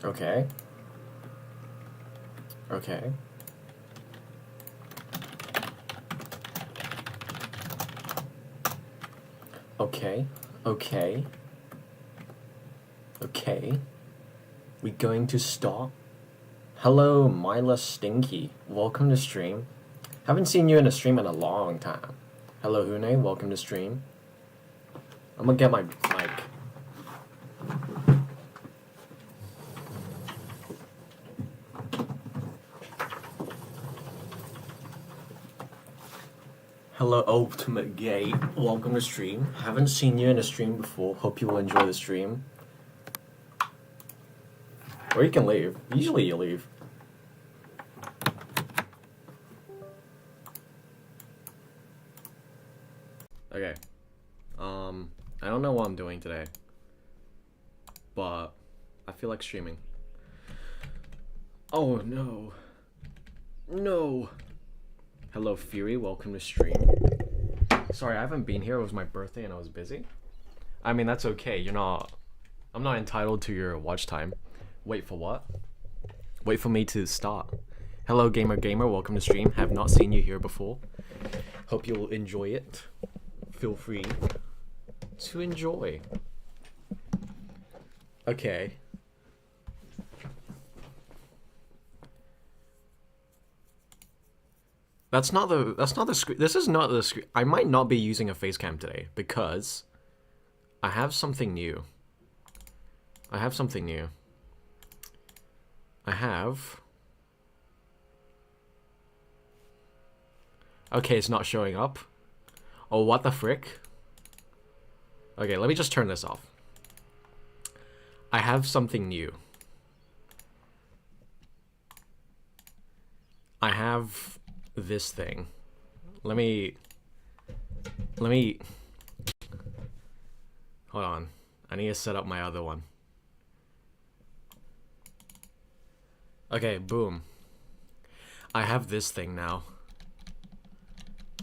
Okay. Okay. Okay. Okay. Okay. We going to stop? Hello, Mila Stinky. Welcome to stream. Haven't seen you in a stream in a long time. Hello, Hune. Welcome to stream. I'm gonna get my mic. Hello, Ultimate Gate. Welcome to stream. Haven't seen you in a stream before. Hope you will enjoy the stream. Or you can leave. Usually you leave. Okay. I don't know what I'm doing today. But I feel like streaming. Oh no. No. Hello, Fury. Welcome to stream. Sorry, I haven't been here. It was my birthday and I was busy. I mean, that's okay. I'm not entitled to your watch time. Wait for what? Wait for me to start. Hello, Gamer. Welcome to stream. Have not seen you here before. Hope you'll enjoy it. Feel free to enjoy. Okay. That's not the screen. This is not the screen. I might not be using a face cam today because I have something new. I have Okay, it's not showing up. Oh, what the frick? Okay, let me just turn this off. I have something new. I have this thing. Let me hold on. I need to set up my other one. Okay, boom. I have this thing now.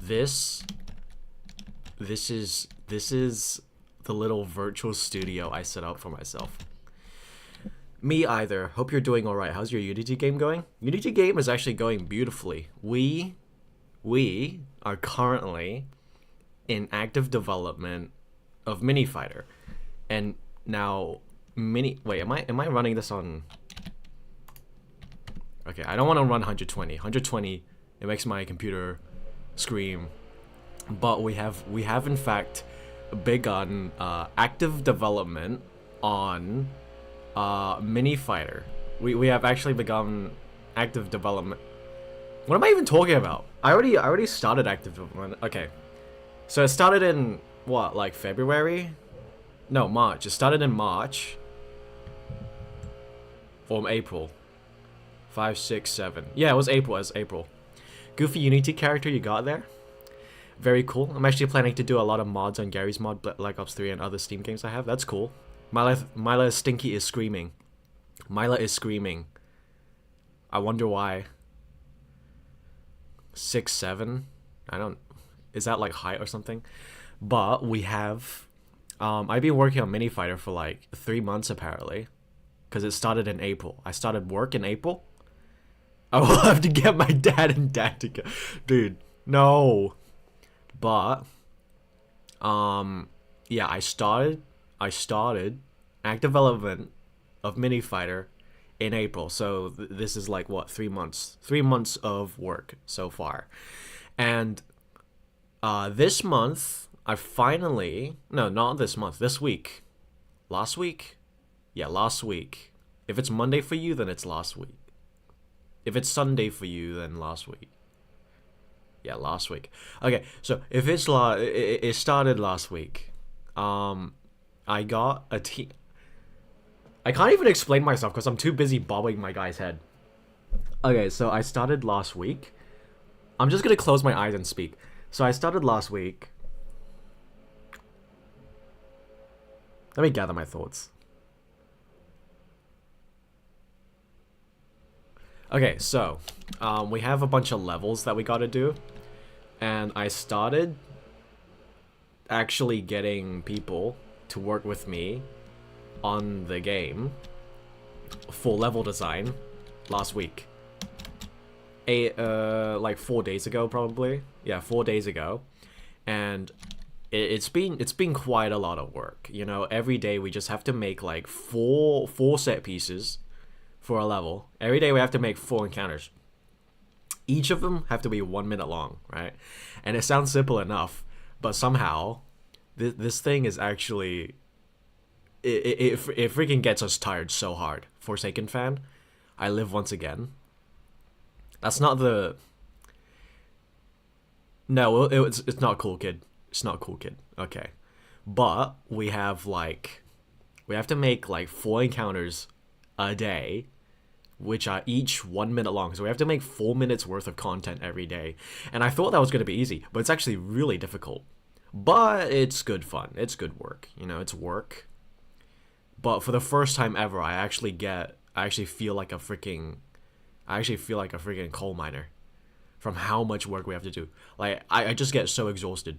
This is the little virtual studio I set up for myself. Me either. Hope you're doing alright. How's your Unity game going? Unity game is actually going beautifully. We are currently in active development of Mini Fighter. And now wait, am I running this on? Okay, I don't want to run 120. 120, it makes my computer scream. But we have in fact begun active development on Mini Fighter. We have actually begun active development. What am I even talking about? I already started active development. Okay, so it started in what, like February? No, March. It started in March. Or April. 5, 6, 7. Yeah, it was April. It was April. Goofy Unity character you got there. Very cool. I'm actually planning to do a lot of mods on Gary's mod, Black Ops 3 and other Steam games I have. That's cool. Mila Stinky is screaming. Mila is screaming. I wonder why. 6, 7. I don't. Is that like height or something? But we have. I've been working on Mini Fighter for like 3 months apparently, because it started in April. I started work in April. I will have to get my dad and dad to go. Dude, no. But yeah, I started active development of Mini Fighter in April. So this is like what, 3 months. 3 months of work so far. And this month I finally, no, not this month, this week. Last week? Yeah, last week. If it's Monday for you, then it's last week. If it's Sunday for you, then last week. Yeah, last week. Okay, so if it's it started last week. I got a team. I can't even explain myself because I'm too busy bobbing my guy's head. Okay, so I started last week. I'm just gonna close my eyes and speak. So I started last week. Let me gather my thoughts. Okay, so we have a bunch of levels that we gotta do, and I started actually getting people to work with me on the game. for level design last week. Like 4 days ago, probably. Yeah, 4 days ago. And it's been quite a lot of work. You know, every day we just have to make like four set pieces for a level. Every day we have to make 4 encounters. Each of them have to be 1 minute long, right? And it sounds simple enough, but somehow this thing is actually it freaking gets us tired so hard. Forsaken fan, I live once again. That's not the. No, it's not cool, kid. It's not cool, kid. Okay, but we have to make like 4 encounters a day, which are each 1 minute long. So we have to make 4 minutes worth of content every day. And I thought that was going to be easy, but it's actually really difficult. But it's good fun. It's good work. You know, it's work. But for the first time ever, I actually feel like a freaking coal miner from how much work we have to do. Like, I just get so exhausted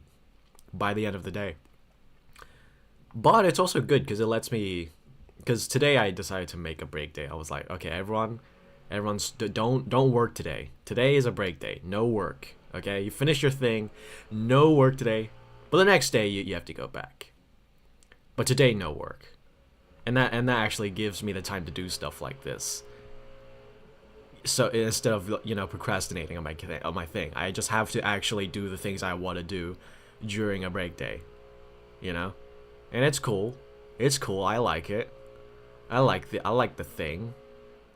by the end of the day. But it's also good because it lets me. Because today I decided to make a break day. I was like, okay, everyone's don't work today. Today is a break day. No work. Okay, you finish your thing. No work today. But the next day you have to go back. But today no work. And that actually gives me the time to do stuff like this. So instead of, you know, procrastinating on my thing, I just have to actually do the things I want to do during a break day. You know? And it's cool. It's cool. I like it. I like the thing.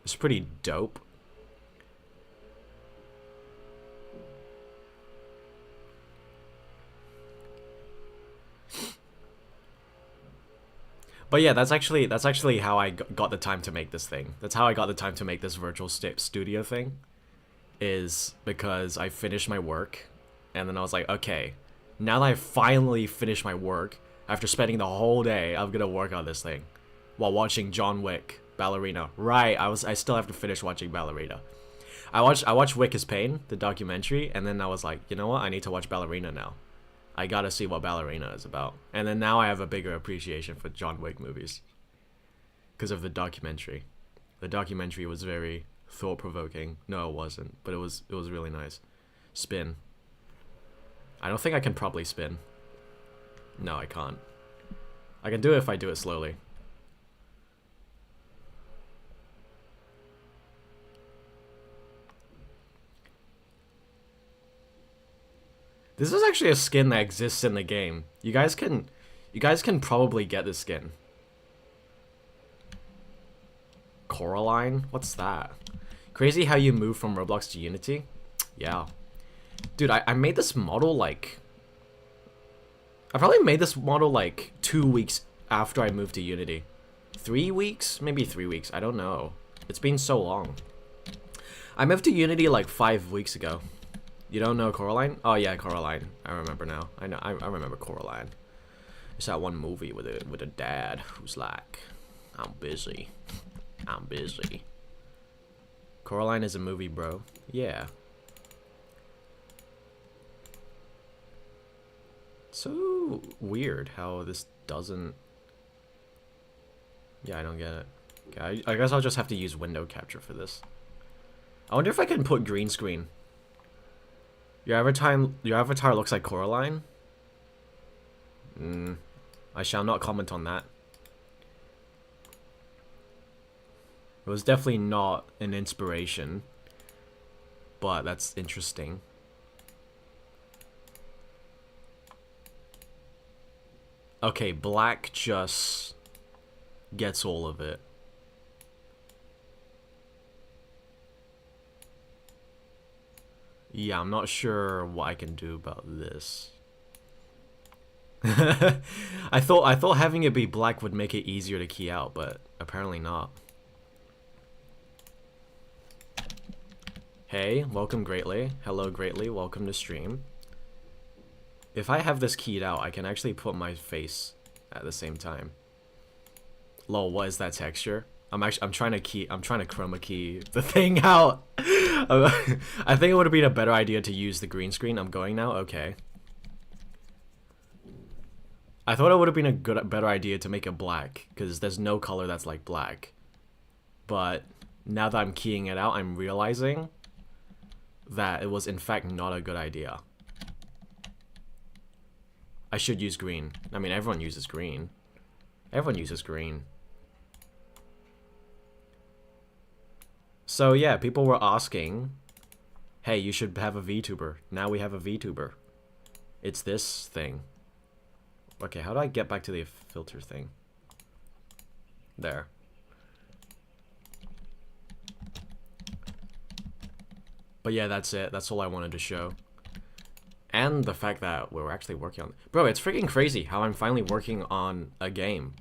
It's pretty dope. But yeah, that's actually how I got the time to make this thing. That's how I got the time to make this virtual studio thing. Is because I finished my work, and then I was like, okay, now that I finally finished my work, after spending the whole day, I'm gonna work on this thing. While watching John Wick Ballerina. Right, I still have to finish watching Ballerina. I watched Wick is Pain, the documentary, and then I was like, you know what? I need to watch Ballerina now. I gotta see what Ballerina is about. And then now I have a bigger appreciation for John Wick movies. Because of the documentary. The documentary was very thought-provoking. No, it wasn't, but it was really nice. Spin. I don't think I can probably spin. No, I can't. I can do it if I do it slowly. This is actually a skin that exists in the game. You guys can probably get this skin. Coraline? What's that? Crazy how you move from Roblox to Unity? Yeah. Dude, I made this model like... I probably made this model like 2 weeks after I moved to Unity. 3 weeks? Maybe 3 weeks. I don't know. It's been so long. I moved to Unity like 5 weeks ago. You don't know Coraline? Oh yeah, Coraline. I remember now. I remember Coraline. It's that one movie with a dad who's like, I'm busy. I'm busy. Coraline is a movie, bro. Yeah. So weird how this doesn't... Yeah, I don't get it. Okay, I guess I'll just have to use window capture for this. I wonder if I can put green screen. Your avatar looks like Coraline? I shall not comment on that. It was definitely not an inspiration, but that's interesting. Okay, black just gets all of it. Yeah, I'm not sure what I can do about this. I thought having it be black would make it easier to key out, but apparently not. Hey, welcome Greatly. Hello Greatly, welcome to stream. If I have this keyed out, I can actually put my face at the same time. Lol, what is that texture? I'm trying to chroma key the thing out. I think it would have been a better idea to use the green screen. I'm going now. Okay. I thought it would have been a better idea to make it black because there's no color that's like black. But now that I'm keying it out, I'm realizing that it was in fact not a good idea. I should use green. I mean, everyone uses green. Everyone uses green. So yeah, people were asking, hey, you should have a VTuber. Now we have a VTuber. It's this thing. Okay, how do I get back to the filter thing? There. But yeah, that's it. That's all I wanted to show. And the fact that we're actually working on... Bro, it's freaking crazy how I'm finally working on a game.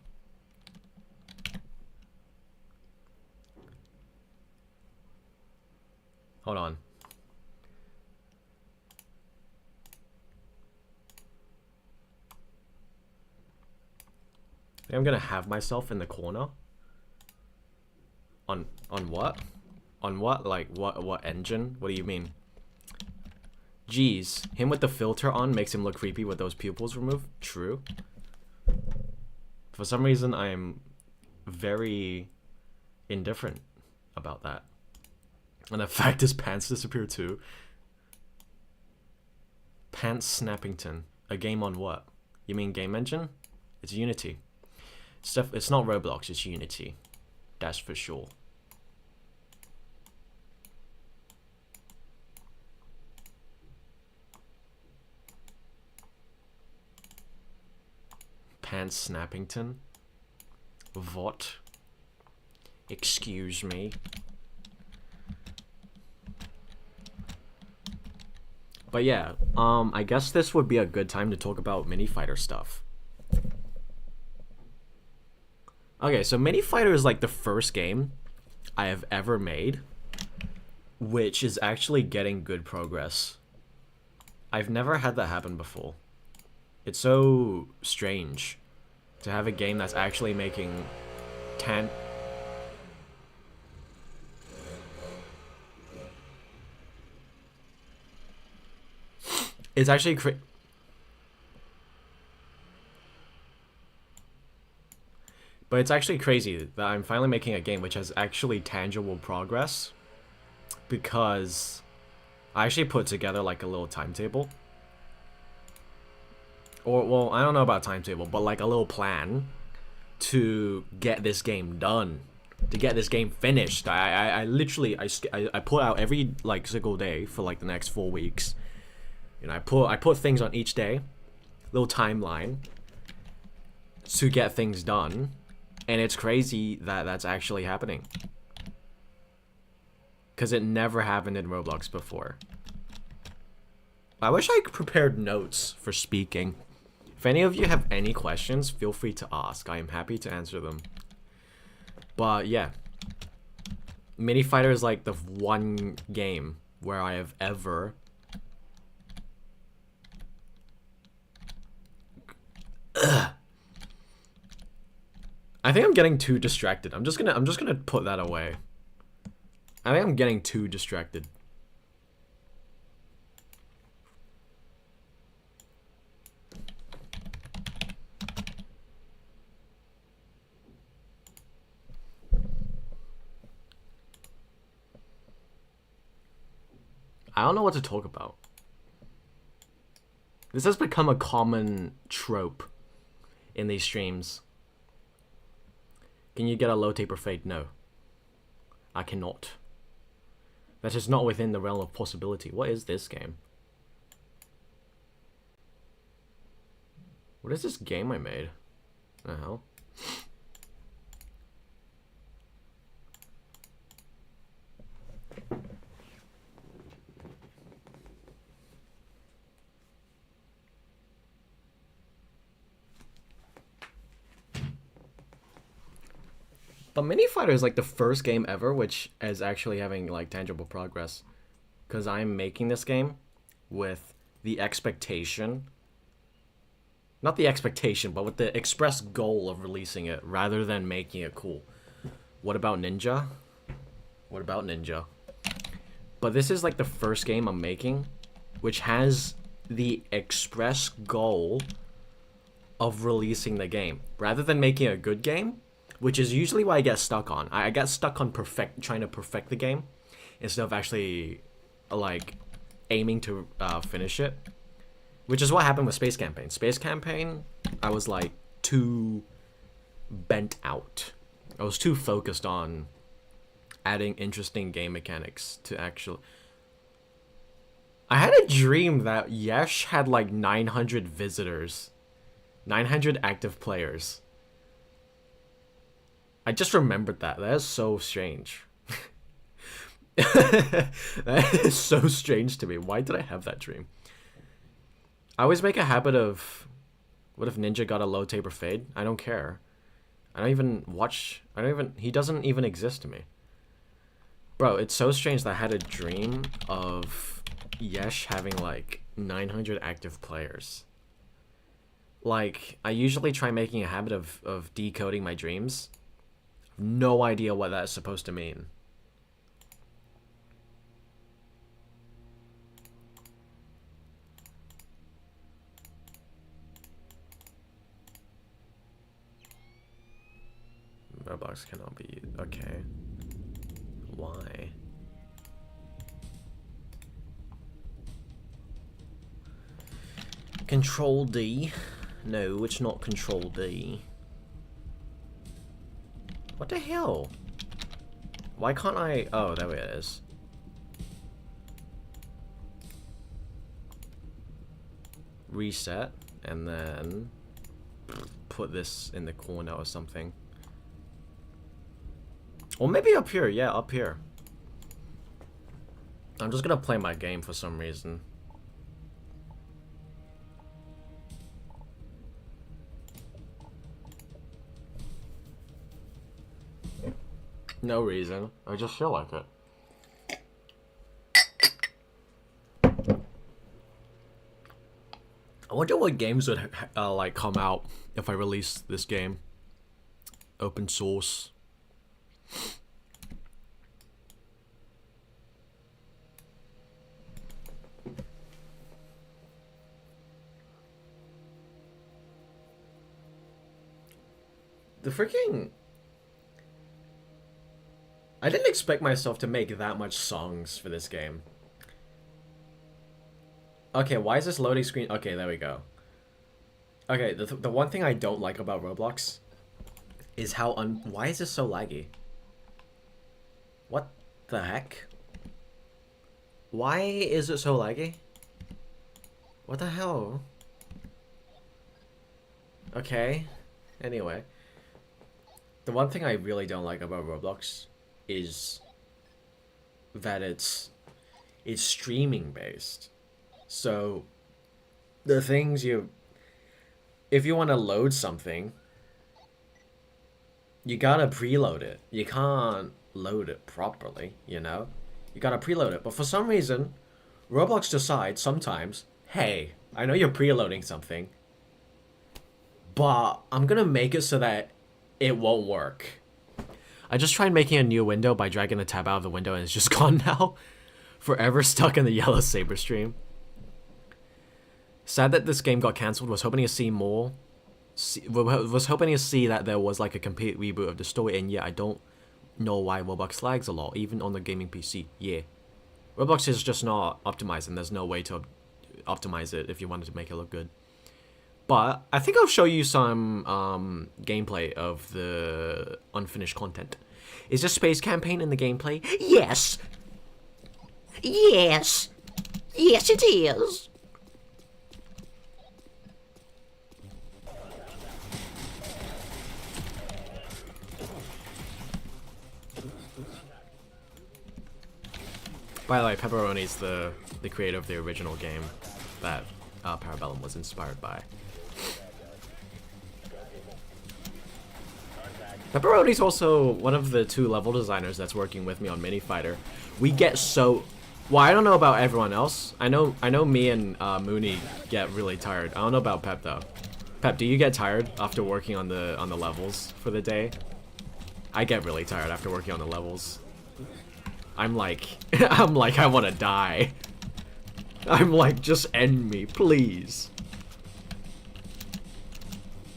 Hold on. I'm gonna have myself in the corner. On what? On what? Like, what engine? What do you mean? Jeez, him with the filter on makes him look creepy with those pupils removed. True. For some reason, I'm very indifferent about that. And the fact his pants disappear too. Pants Snappington. A game on what? You mean game engine? It's Unity. It's not Roblox, it's Unity. That's for sure. Pants Snappington? What? Excuse me. But yeah, I guess this would be a good time to talk about Mini Fighter stuff. Okay, so Mini Fighter is like the first game I have ever made, which is actually getting good progress. I've never had that happen before. It's so strange to have a game that's actually making It's actually But it's actually crazy that I'm finally making a game which has actually tangible progress, because I actually put together like a little timetable. Or, well, I don't know about timetable, but like a little plan to get this game done, to get this game finished. I literally I put out every like single day for like the next 4 weeks. You know, I put things on each day, little timeline to get things done, and it's crazy that that's actually happening, because it never happened in Roblox before. I wish I prepared notes for speaking. If any of you have any questions, feel free to ask. I am happy to answer them. But yeah, Mini Fighter is like the one game where I have ever I think I'm getting too distracted. I'm just gonna put that away. I think I'm getting too distracted. I don't know what to talk about. This has become a common trope in these streams. Can you get a low taper fade? No. I cannot. That is not within the realm of possibility. What is this game? What is this game I made? What the hell? But Mini Fighter is like the first game ever which is actually having like tangible progress, because I'm making this game with the expectation, not the expectation, but with the express goal of releasing it rather than making it cool. What about Ninja? What about Ninja? But this is like the first game I'm making which has the express goal of releasing the game. Rather than making a good game, which is usually what I get stuck on. I get stuck on trying to perfect the game instead of actually like aiming to finish it, which is what happened with Space Campaign. Space Campaign, I was like too bent out. I was too focused on adding interesting game mechanics to actual. I had a dream that Yesh had like 900 visitors, 900 active players. I just remembered that. That is so strange. That is so strange to me. Why did I have that dream? I always make a habit of, what if Ninja got a low taper fade? I don't care. I don't even watch. He doesn't even exist to me. Bro, it's so strange that I had a dream of Yesh having like 900 active players. Like, I usually try making a habit of decoding my dreams. No idea what that's supposed to mean. Roblox cannot be used. Okay. Why? Control D. No, it's not Control D. What the hell? Why can't I... Oh, there it is. Reset, and then put this in the corner or something. Or maybe up here, yeah, up here. I'm just gonna play my game for some reason. No reason. I just feel like it. I wonder what games would like come out if I release this game. Open source. The freaking... I didn't expect myself to make that much songs for this game. Okay, why is this loading screen? Okay, there we go. Okay, the one thing I don't like about Roblox is how why is this so laggy? What the heck? Why is it so laggy? What the hell? Okay, anyway. The one thing I really don't like about Roblox is that it's streaming based. So the things if you want to load something, you gotta preload it. You can't load it properly, you know? You gotta preload it. But for some reason, Roblox decides sometimes, hey, I know you're preloading something, but I'm gonna make it so that it won't work. I just tried making a new window by dragging the tab out of the window and it's just gone now. Forever stuck in the Yellow Saber stream. Sad that this game got cancelled. Was hoping to see more. Was hoping to see that there was like a complete reboot of the story, and yeah, I don't know why Roblox lags a lot, even on the gaming PC. Yeah. Roblox is just not optimized, and there's no way to optimize it if you wanted to make it look good. But I think I'll show you some gameplay of the unfinished content. Is there Space Campaign in the gameplay? Yes! Yes! Yes, it is! By the way, Pepperoni's the creator of the original game that Parabellum was inspired by. Pepperoni's also one of the 2 level designers that's working with me on Mini Fighter. We get so... Well, I don't know about everyone else. I know me and Mooney get really tired. I don't know about Pep though. Pep, do you get tired after working on the levels for the day? I get really tired after working on the levels. I'm like, I want to die. I'm like, just end me, please.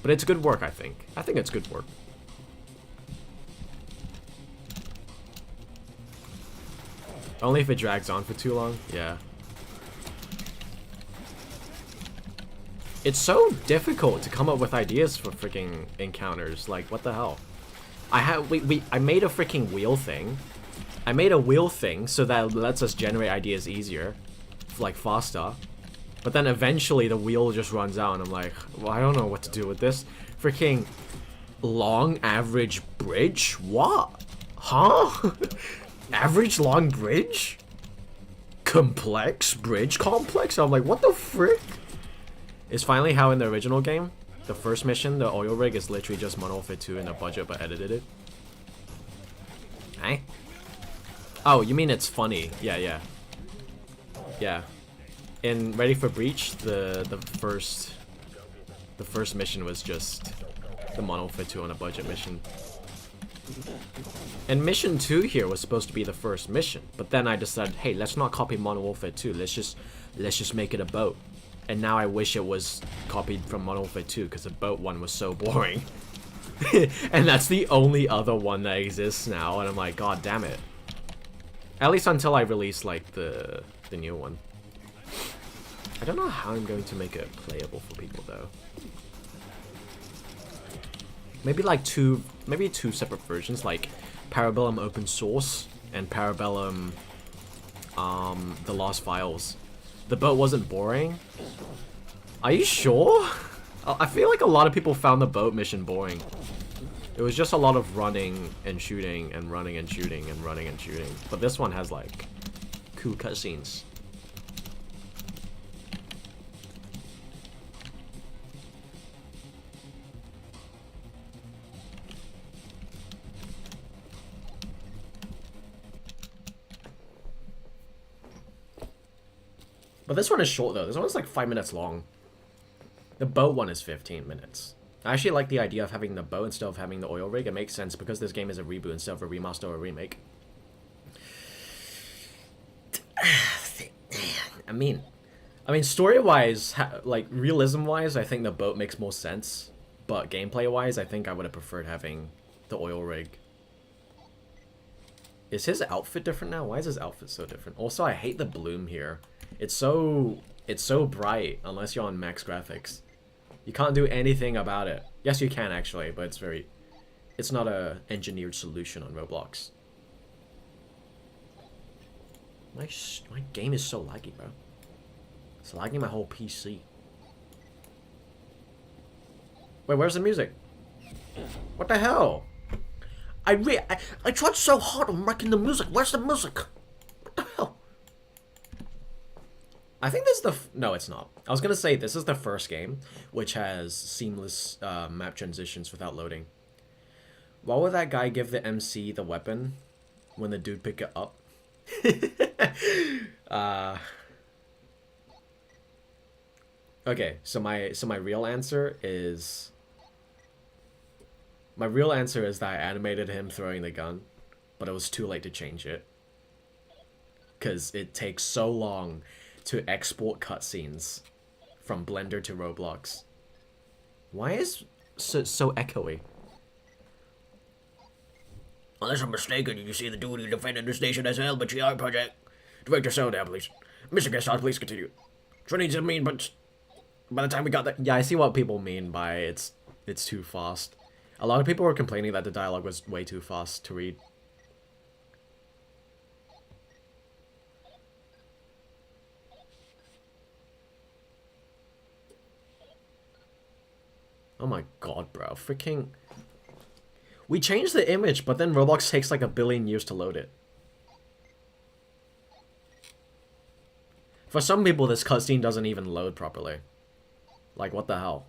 But it's good work, I think. I think it's good work. Only if it drags on for too long. Yeah. It's so difficult to come up with ideas for freaking encounters. Like, what the hell? I made a freaking wheel thing. I made a wheel thing so that lets us generate ideas easier, like faster. But then eventually the wheel just runs out and I'm like, well, I don't know what to do with this. Freaking long average bridge? What? Huh? Average long bridge? Complex bridge complex? I'm like, what the frick? It's finally how in the original game, the first mission, the oil rig is literally just Modern Warfare 2 in a budget but edited it. Eh? Oh, you mean it's funny? Yeah. Yeah. In Ready for Breach, the first mission was just the Modern Warfare 2 on a budget mission. And mission 2 here was supposed to be the first mission, but then I decided, hey, let's not copy Modern Warfare 2. Let's just make it a boat. And now I wish it was copied from Modern Warfare 2 because the boat one was so boring. And that's the only other one that exists now, and I'm like, god damn it. At least until I release like the new one. I don't know how I'm going to make it playable for people though. Maybe like two separate versions, like Parabellum Open Source and Parabellum The Lost Files. The boat wasn't boring. Are you sure? I feel like a lot of people found the boat mission boring. It was just a lot of running and shooting and running and shooting and running and shooting. But this one has like cool cutscenes. But this one is short though. This one's like 5 minutes long. The boat one is 15 minutes. I actually like the idea of having the boat instead of having the oil rig. It makes sense because this game is a reboot instead of a remaster or a remake. I mean, story-wise, like realism-wise, I think the boat makes more sense. But gameplay-wise, I think I would have preferred having the oil rig. Is his outfit different now? Why is his outfit so different? Also, I hate the bloom here. It's so bright unless you're on max graphics. You can't do anything about it. Yes, you can actually, but it's not a engineered solution on Roblox. My game is so laggy, bro. It's lagging my whole PC. Wait, where's the music? What the hell? I tried so hard on making the music. Where's the music? What the hell? I think this is no, it's not. I was gonna say this is the first game which has seamless map transitions without loading. Why would that guy give the MC the weapon when the dude pick it up? Okay, so my real answer is that I animated him throwing the gun, but it was too late to change it. 'Cause it takes so long to export cutscenes from Blender to Roblox. Why is so echoey? Unless I'm mistaken, you see the duty defending the station as held by GR Project. Director sound down, please. Mr. Guest star, please continue. Trying to mean, but by the time we got there... Yeah, I see what people mean by it's too fast. A lot of people were complaining that the dialogue was way too fast to read. Oh my god, bro. Freaking... We changed the image, but then Roblox takes like 1 billion years to load it. For some people, this cutscene doesn't even load properly. Like, what the hell?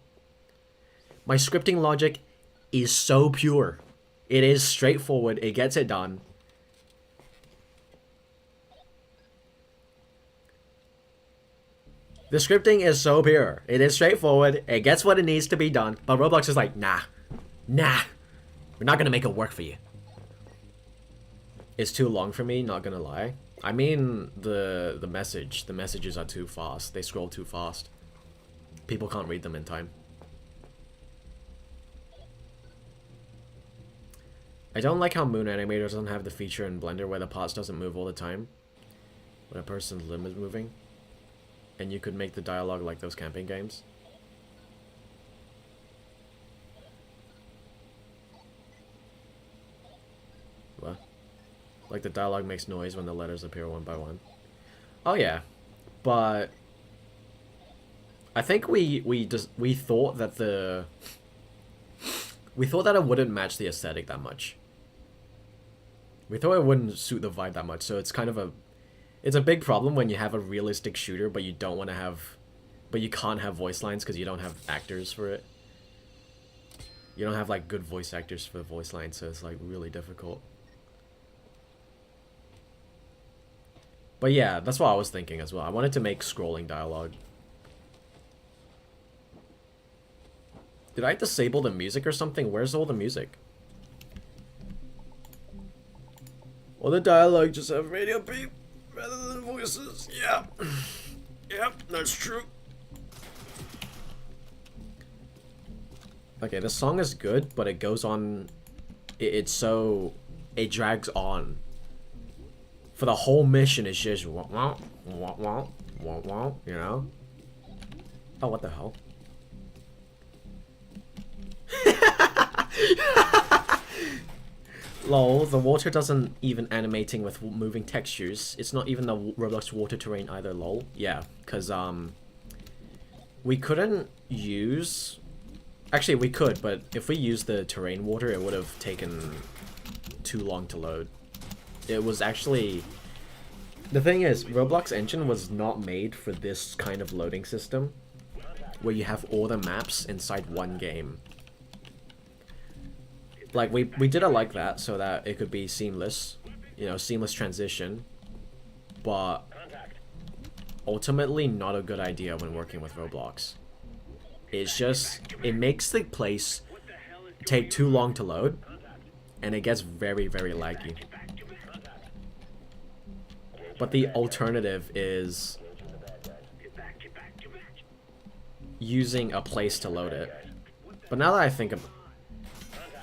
My scripting logic is so pure. It is straightforward. It gets it done. The scripting is so pure. It is straightforward. It gets what it needs to be done. But Roblox is like, nah. Nah. We're not gonna make it work for you. It's too long for me, not gonna lie. I mean, the messages are too fast. They scroll too fast. People can't read them in time. I don't like how Moon Animator doesn't have the feature in Blender where the parts doesn't move all the time. when a person's limb is moving, and you could make the dialogue like those camping games. What? Like the dialogue makes noise when the letters appear one by one. Oh yeah, but I think we thought that it wouldn't match the aesthetic that much. We thought it wouldn't suit the vibe that much, so it's kind of it's a big problem when you have a realistic shooter, but you can't have voice lines because you don't have actors for it. You don't have like good voice actors for the voice lines, so it's like really difficult. But yeah, that's what I was thinking as well. I wanted to make scrolling dialogue. Did I disable the music or something? Where's all the music? Well, the dialogue just have radio beep rather than voices. Yeah. Yep, that's true. Okay, the song is good, but it goes on... It drags on. For the whole mission, it's just... You know? Oh, what the hell? Lol, the water doesn't even animating with moving textures. It's not even the Roblox water terrain either, lol. Yeah, because, we couldn't use... Actually, we could, but if we used the terrain water, it would have taken too long to load. It was actually... The thing is, Roblox Engine was not made for this kind of loading system, where you have all the maps inside one game. Like, we did it like that, so that it could be seamless, you know, seamless transition, but ultimately not a good idea when working with Roblox. It's just, it makes the place take too long to load, and it gets very, very laggy. But the alternative is using a place to load it. But now that I think of...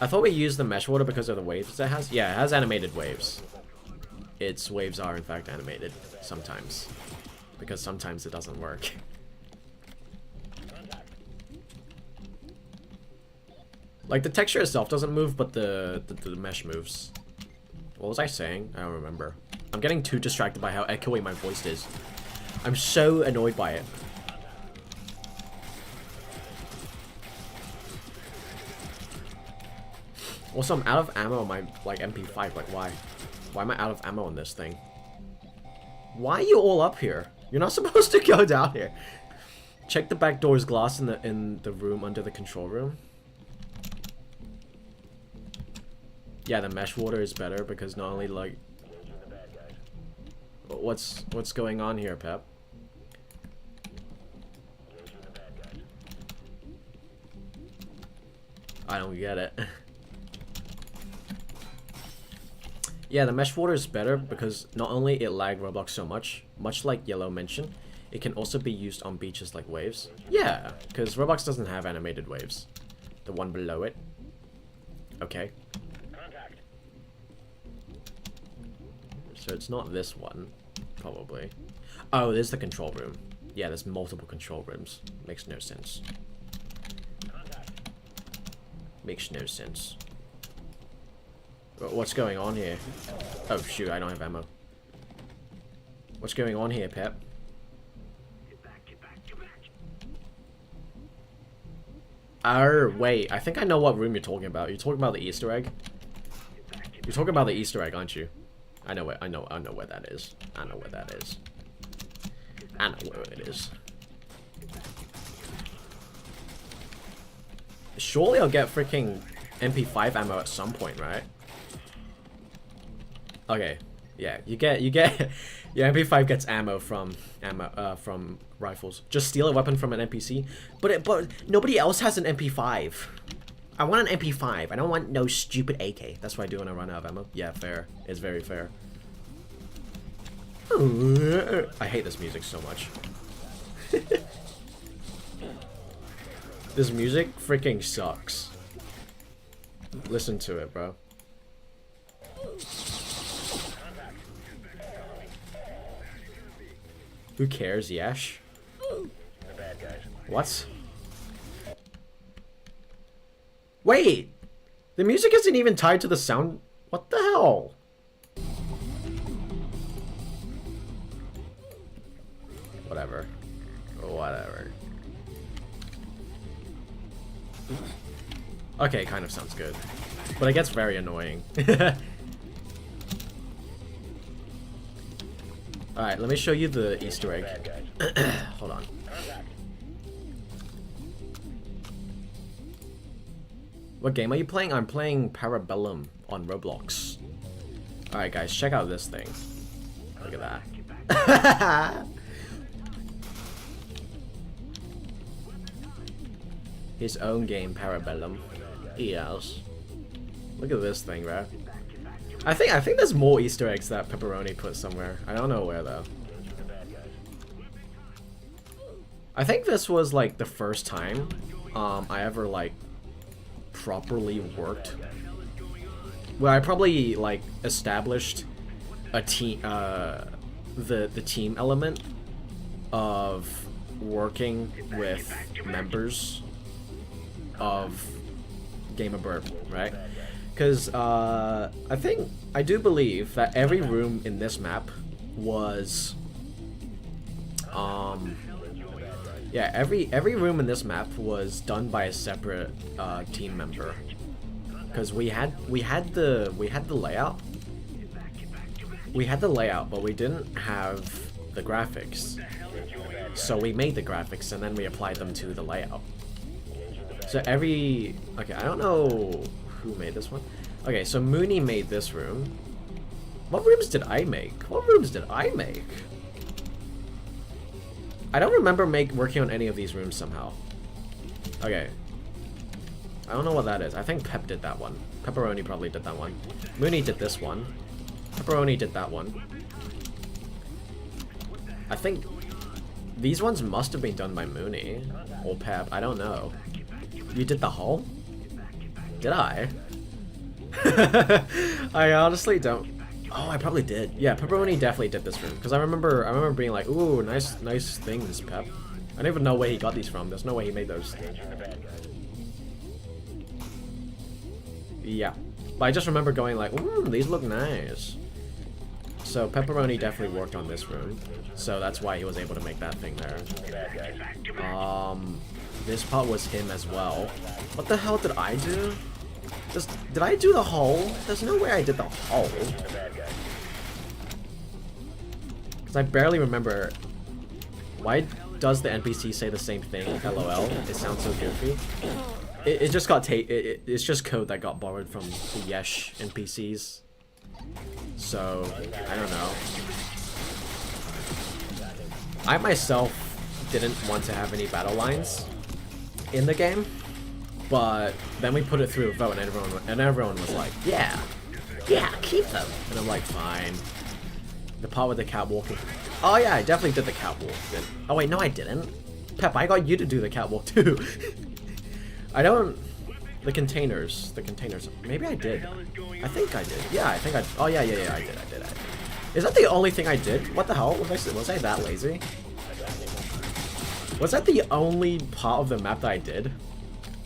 I thought we used the mesh water because of the waves it has. Yeah, it has animated waves. Its waves are in fact animated sometimes. Because sometimes it doesn't work. Like, the texture itself doesn't move, but the mesh moves. What was I saying? I don't remember. I'm getting too distracted by how echoey my voice is. I'm so annoyed by it. Also, I'm out of ammo on my, like, MP5. Like, why? Why am I out of ammo on this thing? Why are you all up here? You're not supposed to go down here. Check the back door's glass in the room under the control room. Yeah, the mesh water is better because not only, like... What's going on here, Pep? I don't get it. Yeah, the mesh water is better because not only it lagged Roblox so much like Yellow mentioned, it can also be used on beaches like waves. Yeah, because Roblox doesn't have animated waves. The one below it. Okay. So it's not this one, probably. Oh, there's the control room. Yeah, there's multiple control rooms. Makes no sense. Makes no sense. What's going on here? Oh shoot, I don't have ammo. What's going on here, Pep? Oh, wait, I think I know what room you're talking about. You're talking about the Easter egg? You're talking about the Easter egg, aren't you? I know where that is. I know where that is. I know where it is. Surely I'll get freaking MP5 ammo at some point, right? Okay, yeah, you get your MP5 gets ammo from rifles. Just steal a weapon from an NPC, but nobody else has an MP5. I want an MP5. I don't want no stupid AK. That's what I do when I run out of ammo. Yeah, fair. It's very fair. I hate this music so much. This music freaking sucks. Listen to it, bro. Who cares, Yesh? What? Wait! The music isn't even tied to the sound. What the hell? Whatever. Whatever. Okay, kind of sounds good. But it gets very annoying. Alright, let me show you the Easter egg. Hold on. What game are you playing? I'm playing Parabellum on Roblox. Alright guys, check out this thing. Look at that. His own game, Parabellum. Yes. Look at this thing, bro. I think there's more Easter eggs that Pepperoni put somewhere. I don't know where though. I think this was like the first time I ever like properly worked. Well, I probably like established a team, the team element of working with members of Gamer Burp, right? Because I do believe that every room in this map was yeah, every room in this map was done by a separate team member. Because we had the layout. We had the layout, but we didn't have the graphics. So we made the graphics and then we applied them to the layout. So okay, I don't know who made this one. Okay, so Mooney made this room. What rooms did I make? What rooms did I make? I don't remember working on any of these rooms somehow. Okay. I don't know what that is. I think Pep did that one. Pepperoni probably did that one. Mooney did this one. Pepperoni did that one. I think these ones must have been done by Mooney or Pep. I don't know. You did the hull? Did I? I honestly don't. Oh, I probably did. Yeah, Pepperoni definitely did this room because I remember being like, "Ooh, nice things, Pep." I don't even know where he got these from. There's no way he made those. Yeah, but I just remember going like, "Ooh, these look nice." So Pepperoni definitely worked on this room, so that's why he was able to make that thing there. This part was him as well. What the hell did I do? Did I do the hull? There's no way I did the hull. Because I barely remember. Why does the NPC say the same thing? LOL. It sounds so goofy. It just got it's just code that got borrowed from the Yesh NPCs. So, I don't know. I myself didn't want to have any battle lines in the game, but then we put it through a vote and everyone was like, yeah, keep them. And I'm like, fine. The part with the catwalking. Oh yeah, I definitely did the catwalk. Oh wait, no I didn't. Pep, I got you to do the catwalk too. I don't... The containers. Maybe I did. I think I did. Yeah, I think I... Oh yeah, I did. Is that the only thing I did? What the hell? Was I that lazy? Was that the only part of the map that I did?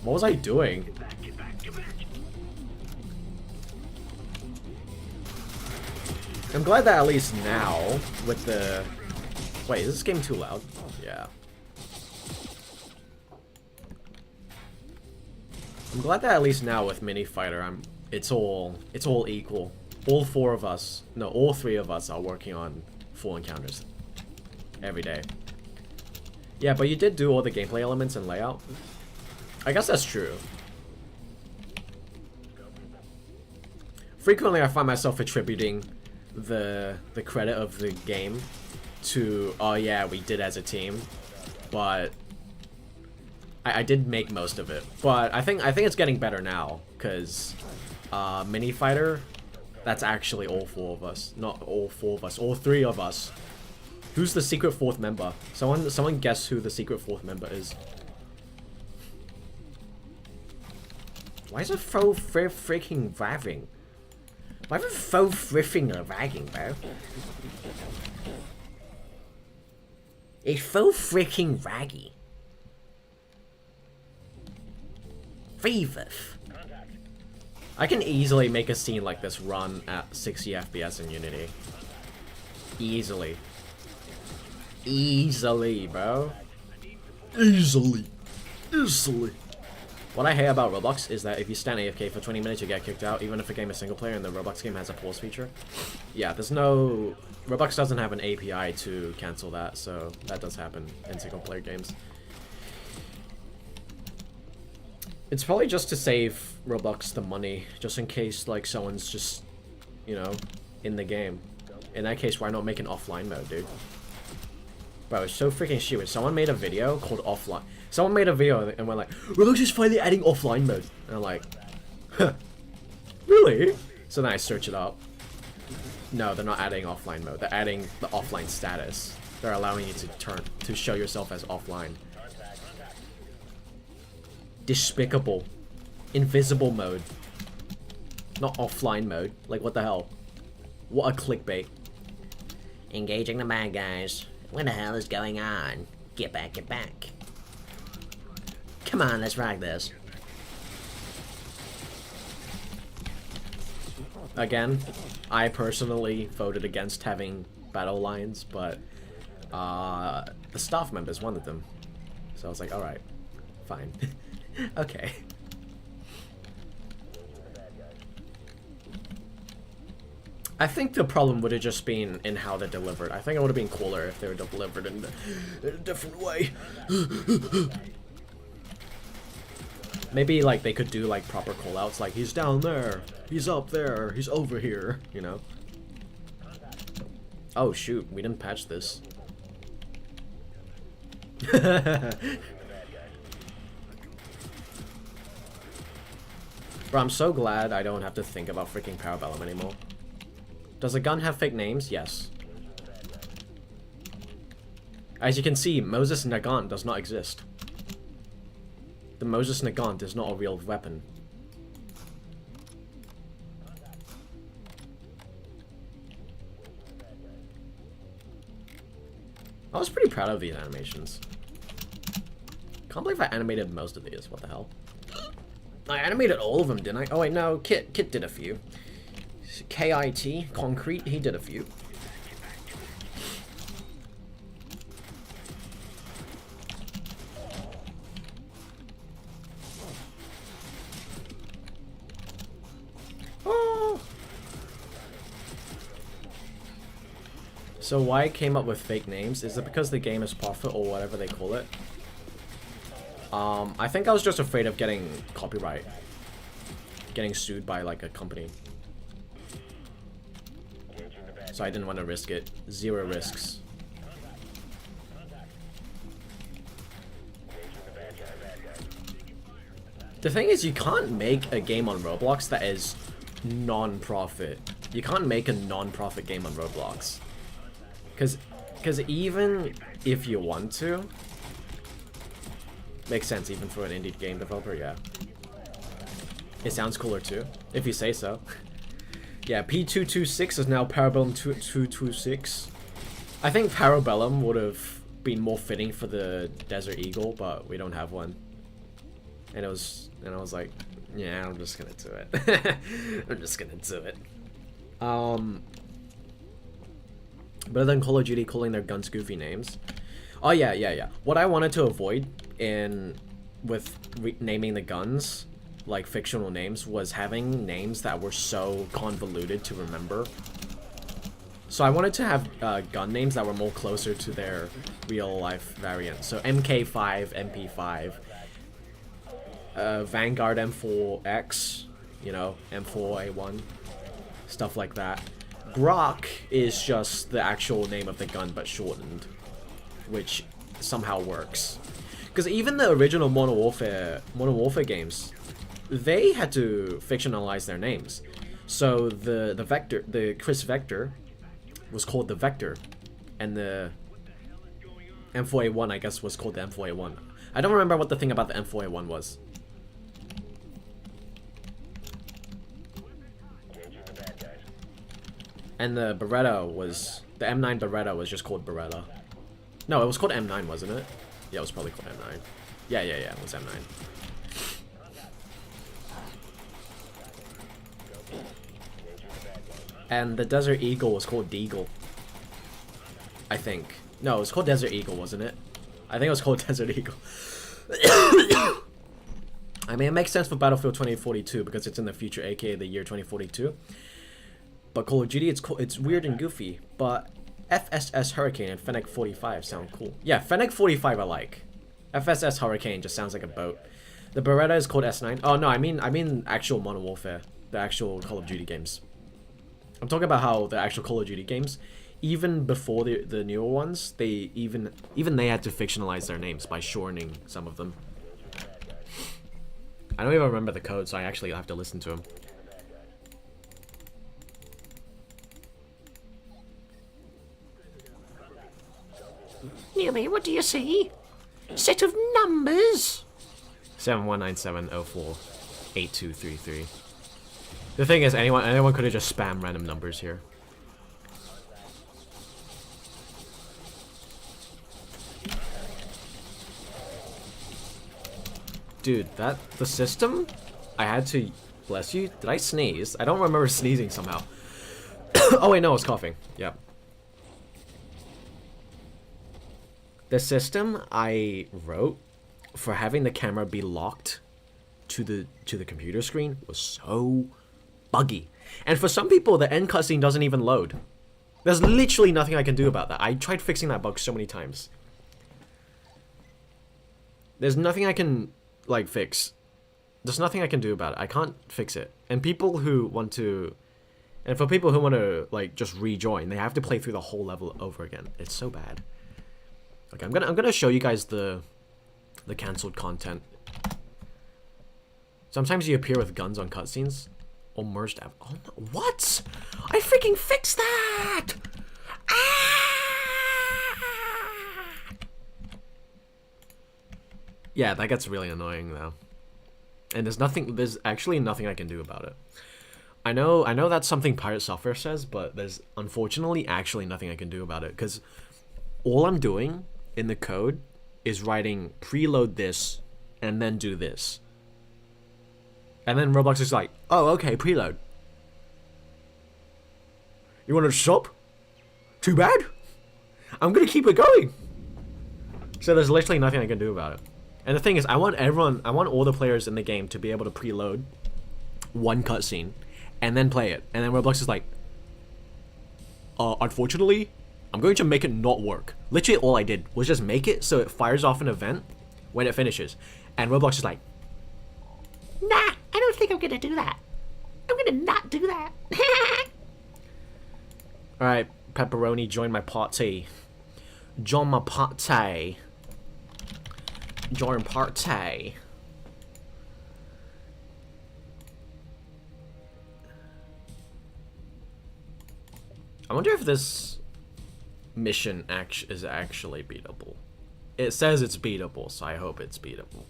What was I doing? I'm glad that at least now, with the... Wait, is this game too loud? Yeah. I'm glad that at least now with Mini Fighter, it's all equal. All three of us are working on full encounters every day. Yeah, but you did do all the gameplay elements and layout. I guess that's true. Frequently, I find myself attributing the credit of the game to, oh yeah, we did as a team, but I did make most of it. But I think it's getting better now, because Mini Fighter, that's actually all four of us. Not all four of us, all three of us. Who's the secret fourth member? Someone guess who the secret fourth member is. Why is it faux freaking vagging? Why is it faux freaking vagging, bro? It's so freaking raggy. Jesus. I can easily make a scene like this run at 60 FPS in Unity. Easily. Easily, bro. Easily. Easily. What I hate about Roblox is that if you stand AFK for 20 minutes, you get kicked out, even if a game is single player and the Roblox game has a pause feature. Yeah, there's no... Roblox doesn't have an API to cancel that, so that does happen in single player games. It's probably just to save Roblox the money, just in case, like, someone's just, you know, in the game. In that case, why not make an offline mode, dude? Bro, it's so freaking stupid. Someone made a video called Offline. Someone made a video and went like, Roblox is finally adding offline mode. And I'm like, huh, really? So then I search it up. No, they're not adding offline mode. They're adding the offline status. They're allowing you to show yourself as offline. Despicable. Invisible mode. Not offline mode. Like, what the hell? What a clickbait. Engaging the bad guys. What the hell is going on? Get back, get back. Come on, let's rag this. Again, I personally voted against having battle lines, but the staff members wanted them. So I was like, alright, fine. Okay. I think the problem would have just been in how they're delivered. I think it would have been cooler if they were delivered in a different way. Maybe, like, they could do, like, proper callouts, like, he's down there, he's up there, he's over here, you know? Oh, shoot, we didn't patch this. Bro, I'm so glad I don't have to think about freaking Parabellum anymore. Does a gun have fake names? Yes. As you can see, Moses Nagant does not exist. The Moses Nagant is not a real weapon. I was pretty proud of these animations. Can't believe I animated most of these. What the hell? I animated all of them, didn't I? Oh wait, no. Kit did a few. KIT, Concrete, he did a few. Oh. So why I came up with fake names? Is it because the game is profit or whatever they call it? I think I was just afraid of getting copyright. Getting sued by like a company. So I didn't want to risk it. Zero risks. The thing is, you can't make a game on Roblox that is non-profit. You can't make a non-profit game on Roblox. Because even if you want to, makes sense even for an indie game developer, yeah. It sounds cooler too, if you say so. Yeah, P226 is now Parabellum 226. I think Parabellum would have been more fitting for the Desert Eagle, but we don't have one. And I was like, yeah, I'm just gonna do it. I'm just gonna do it. Better than Call of Duty calling their guns goofy names. Oh yeah. What I wanted to avoid with naming the guns, like fictional names, was having names that were so convoluted to remember. So I wanted to have gun names that were more closer to their real life variant. So MK5, MP5, Vanguard M4X, you know, M4A1, stuff like that. Grok is just the actual name of the gun but shortened, which somehow works. Because even the original Modern Warfare games, they had to fictionalize their names. So the Chris Vector was called the Vector, and the M4A1 I guess was called the M4A1. I don't remember what the thing about the M4A1 was. And the M9 Beretta was just called Beretta. No, it was called M9, wasn't it? Yeah, it was probably called M9. Yeah, it was M9. And the Desert Eagle was called Deagle. I think. No, it was called Desert Eagle, wasn't it? I think it was called Desert Eagle. I mean, it makes sense for Battlefield 2042 because it's in the future, aka the year 2042. But Call of Duty, it's weird and goofy. But FSS Hurricane and Fennec 45 sound cool. Yeah, Fennec 45 I like. FSS Hurricane just sounds like a boat. The Beretta is called S9. Oh no, I mean actual Modern Warfare, the actual Call of Duty games. I'm talking about how the actual Call of Duty games, even before the newer ones, they even they had to fictionalize their names by shortening some of them. I don't even remember the code, so I actually have to listen to them. Newbie, what do you see? Set of numbers? 7197048233. The thing is, anyone could have just spammed random numbers here. Dude, the system, I had to, bless you, did I sneeze? I don't remember sneezing somehow. Oh wait, no, I was coughing. Yep. The system I wrote for having the camera be locked to the computer screen was so buggy. And for some people, the end cutscene doesn't even load. There's literally nothing I can do about that. I tried fixing that bug so many times. There's nothing I can, like, fix. There's nothing I can do about it. I can't fix it. And people who want to... And for people who want to, like, just rejoin, they have to play through the whole level over again. It's so bad. Okay, I'm gonna show you guys the cancelled content. Sometimes you appear with guns on cutscenes. Or merged app. Oh no, what? I freaking fixed that! Ah! Yeah, that gets really annoying though. And there's actually nothing I can do about it. I know that's something Pirate Software says, but there's unfortunately actually nothing I can do about it, because all I'm doing in the code is writing preload this and then do this. And then Roblox is like, oh, okay, preload. You want to stop? Too bad. I'm gonna keep it going. So there's literally nothing I can do about it. And the thing is, I want all the players in the game to be able to preload one cutscene and then play it. And then Roblox is like, unfortunately, I'm going to make it not work. Literally all I did was just make it so it fires off an event when it finishes. And Roblox is like, nah, I don't think I'm gonna do that. I'm gonna not do that. Alright, Pepperoni, join my party. Join my party. Join party. I wonder if this mission is actually beatable. It says it's beatable, so I hope it's beatable.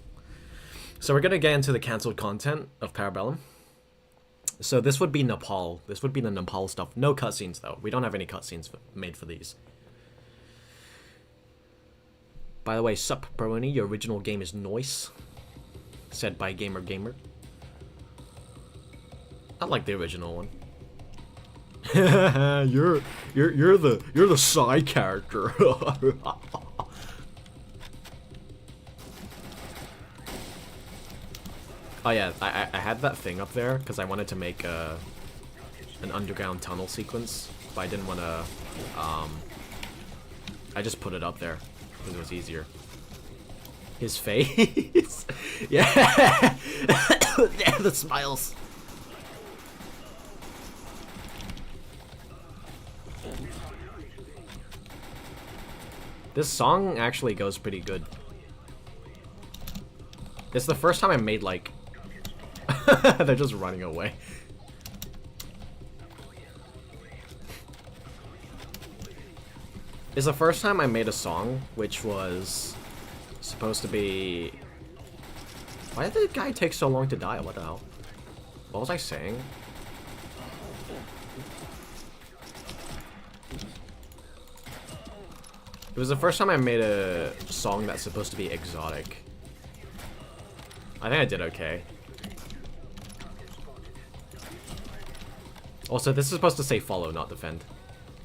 So we're gonna get into the cancelled content of Parabellum. So this would be Nepal. This would be the Nepal stuff. No cutscenes though. We don't have any cutscenes made for these. By the way, sup, Brony, your original game is Noise. Said by Gamer Gamer. I like the original one. you're the side character. Oh yeah, I had that thing up there because I wanted to make an underground tunnel sequence, but I didn't want to. I just put it up there because it was easier. His face, yeah, yeah, the smiles. This song actually goes pretty good. It's the first time I made, like... They're just running away. It's the first time I made a song, which was supposed to be... Why did the guy take so long to die? What the hell? What was I saying? It was the first time I made a song that's supposed to be exotic. I think I did okay. Also, this is supposed to say follow, not defend.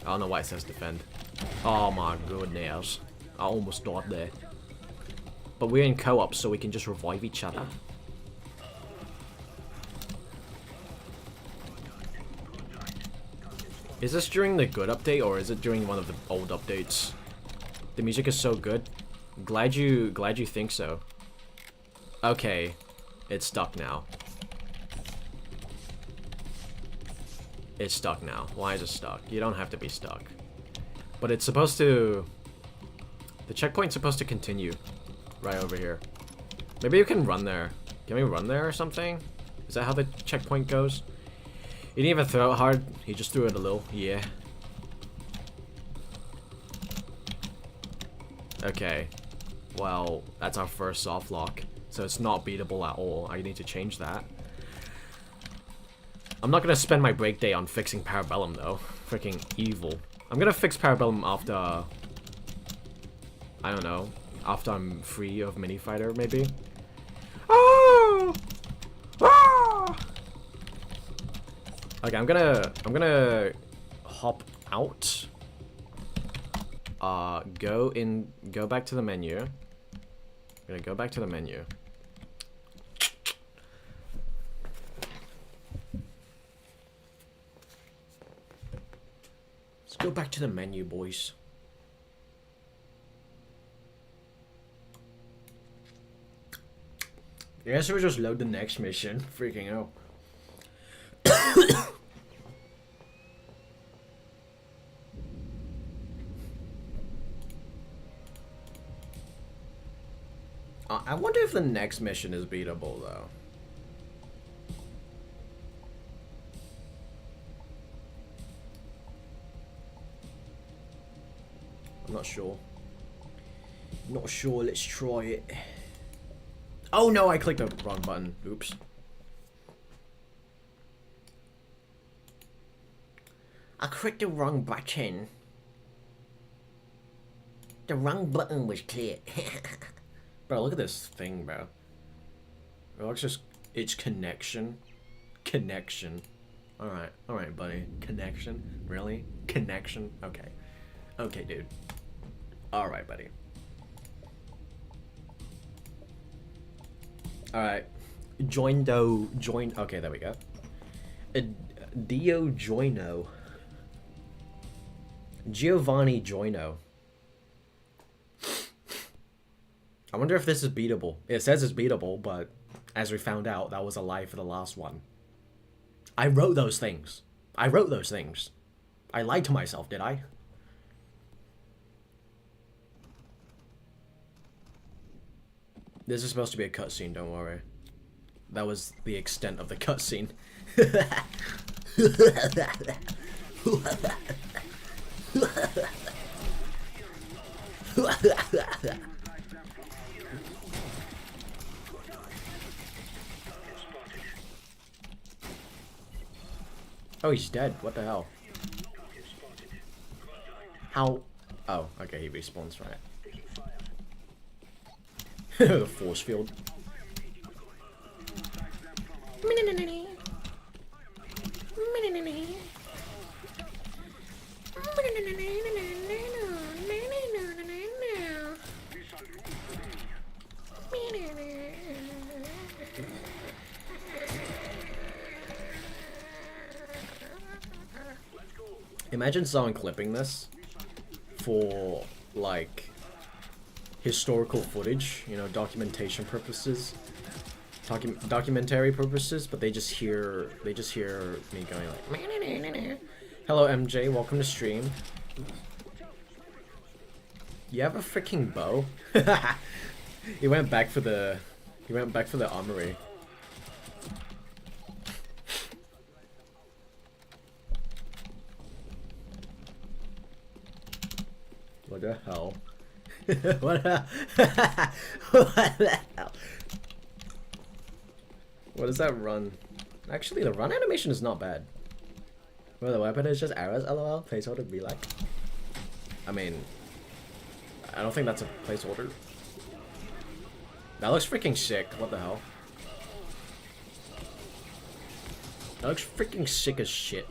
I don't know why it says defend. Oh my goodness. I almost died there. But we're in co-op, so we can just revive each other. Is this during the good update, or is it during one of the old updates? The music is so good. Glad you think so. Okay, it's stuck now. It's stuck now. Why is it stuck? You don't have to be stuck. But it's supposed to... The checkpoint's supposed to continue. Right over here. Maybe you can run there. Can we run there or something? Is that how the checkpoint goes? He didn't even throw it hard. He just threw it a little. Yeah. Okay. Well, that's our first soft lock. So it's not beatable at all. I need to change that. I'm not gonna spend my break day on fixing Parabellum though. Freaking evil. I'm gonna fix Parabellum after... I don't know. After I'm free of Mini Fighter, maybe. Oh! Ah! Okay, I'm gonna hop out. Go back to the menu. I'm gonna go back to the menu. Let's go back to the menu, boys. I guess we'll just load the next mission. Freaking hell. I wonder if the next mission is beatable, though. I'm not sure. Not sure, let's try it. Oh no, I clicked the wrong button. Oops. I clicked the wrong button. The wrong button was clicked. Bro, look at this thing, bro. It looks just... It's connection. Connection. Alright, buddy. Connection? Really? Connection? Okay. Okay, dude. Alright, buddy. Alright. Join. Okay, there we go. Dio Joino. Giovanni Joino. I wonder if this is beatable. It says it's beatable, but as we found out, that was a lie for the last one. I wrote those things. I lied to myself, did I? This is supposed to be a cutscene, don't worry. That was the extent of the cutscene. Oh, he's dead. What the hell? How? Oh, okay, he respawns, right. The force field. Imagine someone clipping this for, like, historical footage, you know, documentation purposes, documentary purposes, but they just hear me going like, hello MJ, welcome to stream. You have a freaking bow? He went back for the armory. What the hell? What the hell? What does that run? Actually, the run animation is not bad. Well, the weapon is just arrows, lol. Placeholder be like. I mean, I don't think that's a placeholder. That looks freaking sick. What the hell? That looks freaking sick as shit.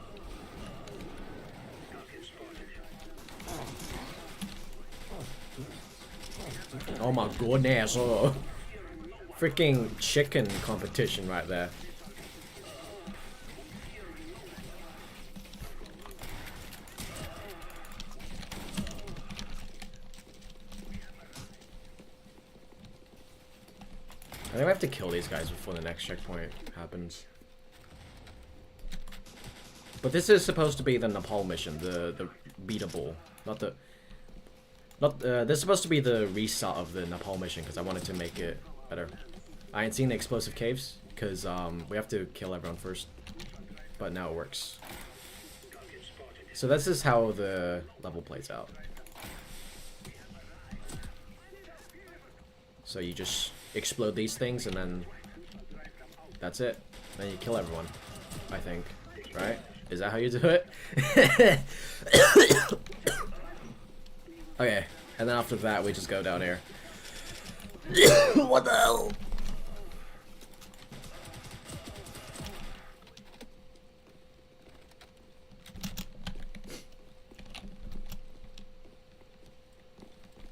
Oh my goodness. Oh. Freaking chicken competition right there. I think I have to kill these guys before the next checkpoint happens. But this is supposed to be the Nepal mission, the beatable, not the... this is supposed to be the restart of the Nepal mission, because I wanted to make it better. I ain't seen the explosive caves, because we have to kill everyone first. But now it works. So this is how the level plays out. So you just explode these things, and then that's it. Then you kill everyone, I think. Right? Is that how you do it? Okay, and then after that, we just go down here. What the hell?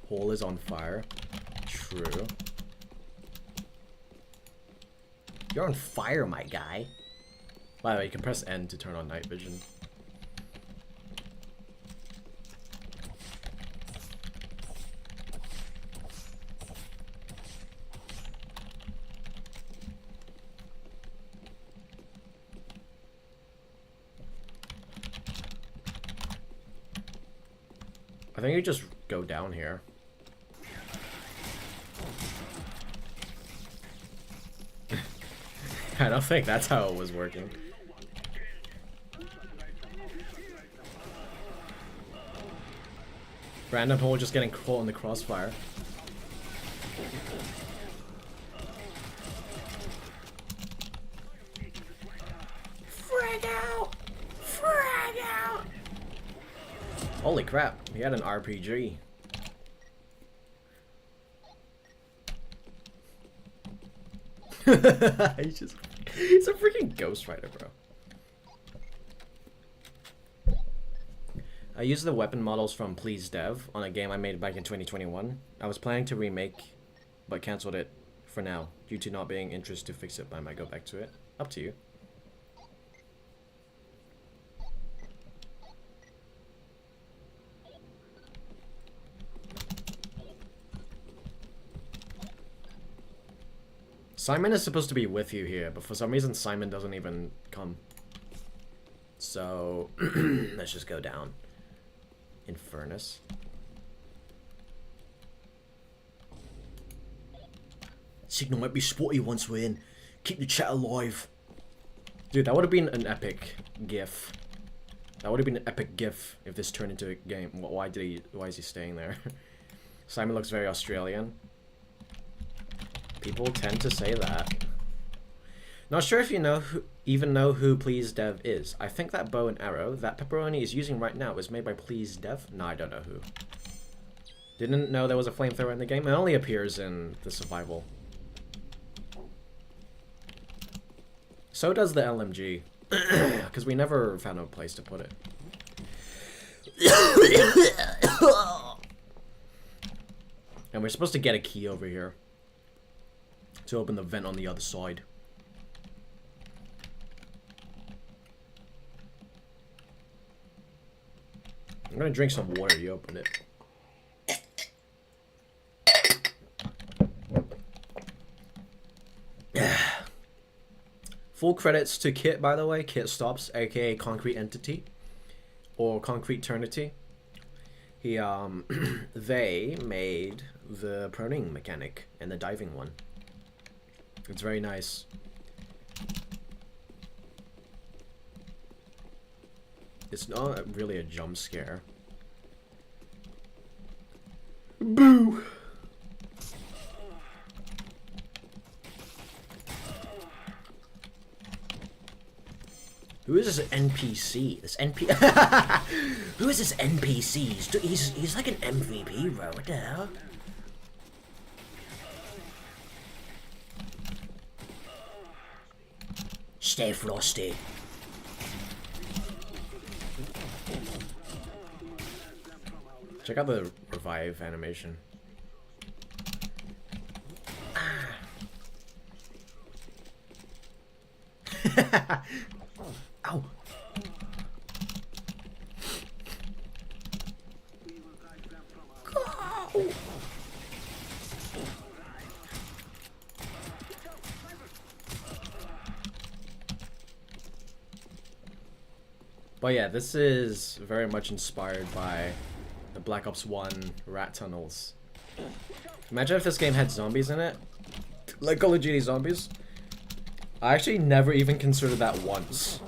Hole is on fire. True. You're on fire, my guy. By the way, you can press N to turn on night vision. I think you just go down here. I don't think that's how it was working. Random hole just getting caught in the crossfire. Frag out! Frag out! Holy crap, he had an RPG. He's a freaking Ghost Rider, bro. I used the weapon models from Please Dev on a game I made back in 2021. I was planning to remake, but cancelled it for now, due to not being interested to fix it, but I might go back to it. Up to you. Simon is supposed to be with you here, but for some reason Simon doesn't even come. So, let's just go down. Infernus. Signal might be spotty once we're in. Keep the chat alive. Dude, that would have been an epic gif. That would have been an epic gif if this turned into a game. Why is he staying there? Simon looks very Australian. People tend to say that. Not sure if you even know who Please Dev is. I think that bow and arrow that Pepperoni is using right now is made by Please Dev. No, I don't know who. Didn't know there was a flamethrower in the game. It only appears in the survival. So does the LMG. Because we never found a place to put it. And we're supposed to get a key over here to open the vent on the other side. I'm gonna drink some water, you open it. Full credits to Kit, by the way. Kit Stops, aka Concrete Entity. Or Concrete Eternity. He, they made the proning mechanic and the diving one. It's very nice. It's not really a jump scare. Boo! Who is this NPC? This NP. Who is this NPC? He's like an MVP, bro. What the hell? Stay frosty. Check out the revive animation. Ow. Go. But yeah, this is very much inspired by the Black Ops 1 rat tunnels. Imagine if this game had zombies in it. Like Call of Duty Zombies. I actually never even considered that once.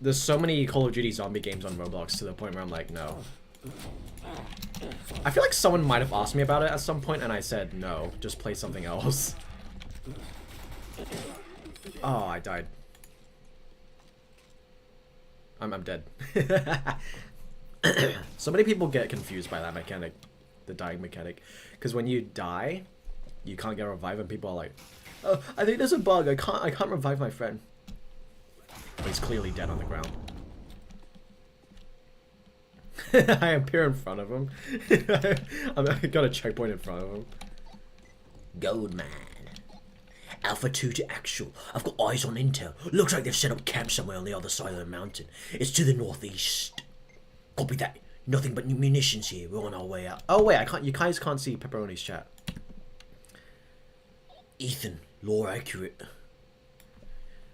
There's so many Call of Duty zombie games on Roblox to the point where I'm like, no. I feel like someone might have asked me about it at some point and I said, no, just play something else. Oh, I died. I'm dead. So many people get confused by that mechanic, the dying mechanic, because when you die, you can't get revived, and people are like, "Oh, I think there's a bug. I can't revive my friend." But he's clearly dead on the ground. I appear in front of him. I got a checkpoint in front of him. Goldman. Alpha 2 to actual. I've got eyes on intel. Looks like they've set up camp somewhere on the other side of the mountain. It's to the northeast. Copy that. Nothing but munitions here. We're on our way out. Oh wait, you guys can't see Pepperoni's chat. Ethan, lore accurate.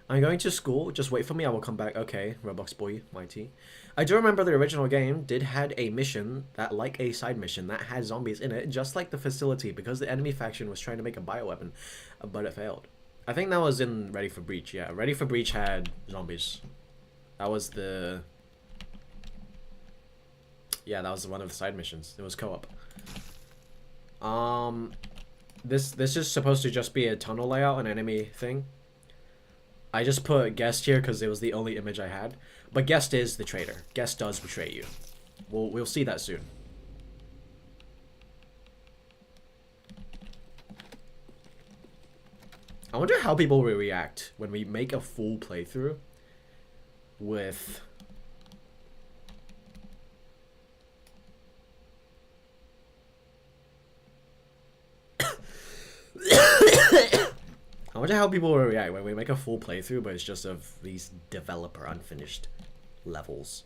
I'm going to school. Just wait for me. I will come back. Okay, Roblox boy, mighty. I do remember the original game had a mission that, like a side mission, that had zombies in it, just like the facility, because the enemy faction was trying to make a bioweapon, but it failed. I think that was in Ready for Breach. Yeah, Ready for Breach had zombies. That was the... Yeah, that was one of the side missions. It was co-op. This is supposed to just be a tunnel layout, an enemy thing. I just put Guest here because it was the only image I had. But Guest is the traitor. Guest does betray you. We'll see that soon. I wonder how people will react when we make a full playthrough with... I wonder how people will react when we make a full playthrough, but it's just of these developer unfinished levels.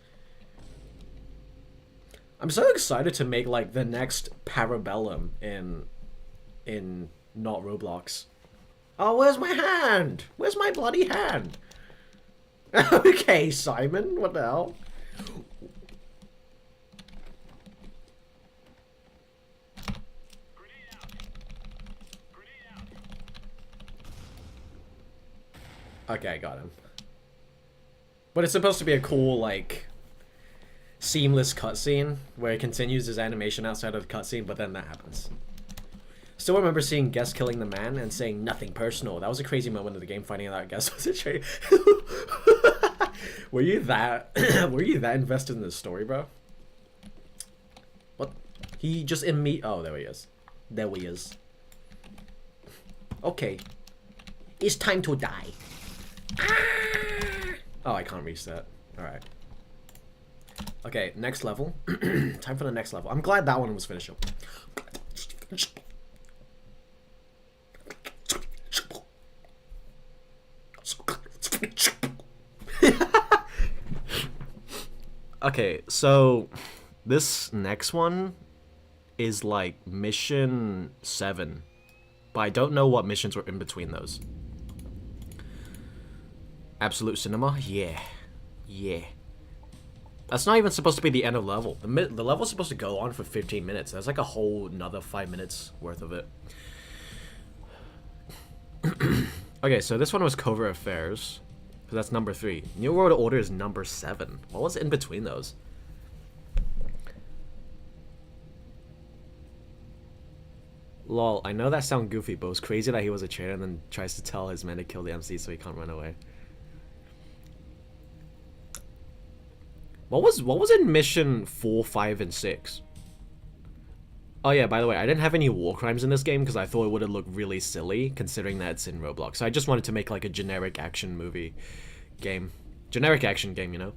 I'm so excited to make like the next Parabellum in not Roblox. Oh, where's my hand? Where's my bloody hand? Okay, Simon, what the hell? Okay, I got him. But it's supposed to be a cool, like, seamless cutscene where it continues his animation outside of the cutscene, but then that happens. Still remember seeing Guest killing the man and saying nothing personal. That was a crazy moment of the game, finding out Guest was a traitor. Were you that invested in this story, bro? What? He just oh, there he is. There he is. Okay. It's time to die. Oh, I can't reach that. Alright. Okay, next level. Time for the next level. I'm glad that one was finished up. Okay, so this next one is like mission 7, but I don't know what missions were in between those. Absolute Cinema? Yeah. Yeah. That's not even supposed to be the end of the level. The level's supposed to go on for 15 minutes. That's like a whole another 5 minutes worth of it. Okay, so this one was Covert Affairs. So that's number 3. New World Order is number 7. What was in between those? Lol, I know that sounds goofy, but it was crazy that he was a traitor and then tries to tell his men to kill the MC so he can't run away. What was in mission 4, 5, and 6? Oh yeah, by the way, I didn't have any war crimes in this game because I thought it would have looked really silly considering that it's in Roblox. So I just wanted to make like a generic action movie game. Generic action game, you know?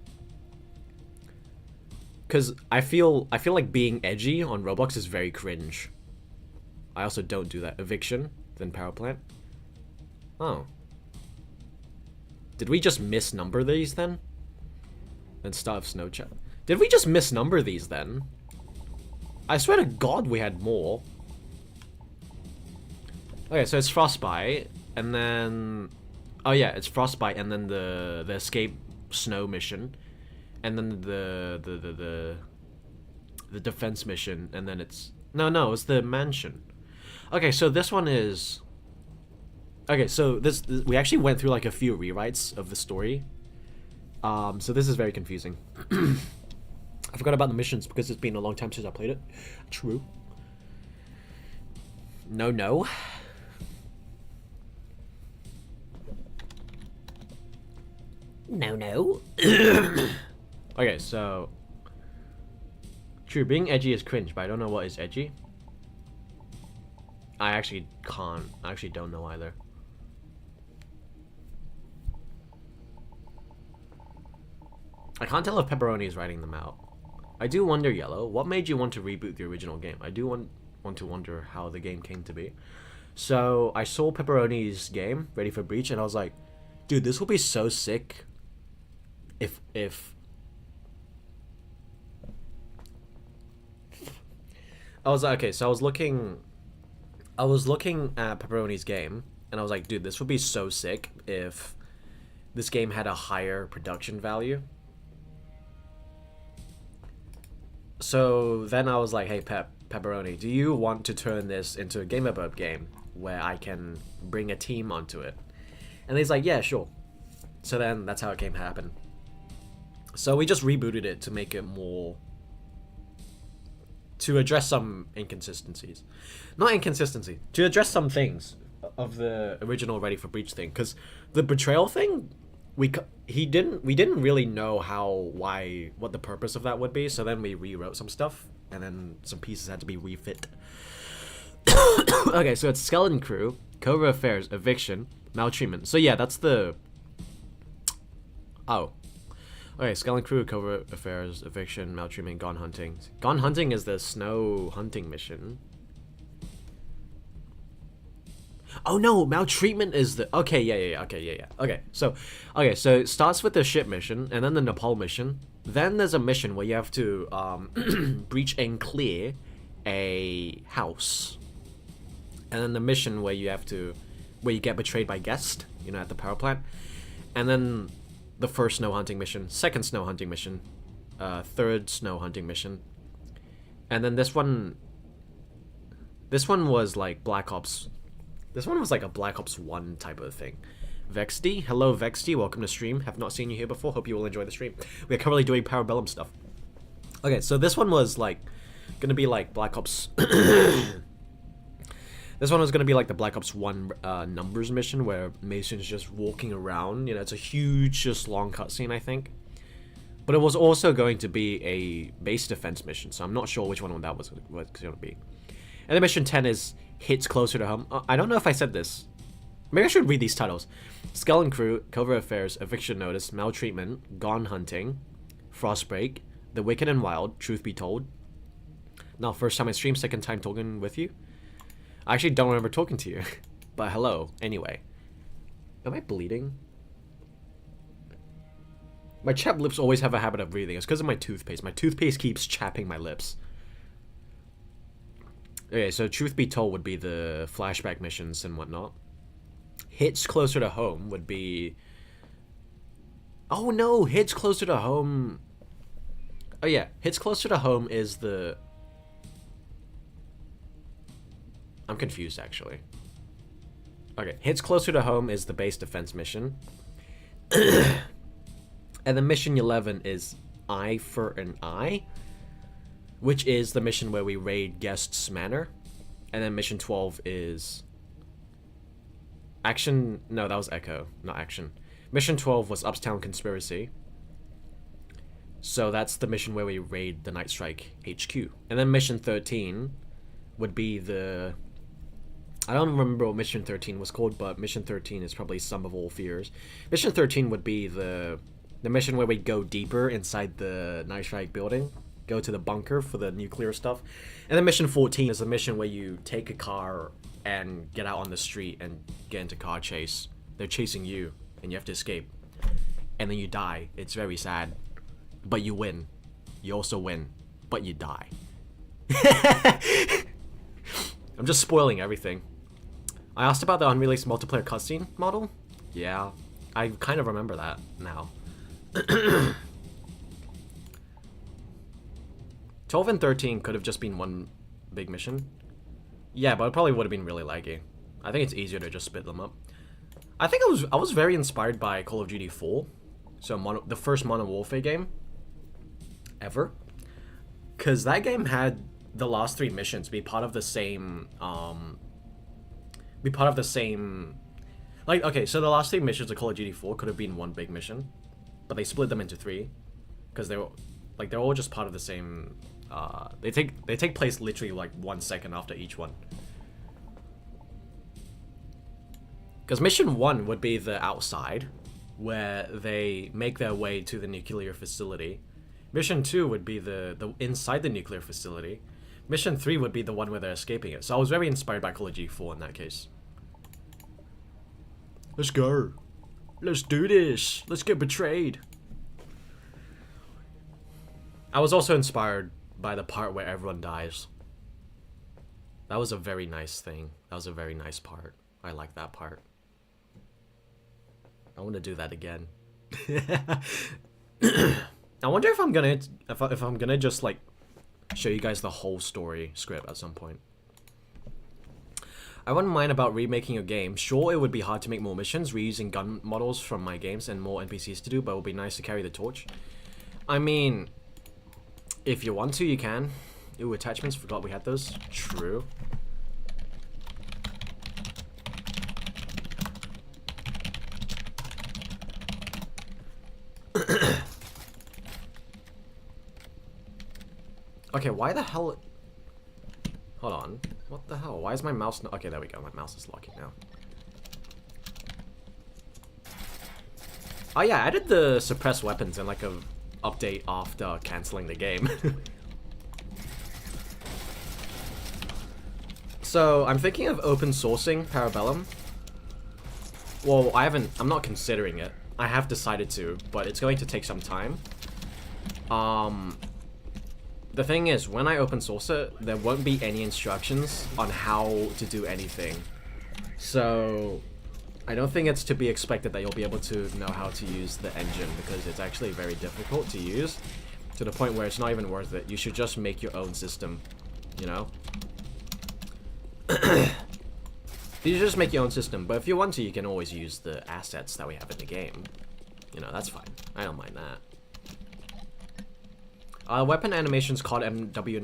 Cause I feel like being edgy on Roblox is very cringe. I also don't do that. Eviction, then power plant. Oh. Did we just misnumber these then? Then start of snow chat. Did we just misnumber these then? I swear to God we had more. Okay, so it's Frostbite, and then... Oh yeah, it's Frostbite, and then the escape snow mission. And then the defense mission, and then it's... No, it's the mansion. Okay, so this one is... Okay, so this we actually went through like a few rewrites of the story. So this is very confusing. I forgot about the missions because it's been a long time since I played it. True. No. No. Okay, so... True, being edgy is cringe, but I don't know what is edgy. I actually don't know either. I can't tell if Pepperoni is writing them out. I do wonder, Yellow, what made you want to reboot the original game? I do want to wonder how the game came to be. So, I saw Pepperoni's game, Ready for Breach, and I was like, dude, this will be so sick if... I was like, okay, so I was looking at Pepperoni's game, and I was like, dude, this would be so sick if this game had a higher production value. So then I was like, hey, Pepperoni, do you want to turn this into a GamerBurb game where I can bring a team onto it? And he's like, yeah, sure. So then that's how it came to happen. So we just rebooted it to make it more... to address some inconsistencies. Not inconsistency, to address some things of the original Ready for Breach thing. Because the betrayal thing... We didn't really know what the purpose of that would be, so then we rewrote some stuff, and then some pieces had to be refit. Okay, so it's Skeleton Crew, Cobra Affairs, Eviction, Maltreatment. So yeah, that's the... Oh. Okay, Skeleton Crew, Cobra Affairs, Eviction, Maltreatment, Gone Hunting. Gone Hunting is the snow hunting mission. Oh no, Maltreatment is the... Okay, yeah. Okay, so it starts with the ship mission, and then the Nepal mission. Then there's a mission where you have to breach and clear a house. And then the mission where you get betrayed by Guest, you know, at the power plant. And then the first snow hunting mission, second snow hunting mission, third snow hunting mission. And then this one was like Black Ops... This one was like a Black Ops 1 type of thing. Vexty, hello Vexty, welcome to stream. Have not seen you here before, hope you will enjoy the stream. We're currently doing Parabellum stuff. Okay, so this one was like, gonna be like Black Ops... This one was gonna be like the Black Ops 1 numbers mission where Mason's just walking around. You know, it's a huge, just long cutscene, I think. But it was also going to be a base defense mission, so I'm not sure which one that was gonna be. And then mission 10 is Hits Closer to Home. I don't know if I said this. Maybe I should read these titles. Skeleton Crew, Covert Affairs, Eviction Notice, Maltreatment, Gone Hunting, Frostbreak, The Wicked and Wild, Truth Be Told. Now, first time I stream, second time talking with you. I actually don't remember talking to you. But hello, anyway. Am I bleeding? My chapped lips always have a habit of breathing. It's because of my toothpaste. My toothpaste keeps chapping my lips. Okay, so Truth Be Told would be the flashback missions and whatnot. Hits Closer to Home would be... Oh no, Hits Closer to Home... Oh yeah, Hits Closer to Home is the... I'm confused, actually. Okay, Hits Closer to Home is the base defense mission. And then Mission 11 is Eye for an Eye, which is the mission where we raid Guest's Manor. And then Mission 12 is... Action... No, that was Echo, not Action. Mission 12 was Uptown Conspiracy. So that's the mission where we raid the Night Strike HQ. And then mission 13 would be the... I don't remember what mission 13 was called, but mission 13 is probably Sum of All Fears. Mission 13 would be the mission where we go deeper inside the Night Strike building, go to the bunker for the nuclear stuff. And then mission 14 is a mission where you take a car and get out on the street and get into car chase. They're chasing you, and you have to escape. And then you die. It's very sad. But you win. You also win. But you die. I'm just spoiling everything. I asked about the unreleased multiplayer cutscene model. Yeah, I kind of remember that now. 12 and 13 could have just been one big mission. Yeah, but it probably would have been really laggy. I think it's easier to just split them up. I think I was very inspired by Call of Duty 4. So the first Modern Warfare game ever. Because that game had the last 3 missions be part of the same... Like, okay, so the last 3 missions of Call of Duty 4 could have been one big mission. But they split them into 3. Because they're all just part of the same... They take place literally like 1 second after each one. Because mission 1 would be the outside, where they make their way to the nuclear facility. Mission 2 would be the inside the nuclear facility. Mission 3 would be the one where they're escaping it. So I was very inspired by Call of Duty 4 in that case. Let's go. Let's do this. Let's get betrayed. I was also inspired by the part where everyone dies. That was a very nice thing. That was a very nice part. I like that part. I want to do that again. I wonder if I'm gonna just like show you guys the whole story script at some point. I wouldn't mind about remaking a game. Sure, it would be hard to make more missions, reusing gun models from my games and more NPCs to do, but it would be nice to carry the torch. I mean, if you want to, you can. Ooh, attachments, forgot we had those. True. Okay, why the hell... Hold on. What the hell? Why is my mouse not... Okay, there we go. My mouse is locking now. Oh yeah, I added the suppressed weapons in like a update after canceling the game. So, I'm thinking of open sourcing Parabellum. Well, I'm not considering it. I have decided to, but it's going to take some time. The thing is, when I open source it, there won't be any instructions on how to do anything. So, I don't think it's to be expected that you'll be able to know how to use the engine, because it's actually very difficult to use, to the point where it's not even worth it. You should just make your own system, you know? You just make your own system, but if you want to, you can always use the assets that we have in the game. You know, that's fine. I don't mind that. Weapon animations called MW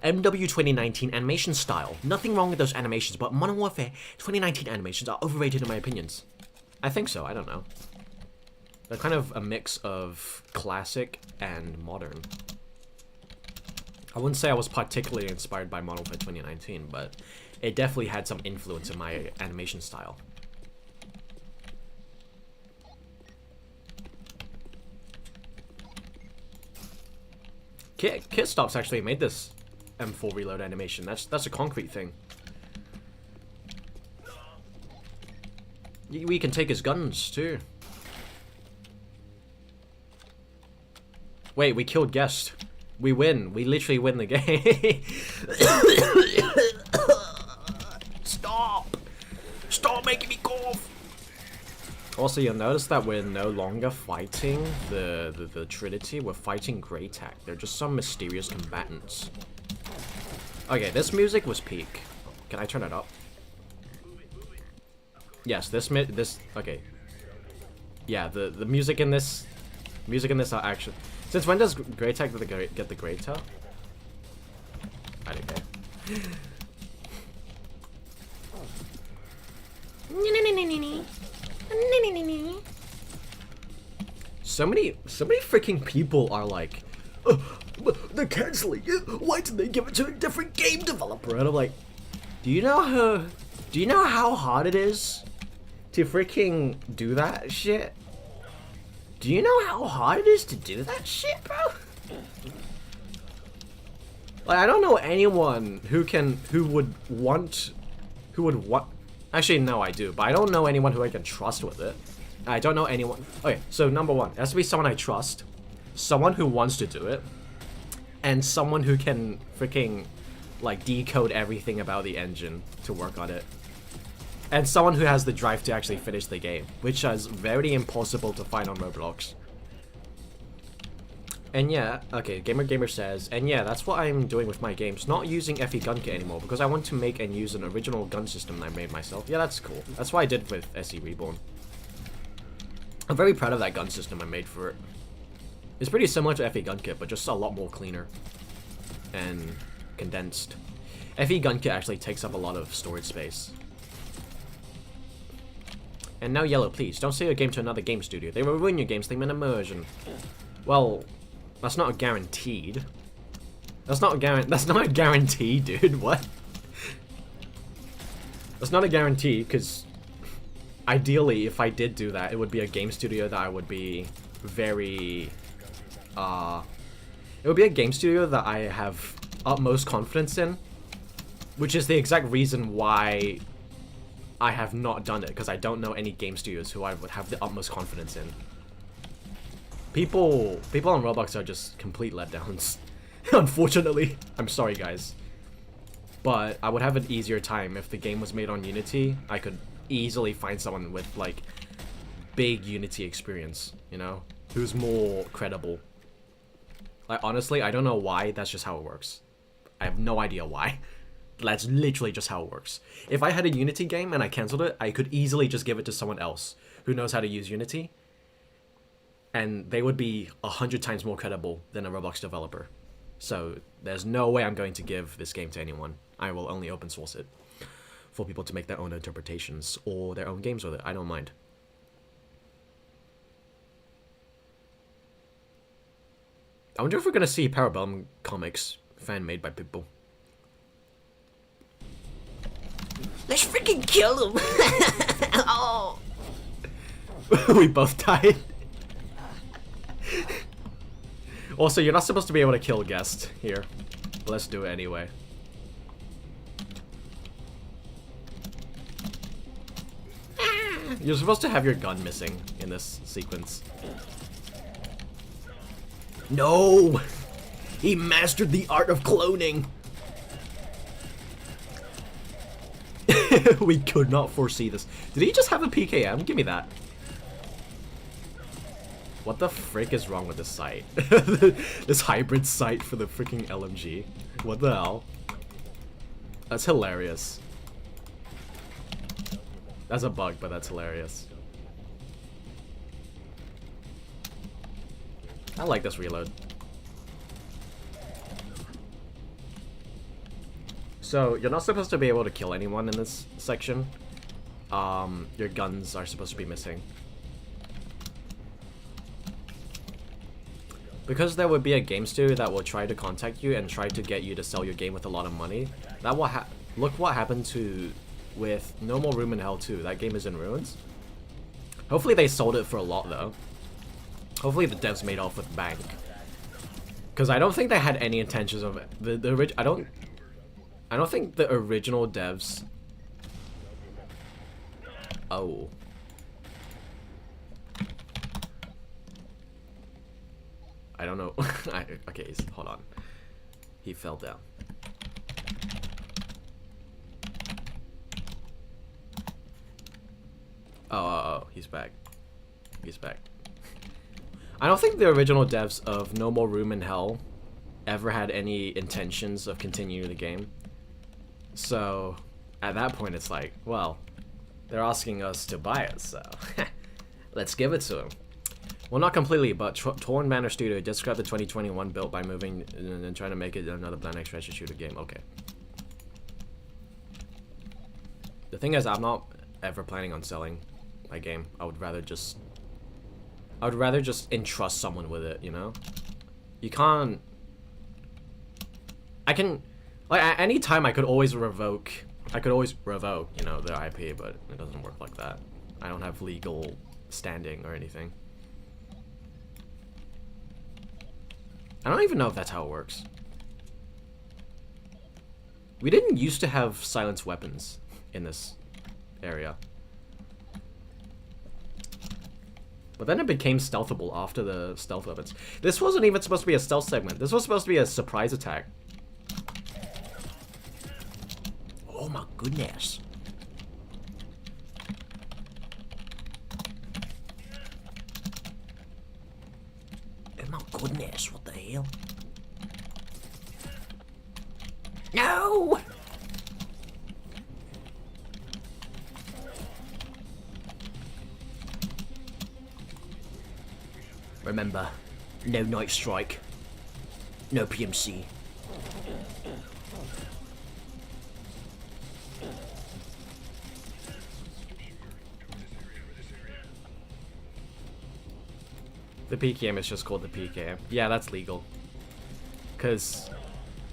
2019 animation style. Nothing wrong with those animations, but Modern Warfare 2019 animations are overrated in my opinions. I think so, I don't know. They're kind of a mix of classic and modern. I wouldn't say I was particularly inspired by Modern Warfare 2019, but it definitely had some influence in my animation style. Kitstops actually made this M4 reload animation. That's a concrete thing. We can take his guns too. Wait, we killed Guest. We win. We literally win the game. Stop! Stop making me cough! Also, you'll notice that we're no longer fighting the Trinity. We're fighting Greytac. They're just some mysterious combatants. Okay, this music was peak. Can I turn it up? Yes, this okay. Yeah, the music in this are actually. Since when does Greytac get the Greytail? I don't care. so many freaking people are like, they're canceling it. Why did they give it to a different game developer? And I'm like, do you know how hard it is to freaking do that shit? Do you know how hard it is to do that shit, bro? Like, I don't know anyone who would want. Actually, no, I do, but I don't know anyone who I can trust with it. I don't know anyone. Okay, so number one, it has to be someone I trust, someone who wants to do it, and someone who can freaking, like, decode everything about the engine to work on it. And someone who has the drive to actually finish the game, which is very impossible to find on Roblox. And yeah, okay, Gamer says, and yeah, that's what I'm doing with my games, not using FE Gun Kit anymore, because I want to make and use an original gun system that I made myself. Yeah, that's cool. That's what I did with SE Reborn. I'm very proud of that gun system I made for it. It's pretty similar to FE Gun Kit, but just a lot more cleaner and condensed. FE Gun Kit actually takes up a lot of storage space. And now Yellow, please, don't sell your game to another game studio. They will ruin your games, they mean immersion. Well, that's not guaranteed. That's not a guarantee, dude. What? That's not a guarantee, because ideally, if I did do that, it would be a game studio that I would be very... it would be a game studio that I have utmost confidence in, which is the exact reason why I have not done it, because I don't know any game studios who I would have the utmost confidence in. People on Roblox are just complete letdowns. Unfortunately. I'm sorry, guys. But I would have an easier time if the game was made on Unity. I could easily find someone with, like, big Unity experience, you know? Who's more credible. Like, honestly, I don't know why, that's just how it works. I have no idea why. That's literally just how it works. If I had a Unity game and I cancelled it, I could easily just give it to someone else who knows how to use Unity. And they would be 100 times more credible than a Roblox developer. So there's no way I'm going to give this game to anyone. I will only open source it for people to make their own interpretations or their own games with it. I don't mind. I wonder if we're going to see Parabellum comics fan-made by people. Let's freaking kill him. Oh. We both died. Also, you're not supposed to be able to kill a guest here. But let's do it anyway. You're supposed to have your gun missing in this sequence. No! He mastered the art of cloning! We could not foresee this. Did he just have a PKM? Give me that. What the frick is wrong with this sight? This hybrid sight for the freaking LMG. What the hell? That's hilarious. That's a bug, but that's hilarious. I like this reload. So, you're not supposed to be able to kill anyone in this section. Your guns are supposed to be missing. Because there would be a game studio that will try to contact you and try to get you to sell your game with a lot of money. That will look what happened with No More Room in Hell 2. That game is in ruins. Hopefully they sold it for a lot though. Hopefully the devs made off with bank. Because I don't think they had any intentions of it. I don't think the original devs... Oh. I don't know. Okay, hold on. He fell down. Oh, he's back. He's back. I don't think the original devs of No More Room in Hell ever had any intentions of continuing the game. So, at that point it's like, well, they're asking us to buy it, so let's give it to them. Well, not completely, but Torn Manor Studio just scrapped the 2021 build by moving and trying to make it another Planet X treasure shooter game. Okay. The thing is, I'm not ever planning on selling my game. I would rather just I'd rather just entrust someone with it, you know? You can't... I can... Like, at any time I could always revoke... you know, their IP, but it doesn't work like that. I don't have legal standing or anything. I don't even know if that's how it works. We didn't used to have silenced weapons in this area. But then it became stealthable after the stealth weapons. This wasn't even supposed to be a stealth segment. This was supposed to be a surprise attack. Oh my goodness. Oh my goodness, what the hell? No! Remember, no night strike, no PMC. The PKM is just called the PKM. Yeah, that's legal. Because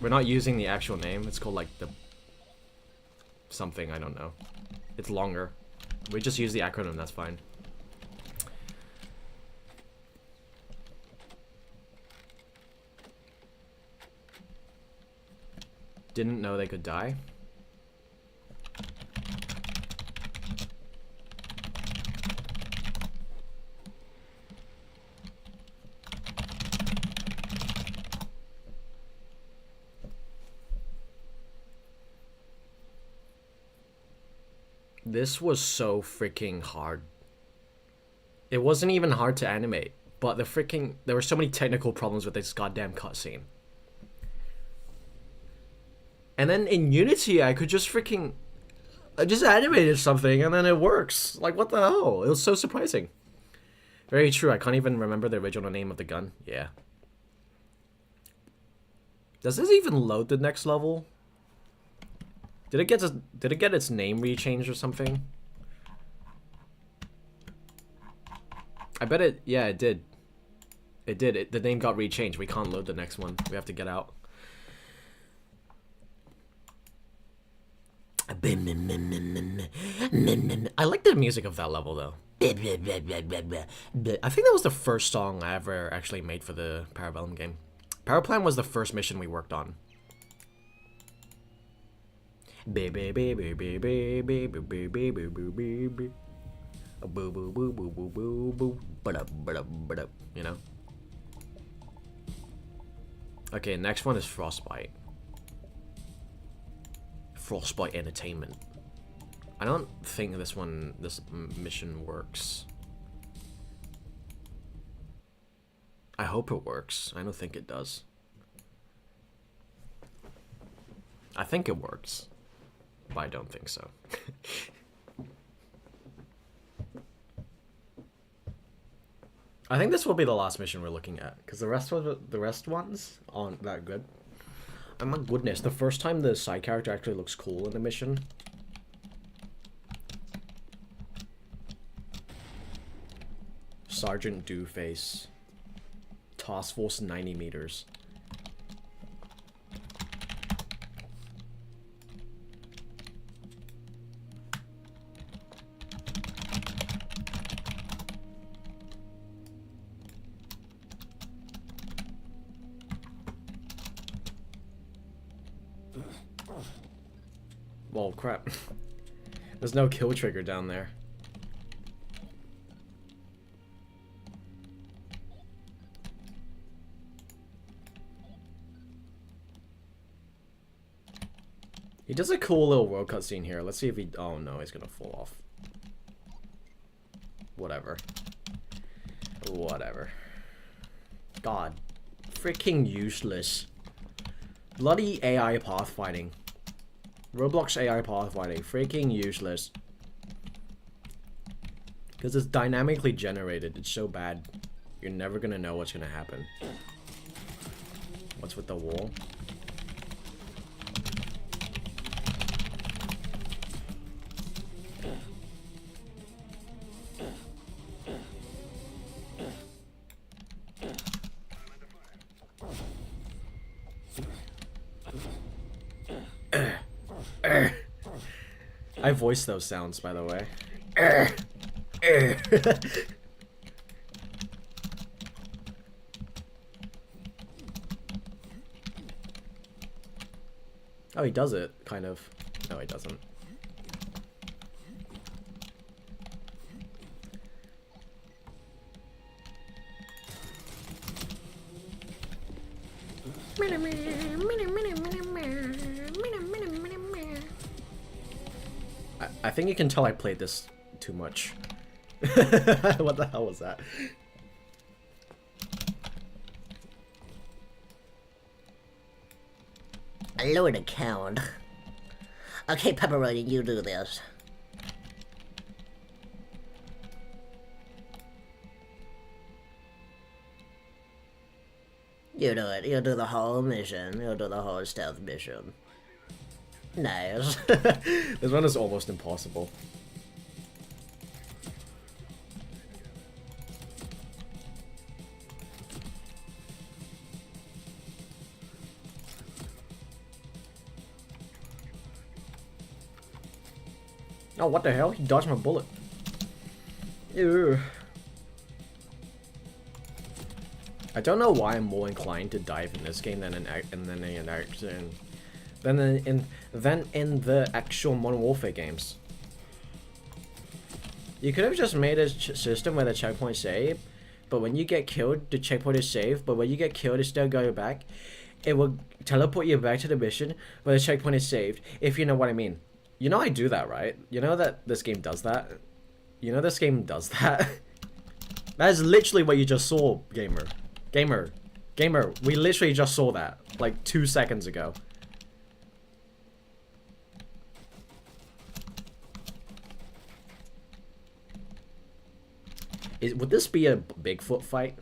we're not using the actual name. It's called like the... something, I don't know. It's longer. We just use the acronym, that's fine. Didn't know they could die. This was so freaking hard. It wasn't even hard to animate, but there were so many technical problems with this goddamn cutscene. And then in Unity, I just animated something and then it works. Like, what the hell? It was so surprising. Very true, I can't even remember the original name of the gun. Yeah. Does this even load the next level? Did it get its name rechanged or something? I bet it, yeah, it did. It did, the name got rechanged. We can't load the next one. We have to get out. I like the music of that level though. I think that was the first song I ever actually made for the Parabellum game. Paraplan was the first mission we worked on. You know? Okay, next one is Frostbite. Frostbite Entertainment. I don't think this mission works. I hope it works. I don't think it does. I think it works, but I don't think so. I think this will be the last mission we're looking at, because the rest ones aren't that good. Oh my goodness, the first time the side character actually looks cool in the mission. Sergeant Dooface. Task Force 90 meters. Well, crap. There's no kill trigger down there. He does a cool little world cutscene here. Let's see if he... Oh no, he's gonna fall off. Whatever. Whatever. God. Freaking useless. Bloody AI pathfinding. Roblox AI pathfinding. Freaking useless. Because it's dynamically generated. It's so bad. You're never gonna know what's gonna happen. What's with the wall? I voiced those sounds, by the way. Oh, he does it, kind of. No, he doesn't. I think you can tell I played this too much. What the hell was that? I lowered the count. Okay, Pepperoni, you do this. You do it. You do the whole mission. You do the whole stealth mission. Nice. This one is almost impossible. Oh, what the hell? He dodged my bullet. Ew. I don't know why I'm more inclined to dive in this game than in the actual Modern Warfare games. You could have just made a system where the checkpoint saved, but when you get killed, the checkpoint is saved. But when you get killed, it's still going back. It will teleport you back to the mission, but the checkpoint is saved. If you know what I mean. You know I do that, right? You know that this game does that? You know this game does that? That is literally what you just saw, gamer. Gamer. We literally just saw that, like 2 seconds ago. Would this be a Bigfoot fight?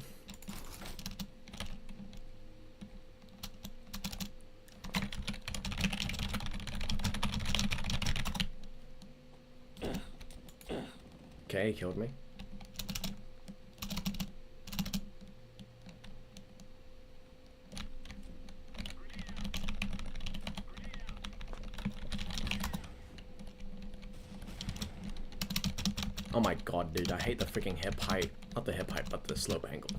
Okay, he killed me. Oh my god, dude, I hate the freaking hip height. Not the hip height, but the slope angle.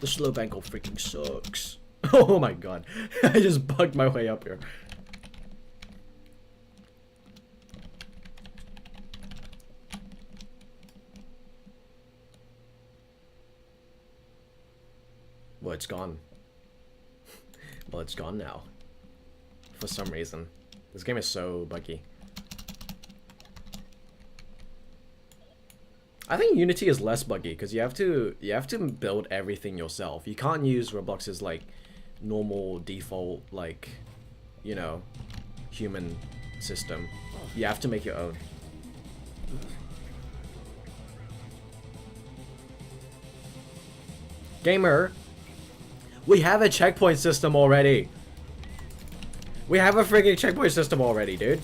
The slope angle freaking sucks. Oh my god. I just bugged my way up here. Well, it's gone. Well, it's gone now. For some reason. This game is so buggy. I think Unity is less buggy because you have to build everything yourself. You can't use Roblox's like normal default like, you know, human system. You have to make your own. Gamer, we have a checkpoint system already. We have a freaking checkpoint system already, dude.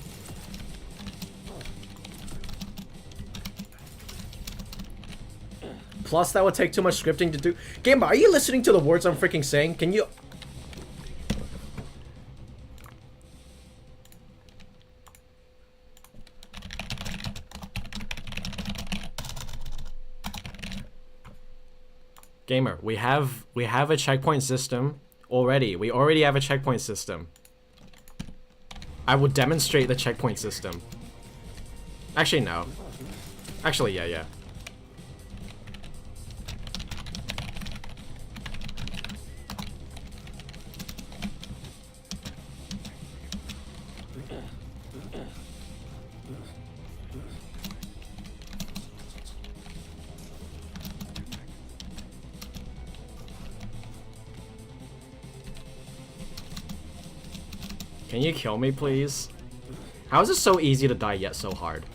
Plus, that would take too much scripting to do. Gamer, are you listening to the words I'm freaking saying? Can you... Gamer, we have a checkpoint system already. We already have a checkpoint system. I will demonstrate the checkpoint system. Actually, no. Actually, yeah. Can you kill me, please? How is it so easy to die yet so hard?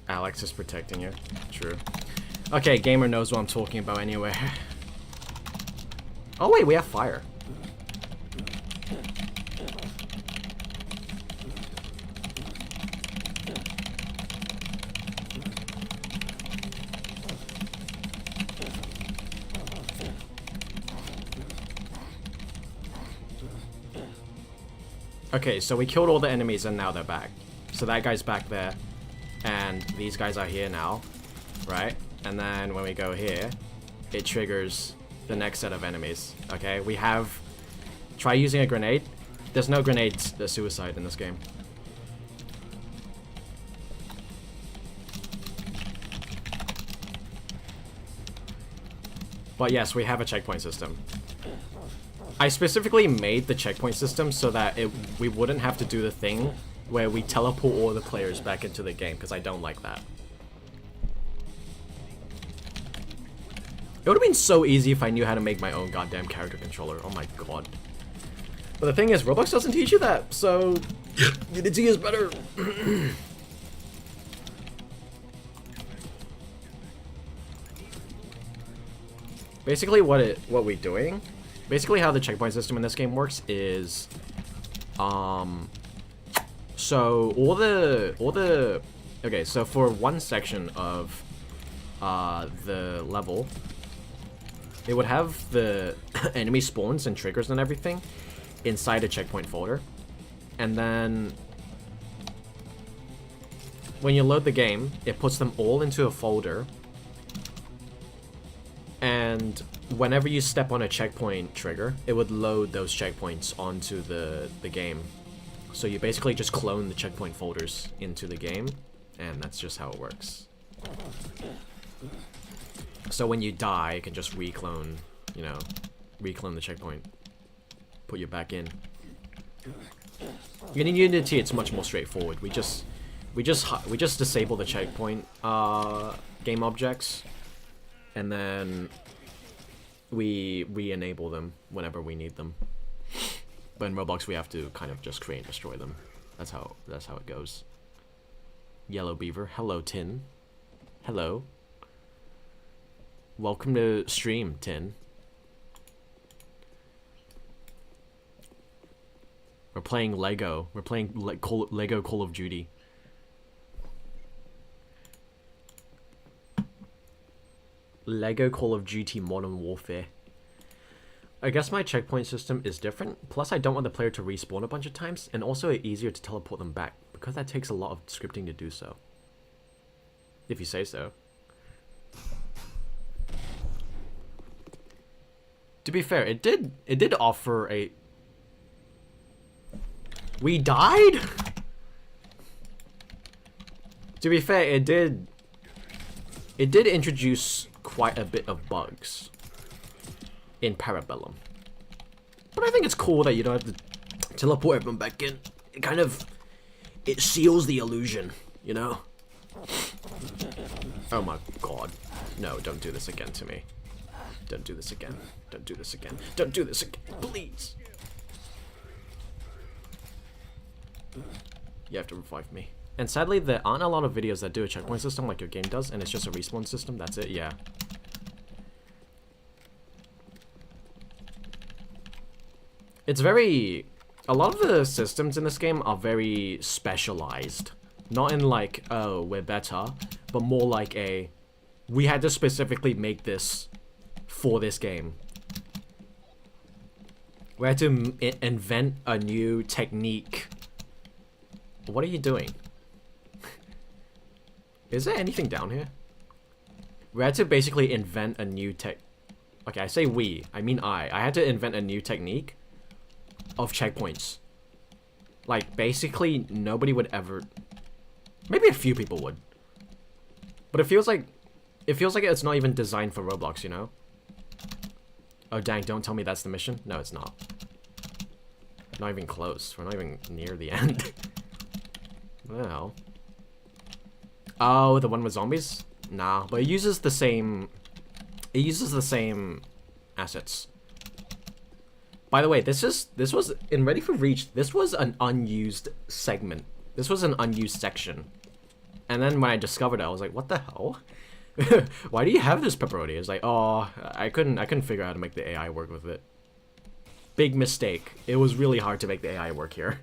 Alex is protecting you. True. Okay, gamer knows what I'm talking about anyway. Oh wait, we have fire. Okay, so we killed all the enemies and now they're back. So that guy's back there. And these guys are here now. Right? And then when we go here, it triggers the next set of enemies. Okay, we have... Try using a grenade. There's no grenades, there's suicide in this game. But yes, we have a checkpoint system. I specifically made the checkpoint system so that we wouldn't have to do the thing where we teleport all the players back into the game, because I don't like that. It would have been so easy if I knew how to make my own goddamn character controller. Oh my god. But the thing is, Roblox doesn't teach you that, so Unity is better. Basically, what we're doing, basically how the checkpoint system in this game works is, so okay, so for one section of the level, it would have the enemy spawns and triggers and everything inside a checkpoint folder, and then when you load the game, it puts them all into a folder, and whenever you step on a checkpoint trigger, it would load those checkpoints onto the game. So you basically just clone the checkpoint folders into the game, and that's just how it works. So when you die, you can just reclone, you know, reclone the checkpoint, put you back in. In Unity, it's much more straightforward. We just disable the checkpoint game objects, and then we re-enable them whenever we need them. But in Roblox, we have to kind of just create and destroy them. That's how it goes. Yellow Beaver, hello Tin, hello. Welcome to stream, Tin. We're playing Lego. We're playing Lego Call of Duty. Lego Call of Duty Modern Warfare. I guess my checkpoint system is different. Plus, I don't want the player to respawn a bunch of times, and also it's easier to teleport them back, because that takes a lot of scripting to do so. If you say so. To be fair, it did offer a... We died? To be fair, it did introduce quite a bit of bugs in Parabellum. But I think it's cool that you don't have to teleport everyone back in. It kind of... It seals the illusion, you know? Oh my god. No, don't do this again to me. Don't do this again. Don't do this again. Don't do this again, please. You have to revive me. And sadly, there aren't a lot of videos that do a checkpoint system like your game does, and it's just a respawn system. That's it, yeah. It's very... A lot of the systems in this game are very specialized. Not in like, oh, we're better, but more like a... We had to specifically make this for this game. We had to invent a new technique. What are you doing? Is there anything down here? We had to basically invent a new tech... Okay, I say we. I mean I. I had to invent a new technique of checkpoints. Like, basically, nobody would ever... Maybe a few people would. But it feels like it's not even designed for Roblox, you know? Oh, dang, don't tell me that's the mission. No, it's not. Not even close. We're not even near the end. Well... Oh, the one with zombies? Nah, but it uses the same... It uses the same assets. By the way, this was... In Ready for Reach, this was an unused segment. This was an unused section. And then when I discovered it, I was like, what the hell? Why do you have this pepperoni? It's like, oh, I couldn't figure out how to make the AI work with it. Big mistake. It was really hard to make the AI work here.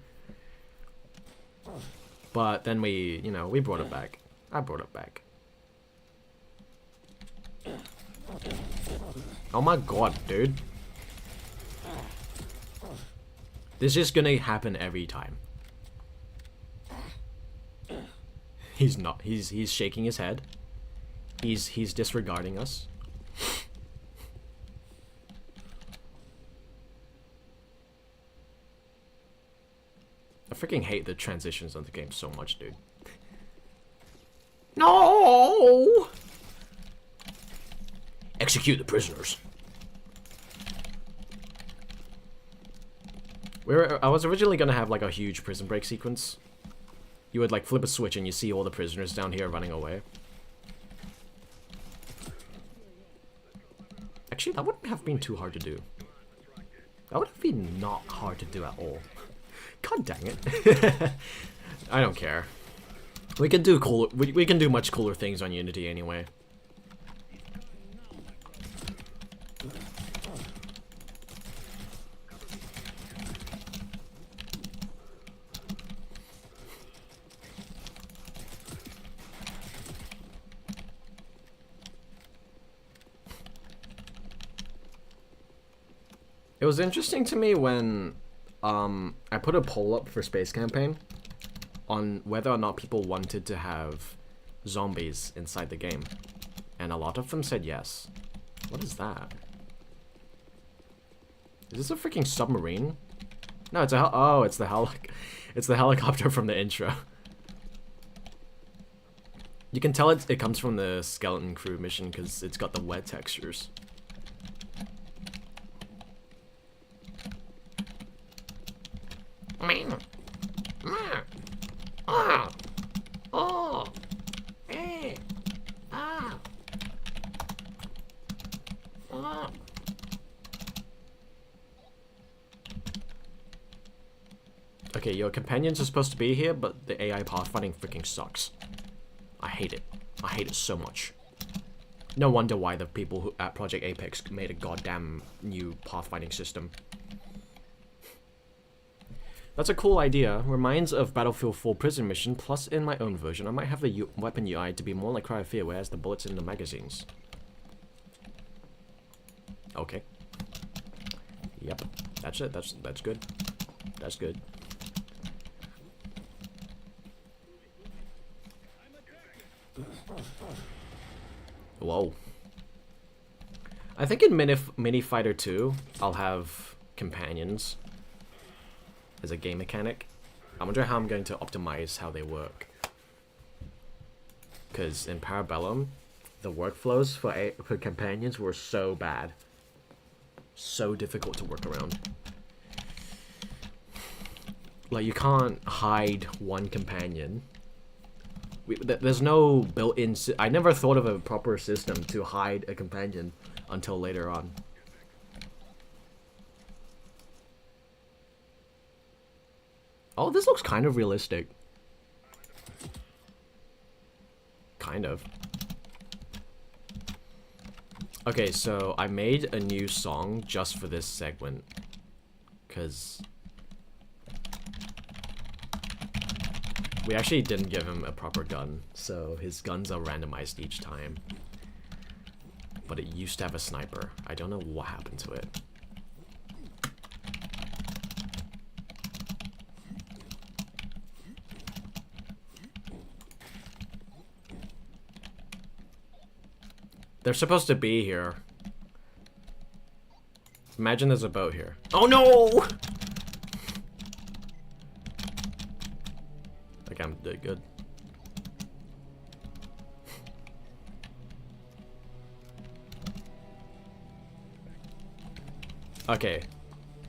But then we, you know, we brought it back. I brought it back. Oh my god, dude. This is gonna happen every time. He's not. He's shaking his head. He's disregarding us. I freaking hate the transitions of the game so much, dude. No! Execute the prisoners. I was originally gonna have like a huge prison break sequence. You would like flip a switch and you see all the prisoners down here running away. Actually, that wouldn't have been too hard to do. That would have been not hard to do at all. God dang it. I don't care. We can do cooler. We can do much cooler things on Unity anyway. It was interesting to me when I put a poll up for Space Campaign on whether or not people wanted to have zombies inside the game. And a lot of them said yes. What is that? Is this a freaking submarine? No, it's a oh, it's the helicopter from the intro. You can tell it comes from the Skeleton Crew mission because it's got the wet textures. Okay, your companions are supposed to be here, but the AI pathfinding freaking sucks. I hate it. I hate it so much. No wonder why the people who, at Project Apex made a goddamn new pathfinding system. That's a cool idea. Reminds of Battlefield 4 Prison Mission, plus in my own version, I might have the weapon UI to be more like Cry of Fear, whereas the bullets in the magazines. Okay. Yep. That's it. That's good. That's good. Whoa. I think in Mini Fighter 2, I'll have companions as a game mechanic. I wonder how I'm going to optimize how they work. Because in Parabellum, the workflows for companions were so bad. So difficult to work around. Like, you can't hide one companion. There's no built-in... I never thought of a proper system to hide a companion until later on. Oh, this looks kind of realistic. Kind of. Okay, so I made a new song just for this segment. Because... we actually didn't give him a proper gun, so his guns are randomized each time. But it used to have a sniper. I don't know what happened to it. They're supposed to be here. Imagine there's a boat here. Oh no! Like I'm doing good. Okay.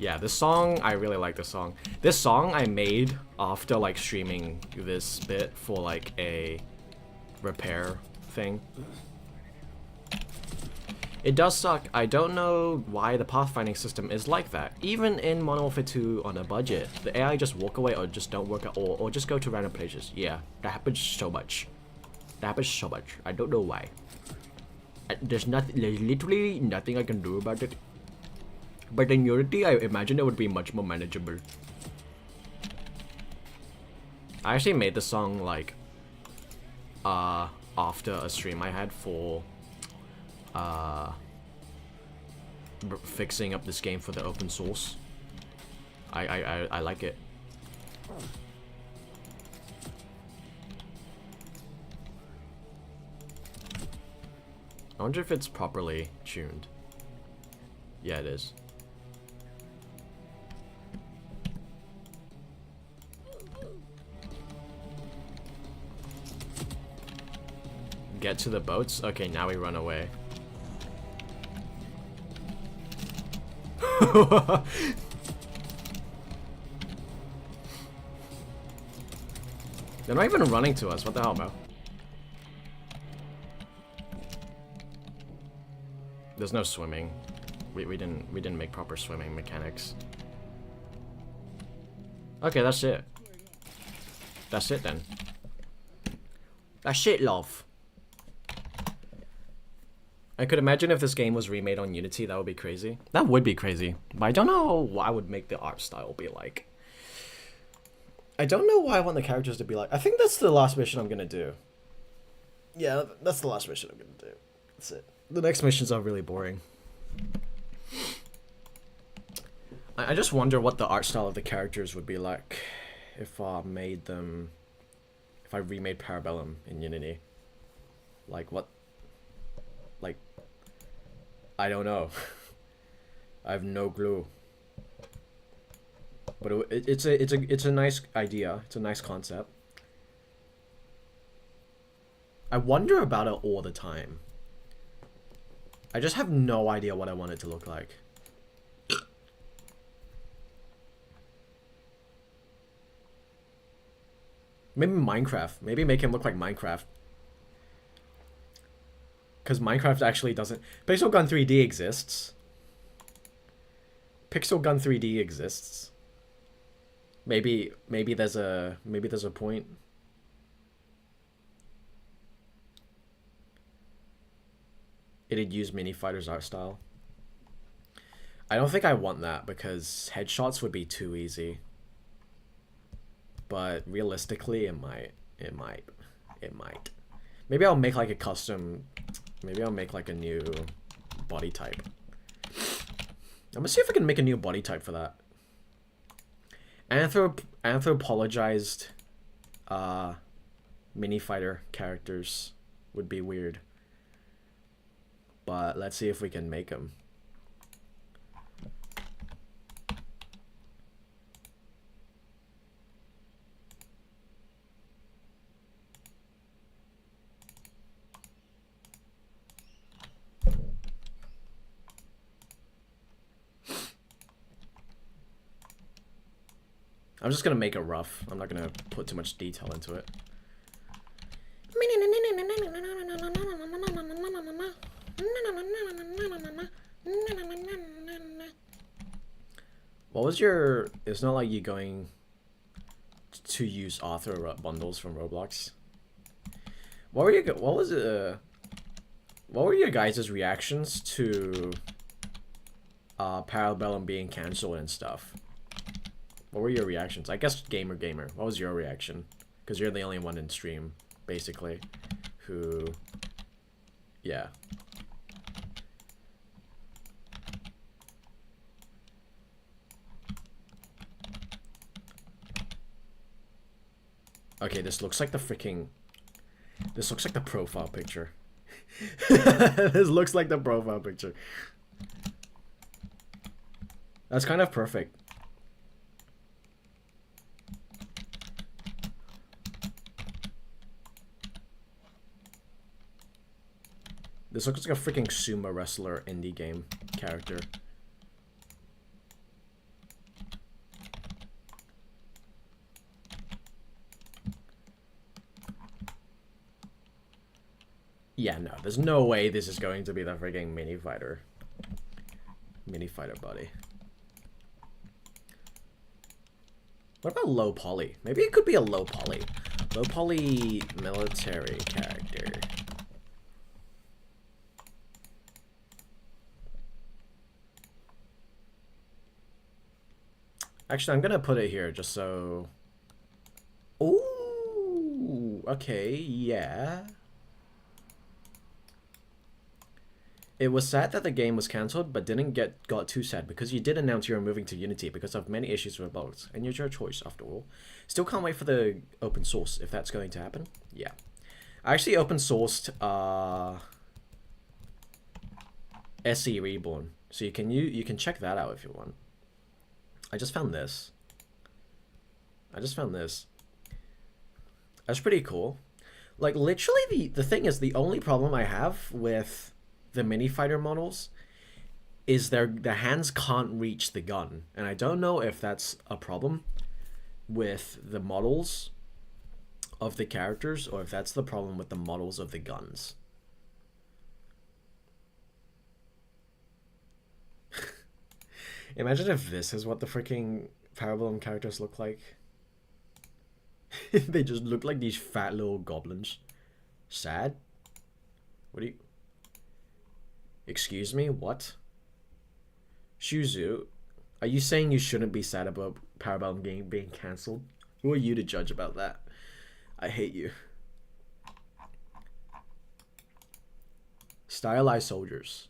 Yeah, this song, I really like this song. This song I made after like streaming this bit for like a repair thing. It does suck. I don't know why the pathfinding system is like that. Even in Modern Warfare 2 on a budget, the AI just walk away or just don't work at all, or just go to random places. Yeah, that happens so much. That happens so much. I don't know why. There's literally nothing I can do about it. But in Unity, I imagine it would be much more manageable. I actually made the song like after a stream I had for fixing up this game for the open source. I like it. I wonder if it's properly tuned. Yeah, it is. Get to the boats? Okay, now we run away. They're not even running to us. What the hell, bro? There's no swimming. We didn't make proper swimming mechanics. Okay, that's it. That's it then. That's it, love. I could imagine if this game was remade on Unity, that would be crazy. That would be crazy. But I don't know what I would make the art style be like. I don't know why I want the characters to be like. I think that's the last mission I'm gonna do. Yeah, that's the last mission I'm gonna do. That's it. The next missions are really boring. I just wonder what the art style of the characters would be like if I made them... If I remade Parabellum in Unity. Like, what... Like... I don't know. I have no clue. But it's a nice idea. It's a nice concept. I wonder about it all the time. I just have no idea what I want it to look like. Maybe Minecraft. Maybe make him look like Minecraft. Because Minecraft actually doesn't... Pixel Gun 3D exists. Pixel Gun 3D exists. Maybe there's a point. It'd use Mini Fighter's art style. I don't think I want that because headshots would be too easy. But realistically, it might. Maybe I'll make like a custom. Maybe I'll make like a new body type. I'm gonna see if I can make a new body type for that. Anthropologized Mini Fighter characters would be weird. But let's see if we can make them. I'm just gonna make it rough. I'm not gonna put too much detail into it. What was your... It's not like you going to use author bundles from Roblox. What were your guys' reactions to Parabellum being cancelled and stuff? What were your reactions? I guess Gamer. What was your reaction? Because you're the only one in stream, basically, who... Yeah. Okay, this looks like the freaking... This looks like the profile picture. This looks like the profile picture. That's kind of perfect. This looks like a freaking sumo wrestler indie game character. Yeah, no, there's no way this is going to be the freaking Mini Fighter buddy. What about low poly? Maybe it could be a low poly military character. Actually, I'm gonna put it here just so... Ooh, okay, yeah. It was sad that the game was cancelled, but didn't got too sad because you did announce you were moving to Unity because of many issues with bugs, and it's your choice after all. Still can't wait for the open source if that's going to happen. Yeah, I actually open sourced SE Reborn, so you can check that out if you want. I just found this. That's pretty cool. Like literally, the thing is, the only problem I have with the mini fighter models is their hands can't reach the gun, and I don't know if that's a problem with the models of the characters or if that's the problem with the models of the guns. Imagine if this is what the freaking Parabellum characters look like. They just look like these fat little goblins. Sad? What do you... Excuse me? What? Shuzu, are you saying you shouldn't be sad about Parabellum game being cancelled? Who are you to judge about that? I hate you. Stylized soldiers.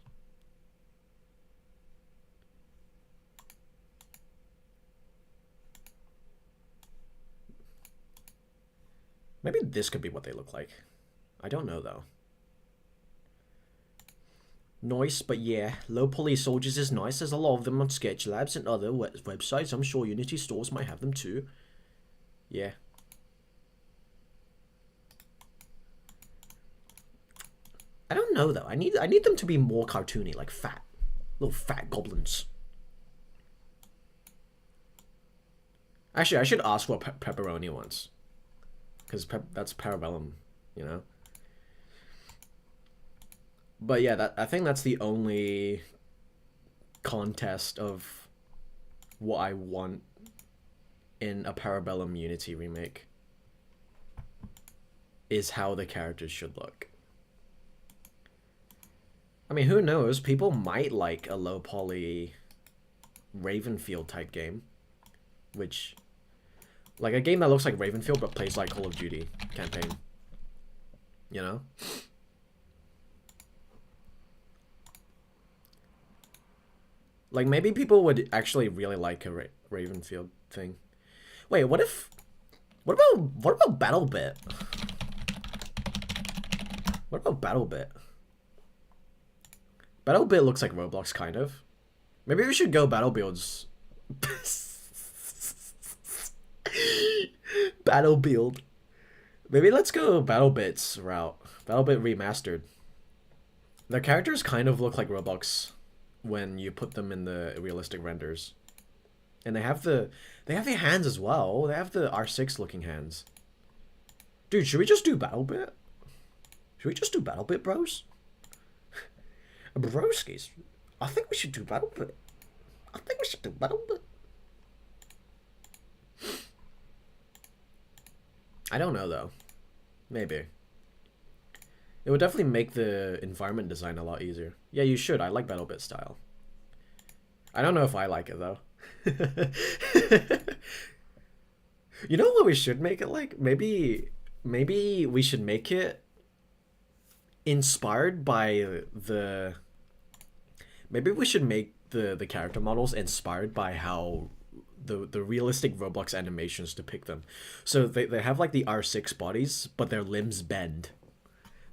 Maybe this could be what they look like. I don't know though. Nice, but yeah, low poly soldiers is nice. There's a lot of them on Sketch Labs and other websites. I'm sure Unity stores might have them too. Yeah. I don't know though. I need them to be more cartoony, like fat, little fat goblins. Actually, I should ask what Pepperoni wants, because that's Parabellum, you know. But yeah, I think that's the only contest of what I want in a Parabellum Unity remake is how the characters should look. I mean, who knows? People might like a low poly Ravenfield type game, which, like a game that looks like Ravenfield but plays like Call of Duty campaign, you know? Like, maybe people would actually really like a Ravenfield thing. Wait, what about BattleBit? What about BattleBit? BattleBit looks like Roblox, kind of. Maybe we should go BattleBuild's... BattleBuild. Maybe let's go BattleBit's route. BattleBit Remastered. Their characters kind of look like Roblox when you put them in the realistic renders, and they have the hands as well. They have the R6 looking hands. Dude, should we just do BattleBit? Should we just do BattleBit, bros? Broskis, I think we should do BattleBit. I don't know though. Maybe. It would definitely make the environment design a lot easier. Yeah, you should. I like BattleBit style. I don't know if I like it, though. You know what we should make it like? Maybe we should make it inspired by the... Maybe we should make the character models inspired by how the realistic Roblox animations depict them. So they have like the R6 bodies, but their limbs bend.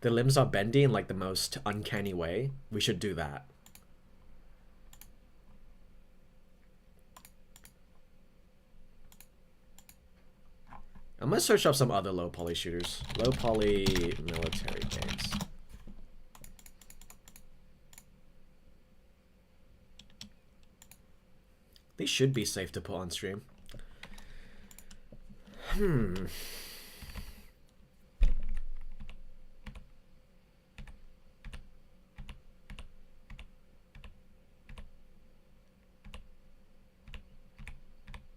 Their limbs are bendy in like the most uncanny way. We should do that. I'm gonna search up some other low poly shooters. Low poly military games. These should be safe to put on stream.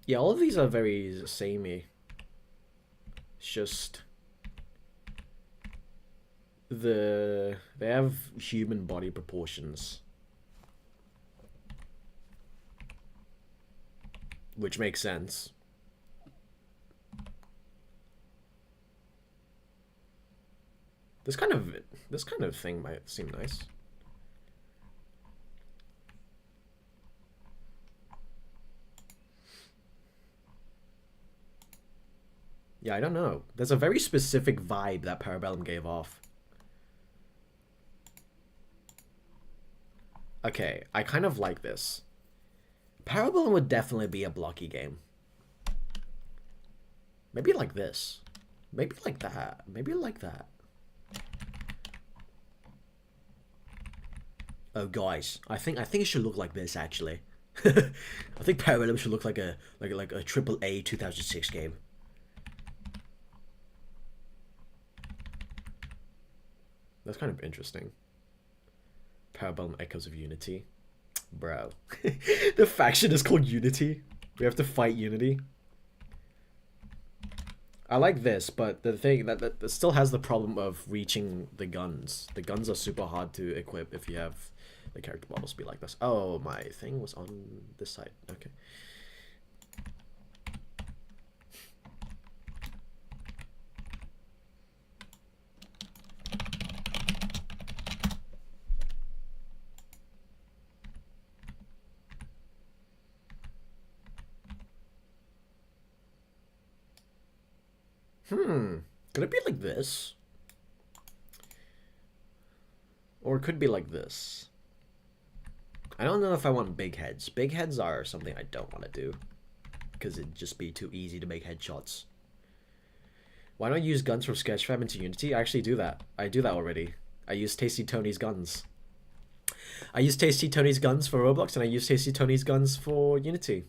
Yeah, all of these are very samey. It's just they have human body proportions, which makes sense. This kind of thing might seem nice. Yeah, I don't know. There's a very specific vibe that Parabellum gave off. Okay, I kind of like this. Parabellum would definitely be a blocky game. Maybe like this. Maybe like that. Maybe like that. Oh, guys, I think it should look like this actually. I think Parabellum should look like a triple A 2006 game. That's kind of interesting. Parabellum Echoes of Unity. Bro. The faction is called Unity. We have to fight Unity. I like this, but the thing that still has the problem of reaching the guns. The guns are super hard to equip if you have the character models be like this. Oh, my thing was on this side. Okay. Could it be like this? Or it could be like this. I don't know if I want big heads. Big heads are something I don't want to do. Because it'd just be too easy to make headshots. Why not use guns from Sketchfab into Unity? I actually do that. I do that already. I use Tasty Tony's guns. I use Tasty Tony's guns for Roblox, and I use Tasty Tony's guns for Unity.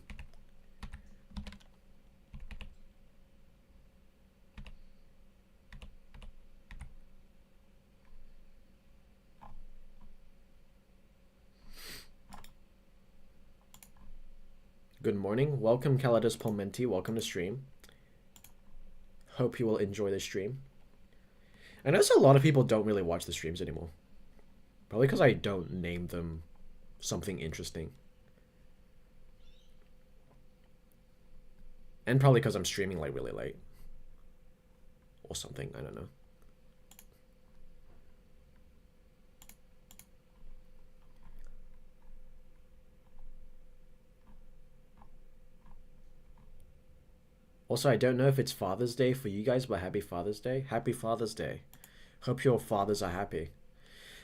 Good morning. Welcome, Calidus Palmenti. Welcome to stream. Hope you will enjoy the stream. I notice a lot of people don't really watch the streams anymore. Probably because I don't name them something interesting. And probably because I'm streaming like really late. Or something, I don't know. Also, I don't know if it's Father's Day for you guys, but happy Father's Day. Happy Father's Day. Hope your fathers are happy.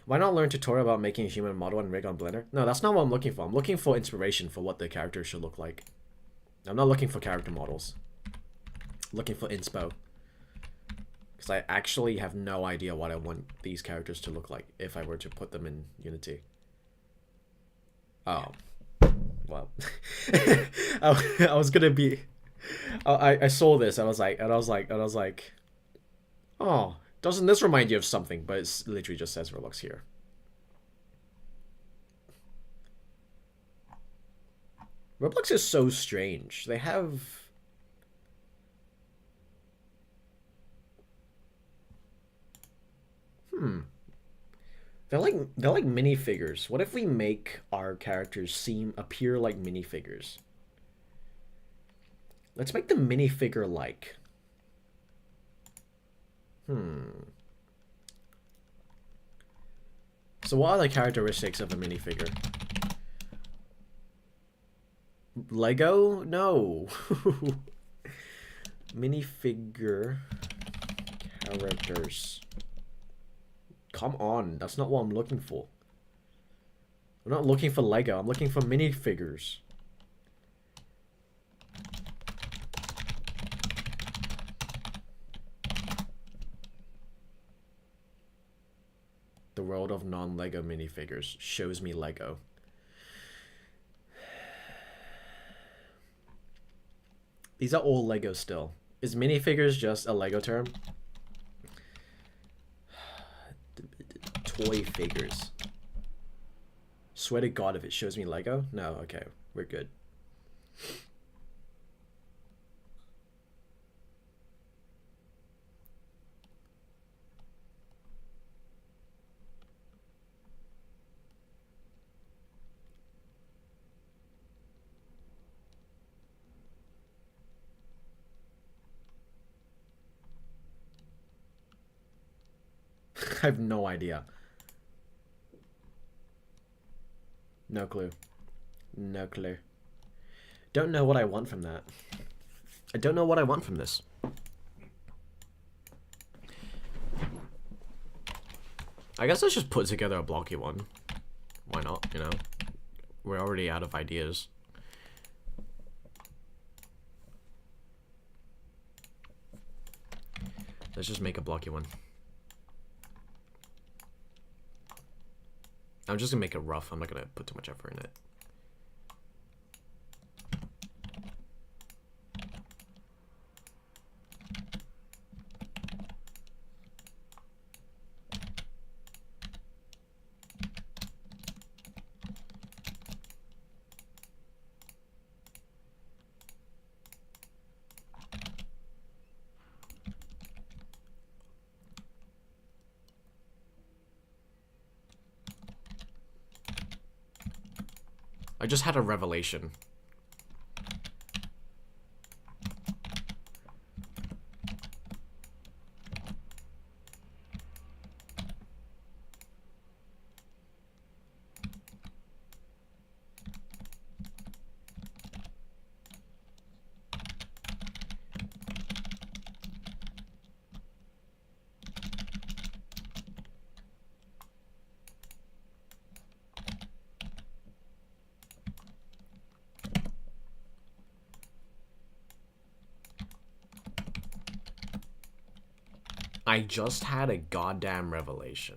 Why not learn tutorial about making a human model and rig on Blender? No, that's not what I'm looking for. I'm looking for inspiration for what the character should look like. I'm not looking for character models. I'm looking for inspo. Because I actually have no idea what I want these characters to look like if I were to put them in Unity. Oh. Well. I was gonna be... I saw this, and I was like, oh, doesn't this remind you of something? But it literally just says Roblox here. Roblox is so strange. They have... They're like minifigures. What if we make our characters appear like minifigures? Let's make the minifigure like. So what are the characteristics of a minifigure? Lego? No. Minifigure characters. Come on, that's not what I'm looking for. I'm not looking for Lego, I'm looking for minifigures. The world of non-Lego minifigures shows me Lego. These are all Lego still. Is minifigures just a Lego term? Toy figures. Swear to God if it shows me Lego? No, okay. We're good. I have no idea. No clue. No clue. Don't know what I want from that. I don't know what I want from this. I guess let's just put together a blocky one. Why not, you know? We're already out of ideas. Let's just make a blocky one. I'm just gonna make it rough. I'm not gonna put too much effort in it. I just had a revelation. I just had a goddamn revelation.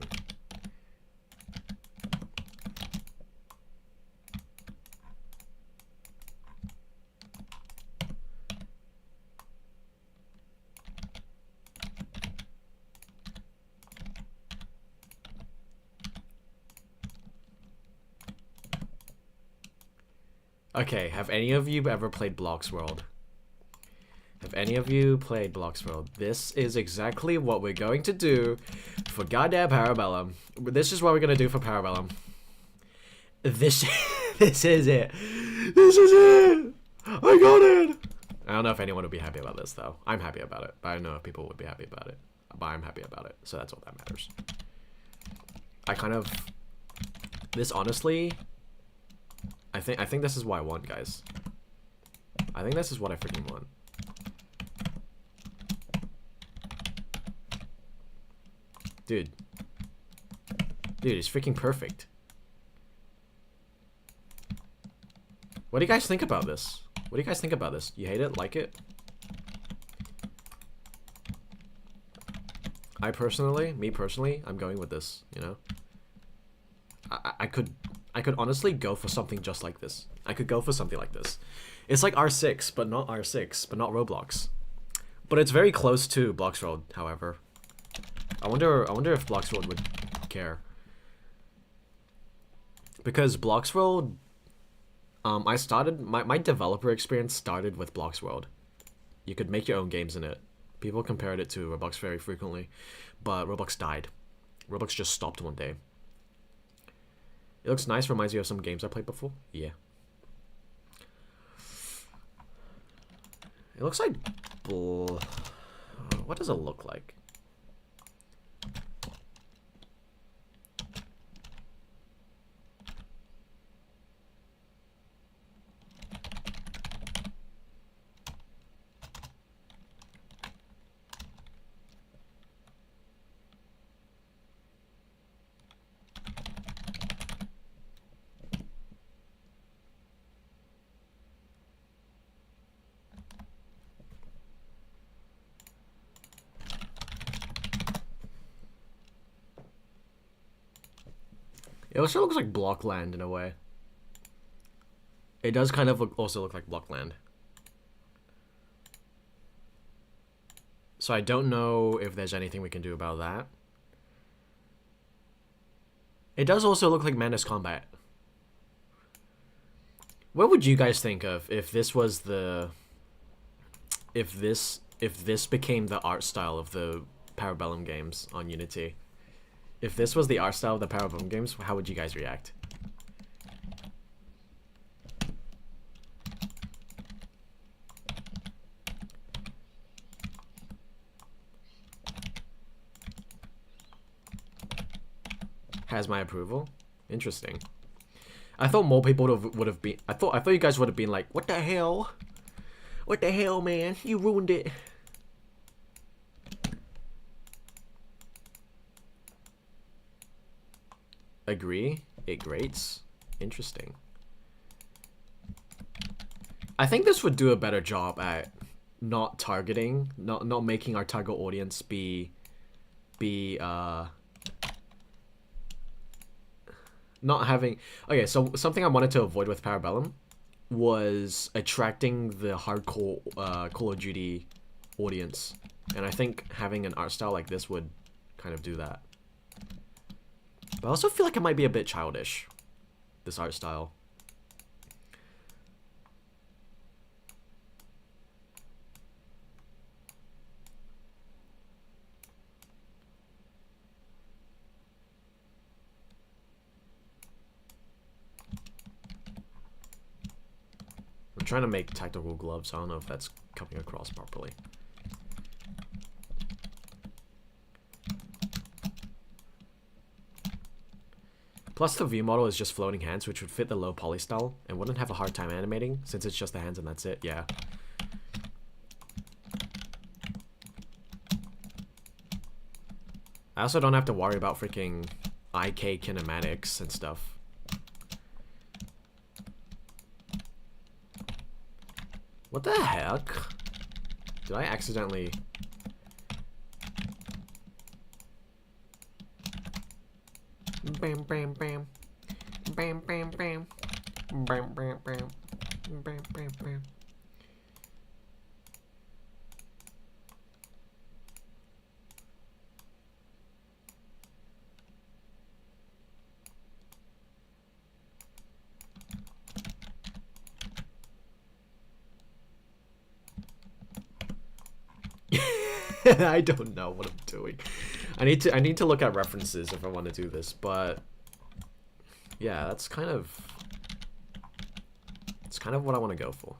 Okay, have any of you ever played Blox World? Have any of you played Blox World? This is exactly what we're going to do for goddamn Parabellum. This is what we're gonna do for Parabellum. This, this is it. This is it. I got it. I don't know if anyone would be happy about this though. I'm happy about it, but I don't know if people would be happy about it. But I'm happy about it, so that's all that matters. I kind of, this honestly, I think this is what I want, guys. I think this is what I freaking want. Dude, it's freaking perfect. What do you guys think about this? What do you guys think about this? You hate it? Like it? Me personally, I'm going with this, you know? I could honestly go for something just like this. I could go for something like this. It's like R6, but not R6, but not Roblox. But it's very close to Blox World, however. I wonder if Blox World would care. Because Blox World, I started, my developer experience started with Blox World. You could make your own games in it. People compared it to Roblox very frequently, but Roblox died. Roblox just stopped one day. It looks nice, reminds you of some games I played before. Yeah. It looks like... What does it look like? It also looks like Blockland in a way. It does kind of also look like Blockland. So I don't know if there's anything we can do about that. It does also look like Madness Combat. What would you guys think of if this was the... If this became the art style of the Parabellum games on Unity? If this was the art style of the Parabellum games, how would you guys react? Has my approval? Interesting. I thought more people would have been. I thought you guys would have been like, "What the hell? What the hell, man? You ruined it." Agree. It grates. Interesting. I think this would do a better job at not targeting, not making our target audience be not having. Okay, so something I wanted to avoid with Parabellum was attracting the hardcore Call of Duty audience, and I think having an art style like this would kind of do that. But I also feel like it might be a bit childish, this art style. I'm trying to make tactical gloves. I don't know if that's coming across properly. Plus the V model is just floating hands, which would fit the low poly style and wouldn't have a hard time animating since it's just the hands and that's it. Yeah. I also don't have to worry about freaking IK kinematics and stuff. What the heck? Did I accidentally... Bam, bam, bam. Bam, bam, bam. Bam, bam, bam. Bam, bam, bam. I don't know what I'm doing. I need to look at references if I want to do this, but yeah, it's kind of what I want to go for.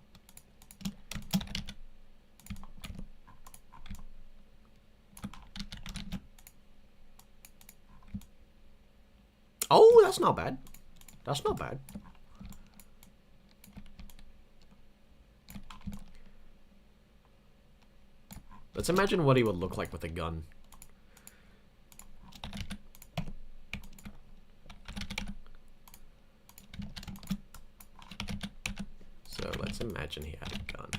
Oh, that's not bad. That's not bad. Let's imagine what he would look like with a gun. So let's imagine he had a gun.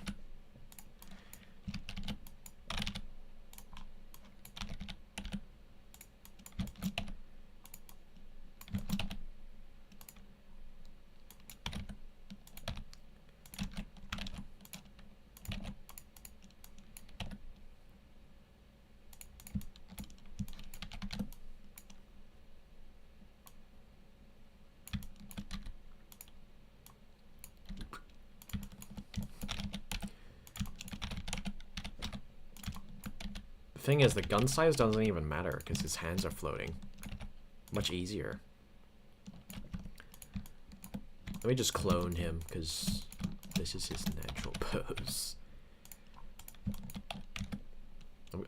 Thing is, the gun size doesn't even matter because his hands are floating. Much easier. Let me just clone him because this is his natural pose.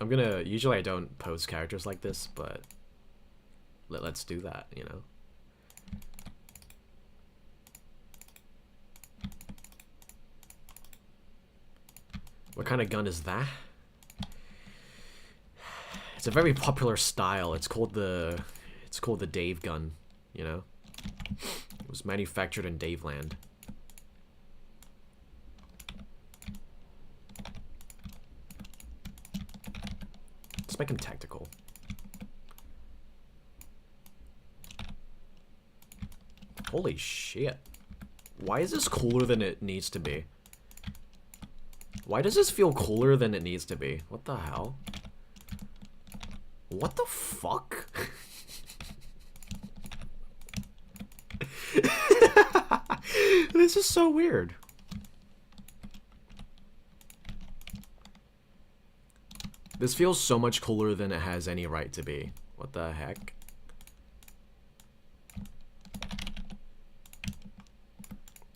I'm gonna... Usually I don't pose characters like this, but let's do that, you know? What kind of gun is that? It's a very popular style. It's called the Dave gun, you know? It was manufactured in Daveland. Let's make him tactical. Holy shit. Why is this cooler than it needs to be? Why does this feel cooler than it needs to be? What the hell? What the fuck? This is so weird. This feels so much cooler than it has any right to be. What the heck?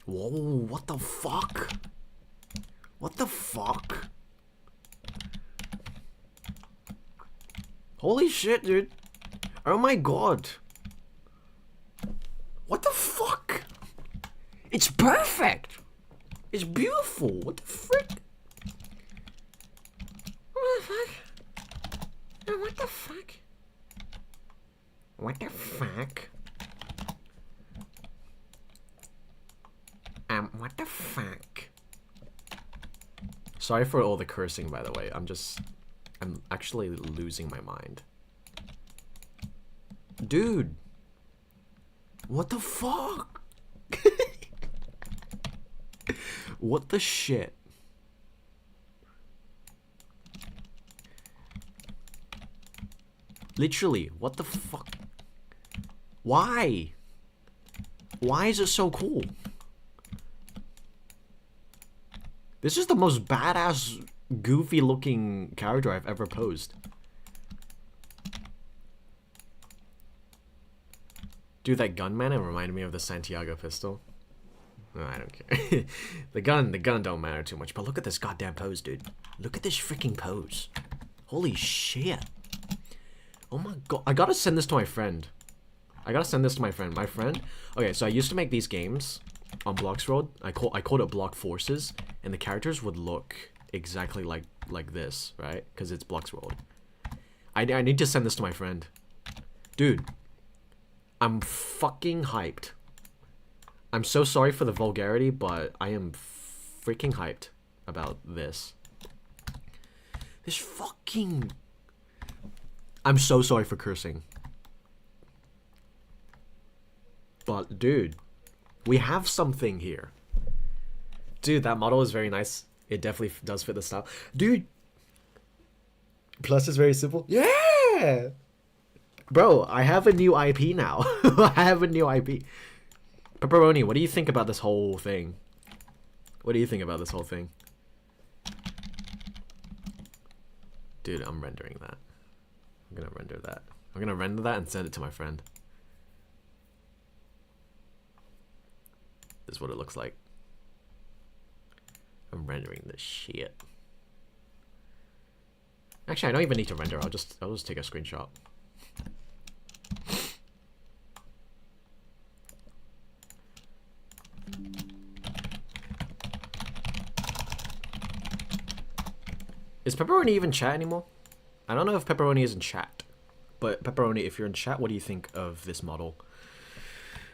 Whoa, what the fuck? What the fuck? Holy shit, dude. Oh my god. What the fuck? It's perfect. It's beautiful. What the frick? What the fuck? What the fuck? What the fuck? What the fuck? Sorry for all the cursing, by the way. I'm actually losing my mind. Dude. What the fuck? What the shit? Literally, what the fuck? Why? Why is it so cool? This is the most badass, goofy looking character I've ever posed. Dude, that gunman, it reminded me of the Santiago pistol. No, I don't care. the gun don't matter too much, but look at this goddamn pose, dude. Look at this freaking pose. Holy shit. Oh my god, I gotta send this to my friend. My friend. Okay, so I used to make these games on Bloxroad. I called it Block Forces, and the characters would look exactly like this, right? Because it's Bloxroad. I need to send this to my friend. Dude, I'm fucking hyped. I'm so sorry for the vulgarity, but I am freaking hyped about this. This fucking... I'm so sorry for cursing. But, dude, we have something here. Dude, that model is very nice. It definitely does fit the style. Dude! Plus, it's very simple. Yeah! Bro, I have a new IP now. I have a new IP. Pepperoni, what do you think about this whole thing? What do you think about this whole thing? Dude, I'm rendering that. I'm gonna render that. I'm gonna render that and send it to my friend. This is what it looks like. I'm rendering this shit. Actually, I don't even need to render. I'll just take a screenshot. Is Pepperoni even chat anymore? I don't know if Pepperoni is in chat. But Pepperoni, if you're in chat, what do you think of this model?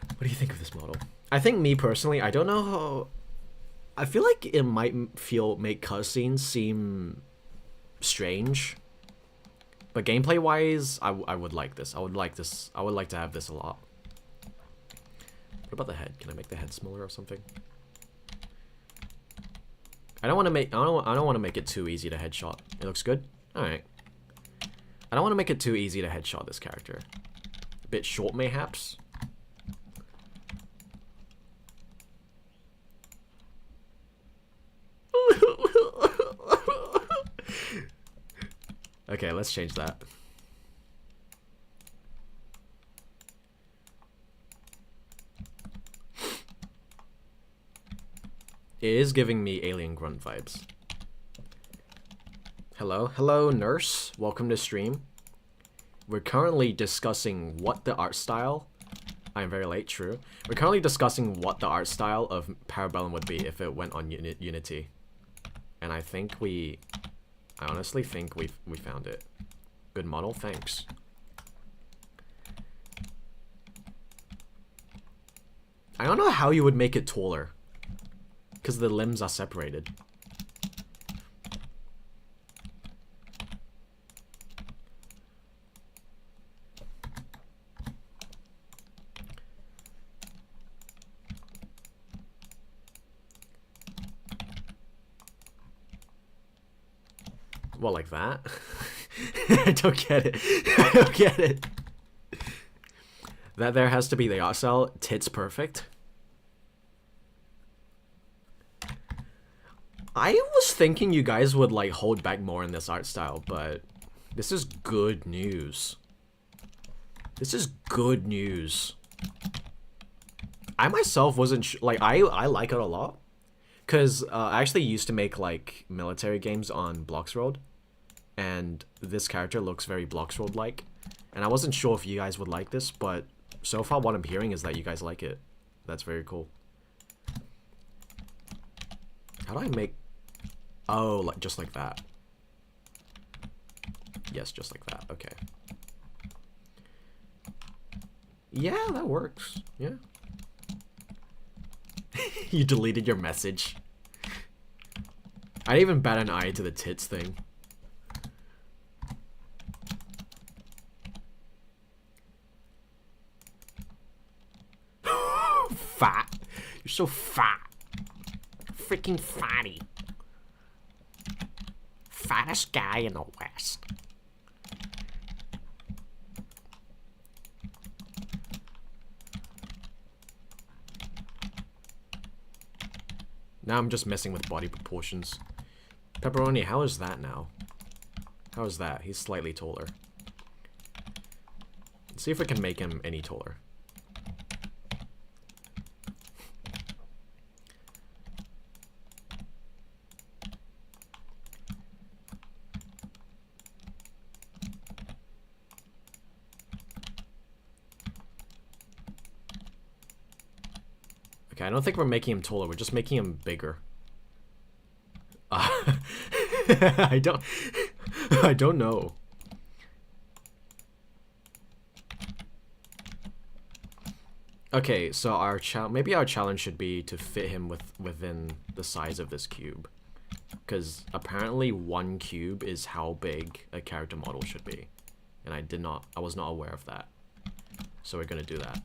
What do you think of this model? I think me personally, I don't know how... I feel like it might make cutscenes seem strange. But gameplay-wise, I would like this. I would like this. I would like to have this a lot. What about the head? Can I make the head smaller or something? I don't want to make. I don't want to make it too easy to headshot. It looks good. All right. I don't want to make it too easy to headshot this character. A bit short, mayhaps. Okay, let's change that. It is giving me alien grunt vibes. Hello, nurse. Welcome to stream. We're currently discussing what the art style... I'm very late, true. We're currently discussing what the art style of Parabellum would be if it went on Unity. And I honestly think we found it. Good model, thanks. I don't know how you would make it taller. Because the limbs are separated. Well, like that? I don't get it. I don't get it. That there has to be the art style. Tits perfect. I was thinking you guys would like hold back more in this art style, but this is good news. This is good news. I myself wasn't like I like it a lot, cause I actually used to make like military games on Bloxroad, and this character looks very Bloxroad like, and I wasn't sure if you guys would like this, but so far what I'm hearing is that you guys like it. That's very cool. How do I make... Oh, like just like that. Yes, just like that. Okay. Yeah, that works. Yeah. You deleted your message. I didn't even bat an eye to the tits thing. Fat. You're so fat. Freaking fatty. Fattest guy in the West. Now I'm just messing with body proportions. Pepperoni, how is that now? How is that? He's slightly taller. Let's see if we can make him any taller. Okay, I don't think we're making him taller. We're just making him bigger. I don't know. Okay, so maybe our challenge should be to fit him within the size of this cube. Because apparently 1 cube is how big a character model should be. And I was not aware of that. So we're gonna do that.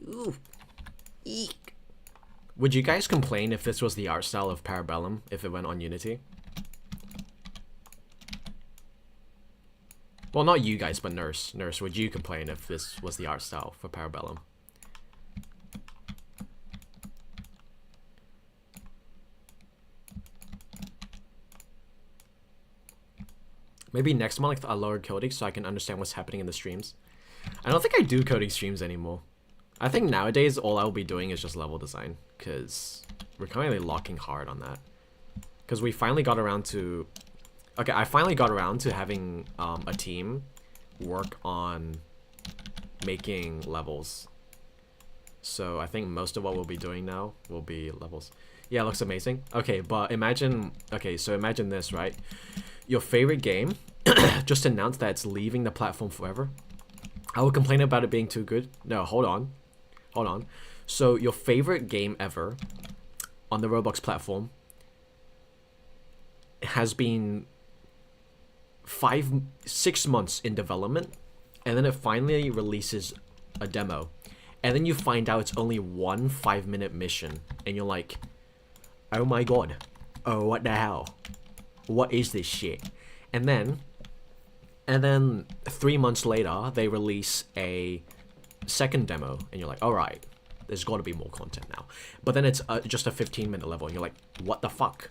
Ooh. Eek. Would you guys complain if this was the art style of Parabellum if it went on Unity? Well, not you guys, but Nurse. Nurse, would you complain if this was the art style for Parabellum? Maybe next month I'll lower coding so I can understand what's happening in the streams. I don't think I do coding streams anymore. I think nowadays all I'll be doing is just level design, because we're currently locking hard on that. Because we finally got around to... Okay, I finally got around to having a team work on making levels. So I think most of what we'll be doing now will be levels. Yeah, it looks amazing. Okay, but imagine... Okay, so imagine this, right? Your favorite game just announced that it's leaving the platform forever. I will complain about it being too good. No, hold on. Hold on. So your favorite game ever on the Roblox platform has been 6 months in development, and then it finally releases a demo, and then you find out it's only one 5-minute mission, and you're like, oh my god, oh what the hell, what is this shit? And then 3 months later they release a second demo, and you're like, all right, there's got to be more content now. But then it's just a 15-minute level, and you're like, what the fuck,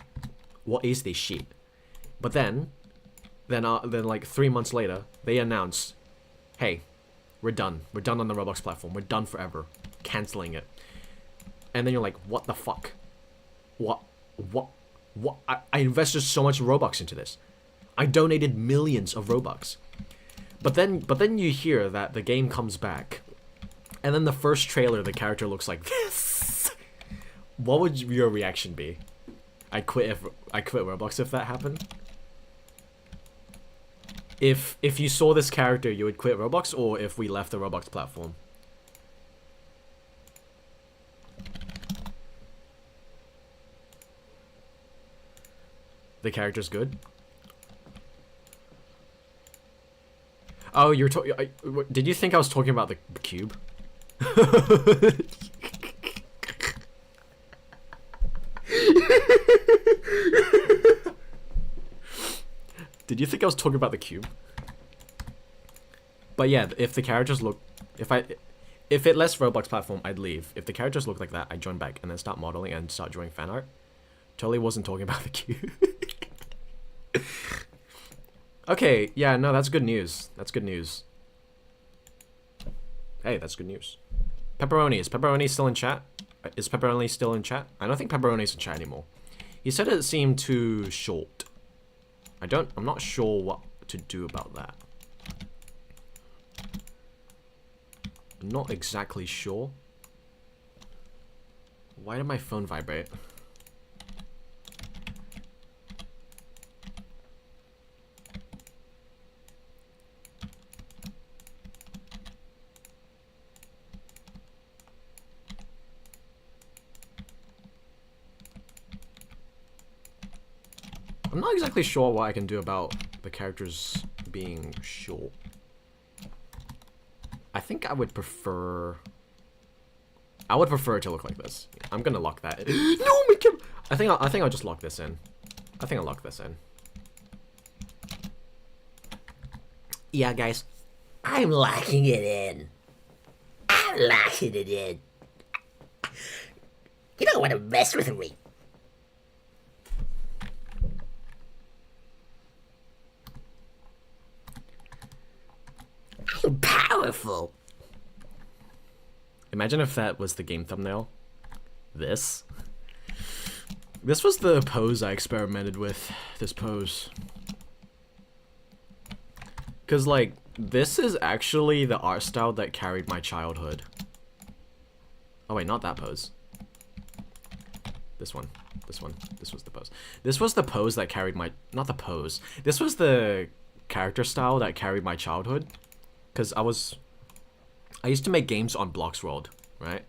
what is this shit? But then like 3 months later they announce, hey, we're done on the Roblox platform, we're done forever, canceling it. And then you're like, what the fuck, what I invested so much Robux into this, I donated millions of Robux. But then you hear that the game comes back, and then the first trailer, the character looks like this. What would your reaction be? I quit Roblox if that happened. If you saw this character, you would quit Roblox, or if we left the Roblox platform? The character's good. Oh, you're did you think I was talking about the cube? Did you think I was talking about the cube? But yeah, if the characters look, if it lets Roblox platform, I'd leave. If the characters look like that, I'd join back and then start modeling and start drawing fan art. Totally wasn't talking about the cube. Okay, yeah, no, that's good news. That's good news. Hey, that's good news. Pepperoni, is Pepperoni still in chat? Is Pepperoni still in chat? I don't think Pepperoni's in chat anymore. He said it seemed too short. I'm not sure to do about that. I'm not exactly sure. Why did my phone vibrate? I'm not exactly sure what I can do about the characters being short. I think I would prefer it to look like this. I'm gonna lock that. No, my camera. I think I'll just lock this in. I think I'll lock this in. Yeah, guys. I'm locking it in. I'm locking it in. You don't want to mess with me. I'm powerful. Imagine if that was the game thumbnail. This was the pose I experimented with. This pose. Cause like, this is actually the art style that carried my childhood. Oh wait, not that pose. This one. This one. This was the pose. This was the pose that carried my... Not the pose. This was the character style that carried my childhood. Cause I used to make games on Bloxworld, right?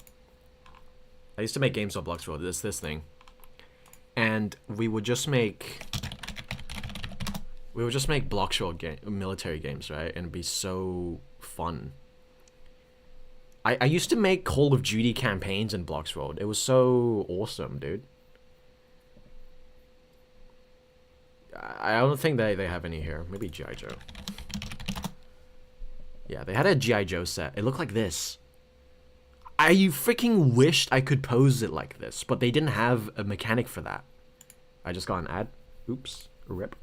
I used to make games on Bloxworld, this thing. And we would just make Bloxworld military games, right? And it'd be so fun. I used to make Call of Duty campaigns in Bloxworld. It was so awesome, dude. I don't think they have any here. Maybe G.I. Joe. Yeah, they had a G.I. Joe set. It looked like this. I freaking wished I could pose it like this, but they didn't have a mechanic for that. I just got an ad. Oops. Rip.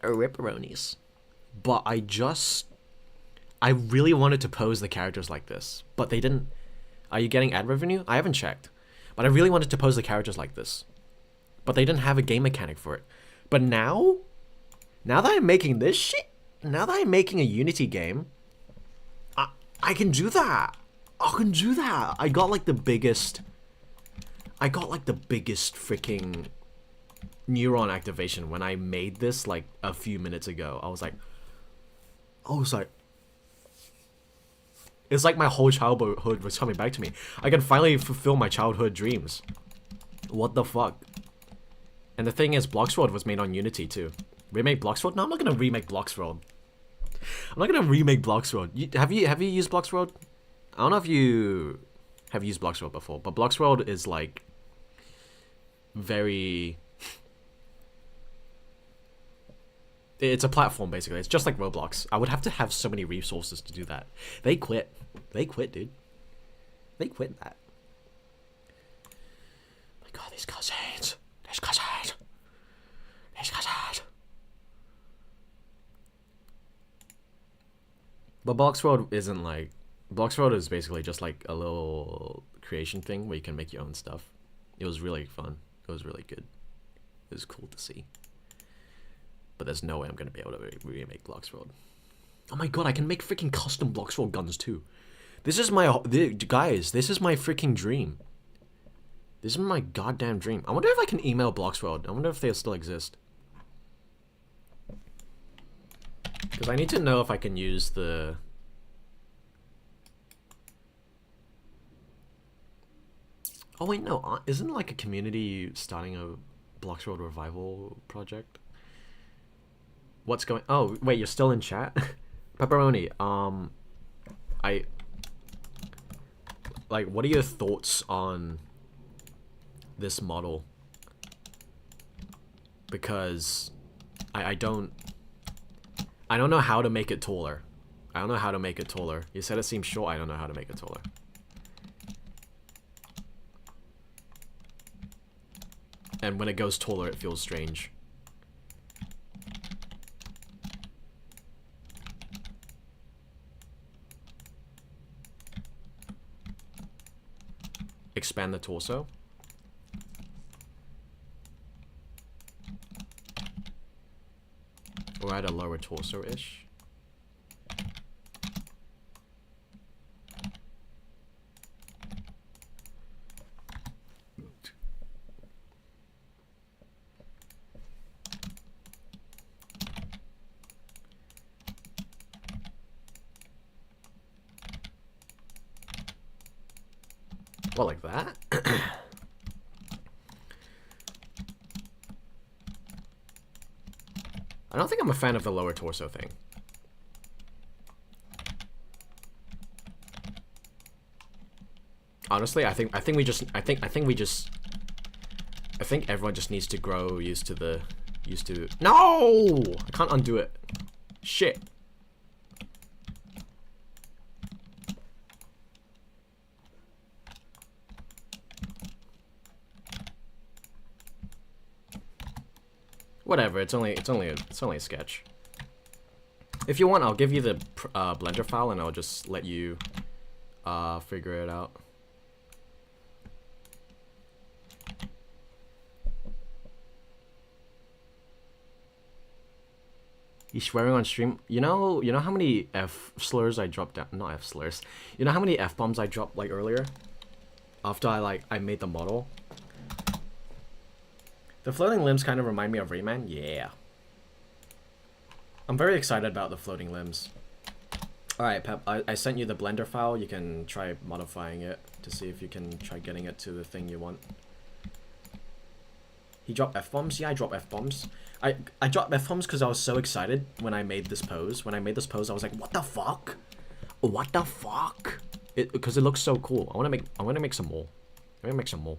Ripperonis. But I really wanted to pose the characters like this, but they didn't. Are you getting ad revenue? I haven't checked. But I really wanted to pose the characters like this. But they didn't have a game mechanic for it. But now that I'm making this shit, now that I'm making a Unity game, I can do that. I can do that. I got like the biggest freaking neuron activation when I made this like a few minutes ago. I was like, it's like my whole childhood was coming back to me. I can finally fulfill my childhood dreams. What the fuck? And the thing is, Bloxworld was made on Unity too. Remake Bloxworld? No, I'm not gonna remake Bloxworld. I'm not gonna remake Bloxworld. Have you used Bloxworld? I don't know if you have used Bloxworld before, but Bloxworld is like very... It's a platform, basically. It's just like Roblox. I would have to have so many resources to do that. They quit. They quit, dude. They quit that. My god, these cutscenes. These cutscenes. These cutscenes. But Bloxworld isn't like... Bloxworld is basically just like a little creation thing where you can make your own stuff. It was really fun. It was really good. It was cool to see. But there's no way I'm going to be able to remake Bloxworld. Oh my god, I can make freaking custom Bloxworld guns too. This is my... Guys, this is my freaking dream. This is my goddamn dream. I wonder if I can email Bloxworld. I wonder if they still exist. Because I need to know if I can use the... Oh wait, no. Isn't like a community starting a Bloxworld revival project? What's going... Oh, wait, you're still in chat? Pepperoni, like, what are your thoughts on this model? Because I don't know how to make it taller. I don't know how to make it taller. You said it seems short. I don't know how to make it taller. And when it goes taller, it feels strange. Expand the torso. try the lower torso-ish. Well, like that? I don't think I'm a fan of the lower torso thing. Honestly, I think everyone just needs to grow used to No! I can't undo it. Shit. Whatever, it's only a sketch. If you want, I'll give you the Blender file and I'll just let you figure it out. He's swearing on stream. You know how many F slurs I dropped down? Not F slurs. You know how many F bombs I dropped like earlier? After I made the model. The floating limbs kind of remind me of Rayman. Yeah. I'm very excited about the floating limbs. Alright, Pep, I sent you the Blender file. You can try modifying it to see if you can try getting it to the thing you want. He dropped F-bombs? Yeah, I dropped F-bombs. I dropped F-bombs because I was so excited when I made this pose. When I made this pose, I was like, what the fuck? What the fuck? Because it looks so cool. I want to make some more. I'm gonna make some more.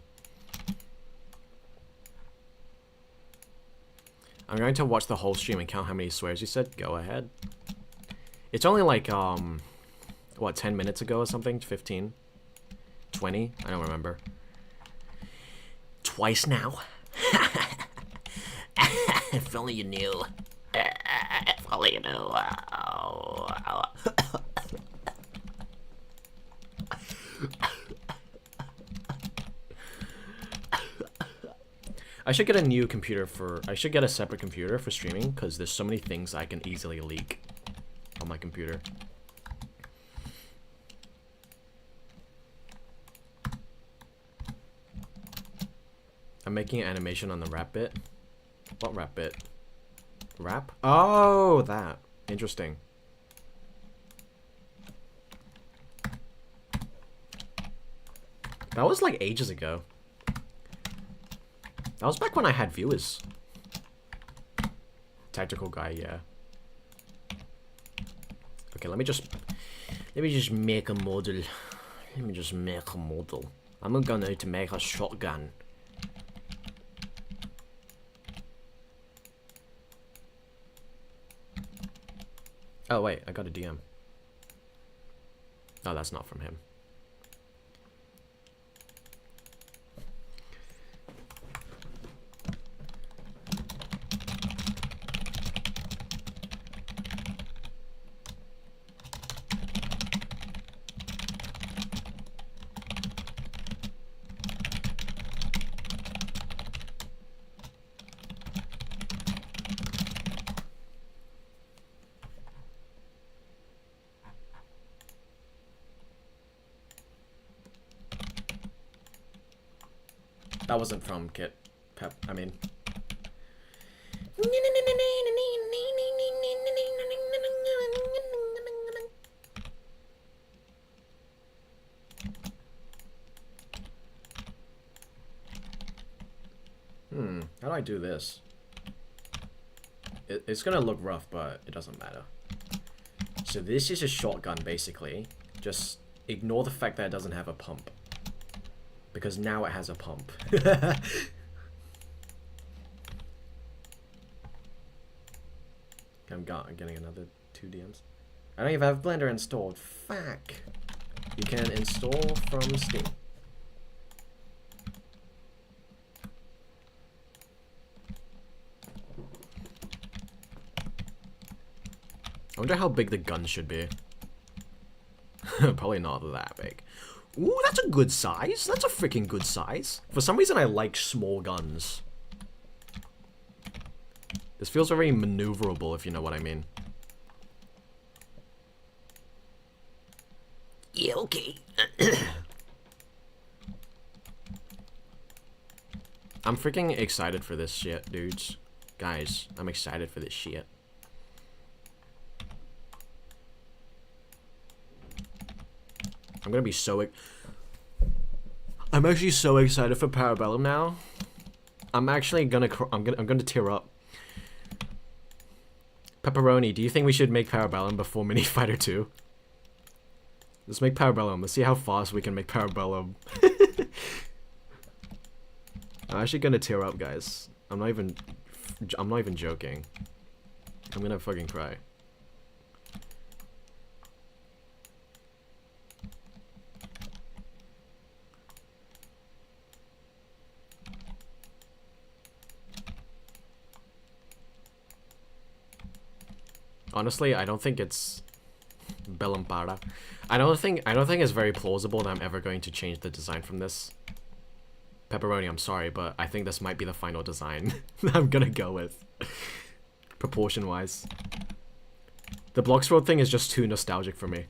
I'm going to watch the whole stream and count how many swears you said. Go ahead. It's only like, what, 10 minutes ago or something? 15? 20? I don't remember. Twice now. If only you knew. If only you knew. I should get a new computer I should get a separate computer for streaming, because there's so many things I can easily leak on my computer. I'm making an animation on the rap bit. What rap bit? Rap? Oh, that. Interesting. That was like ages ago. That was back when I had viewers. Tactical guy, yeah. Okay, let me just make a model. Let me just make a model. I'm going to make a shotgun. Oh wait, I got a DM. Oh, that's not from him. That wasn't from Kit. Pep, I mean. How do I do this? It's gonna look rough, but it doesn't matter. So this is a shotgun, basically. Just ignore the fact that it doesn't have a pump. Because now it has a pump. I'm getting another 2 DMs. I don't even have Blender installed. Fuck. You can install from Steam. I wonder how big the gun should be. Probably not that big. Ooh, that's a good size. That's a freaking good size. For some reason, I like small guns. This feels very maneuverable, if you know what I mean. Yeah, okay. I'm freaking excited for this shit, dudes. Guys, I'm excited for this shit. I'm gonna be so... I'm actually so excited for Parabellum now. I'm actually gonna... I'm gonna tear up. Pepperoni, do you think we should make Parabellum before Mini Fighter 2? Let's make Parabellum. Let's see how fast we can make Parabellum. I'm actually gonna tear up, guys. I'm not even joking. I'm gonna fucking cry. Honestly, I don't think it's Bellampara. I don't think it's very plausible that I'm ever going to change the design from this. Pepperoni, I'm sorry, but I think this might be the final design that I'm gonna go with. Proportion-wise. The Bloxworld thing is just too nostalgic for me.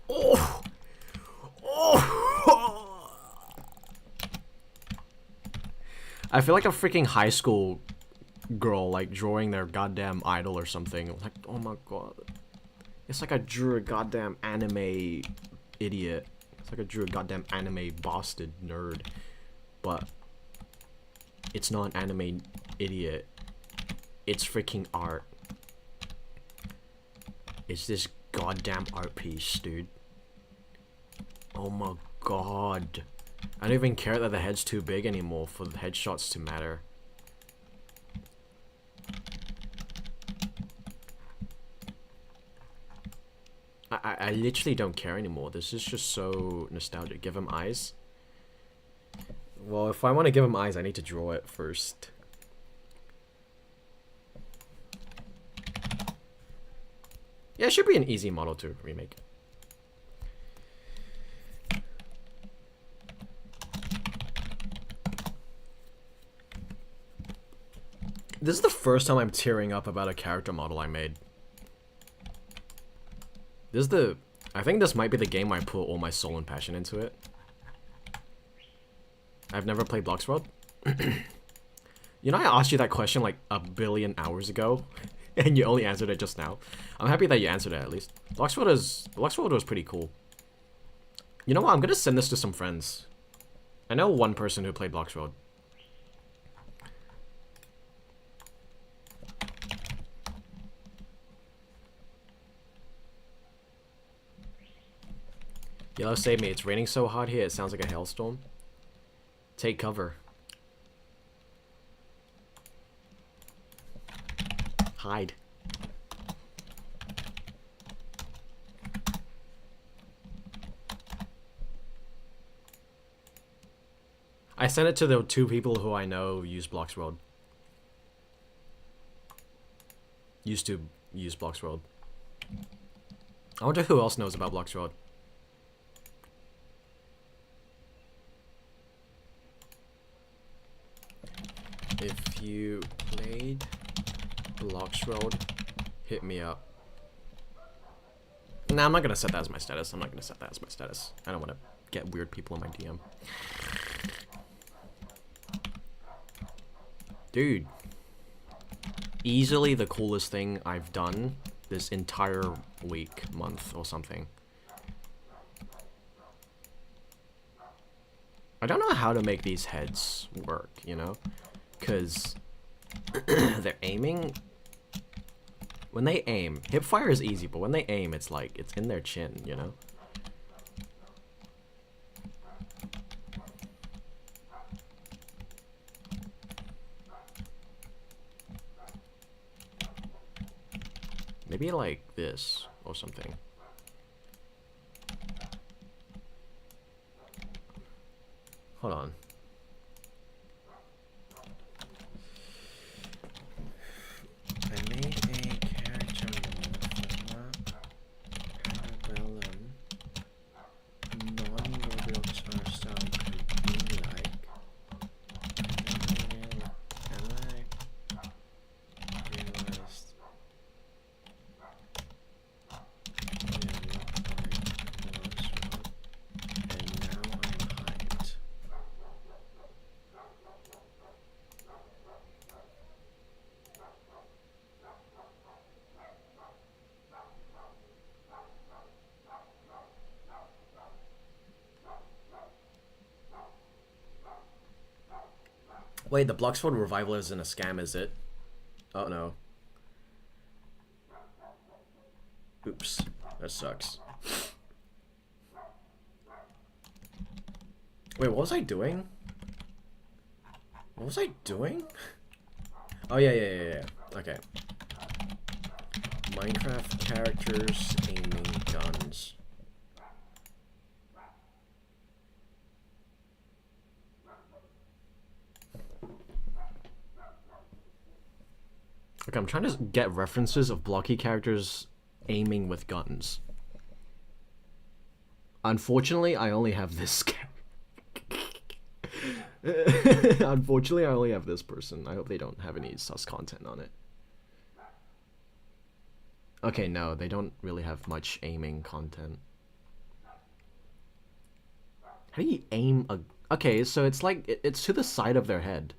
Oh! Oh! I feel like a freaking high school girl, like, drawing their goddamn idol or something. Like, oh my god. It's like I drew a goddamn anime idiot. It's like I drew a goddamn anime bastard nerd. But it's not an anime idiot. It's freaking art. It's this goddamn art piece, dude. Oh my god. I don't even care that the head's too big anymore for the headshots to matter. I literally don't care anymore. This is just so nostalgic. Give him eyes. Well, if I want to give him eyes, I need to draw it first. Yeah, it should be an easy model to remake. This is the first time I'm tearing up about a character model I made. This is the... I think this might be the game I put all my soul and passion into it. I've never played Bloxworld. You know, I asked you that question like a billion hours ago, and you only answered it just now. I'm happy that you answered it at least. Bloxworld was pretty cool. You know what? I'm gonna send this to some friends. I know one person who played Bloxworld. Yellow, save me. It's raining so hard here, it sounds like a hailstorm. Take cover. Hide. I sent it to the 2 people who I know use Bloxworld. Used to use Bloxworld. I wonder who else knows about Bloxworld. If you played Bloxworld, hit me up. Nah, I'm not gonna set that as my status. I'm not gonna set that as my status. I don't want to get weird people in my DM. Dude. Easily the coolest thing I've done this entire week, month, or something. I don't know how to make these heads work, you know? Because they're aiming. When they aim, hip fire is easy, but when they aim, it's like it's in their chin, you know? Maybe like this or something. Hold on. I made a character model for Parabellum Wait, the Bloxford revival isn't a scam, is it? Oh no. Oops. That sucks. Wait, what was I doing? What was I doing? Oh, yeah. Okay. Minecraft characters aiming guns. Okay, I'm trying to get references of blocky characters aiming with guns. Unfortunately, I only have this Unfortunately, I only have this person. I hope they don't have any sus content on it. Okay, no, they don't really have much aiming content. How do you aim a... Okay, so it's like, it's to the side of their head.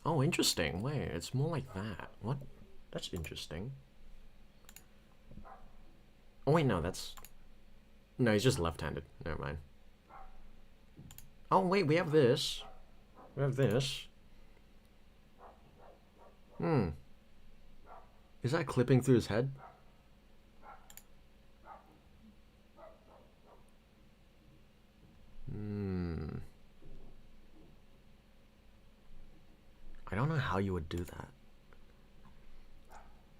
Oh, interesting. Wait, it's more like that. What? That's interesting. Oh, wait, no, that's... No, he's just left-handed. Never mind. Oh, wait, we have this. We have this. Is that clipping through his head? I don't know how you would do that.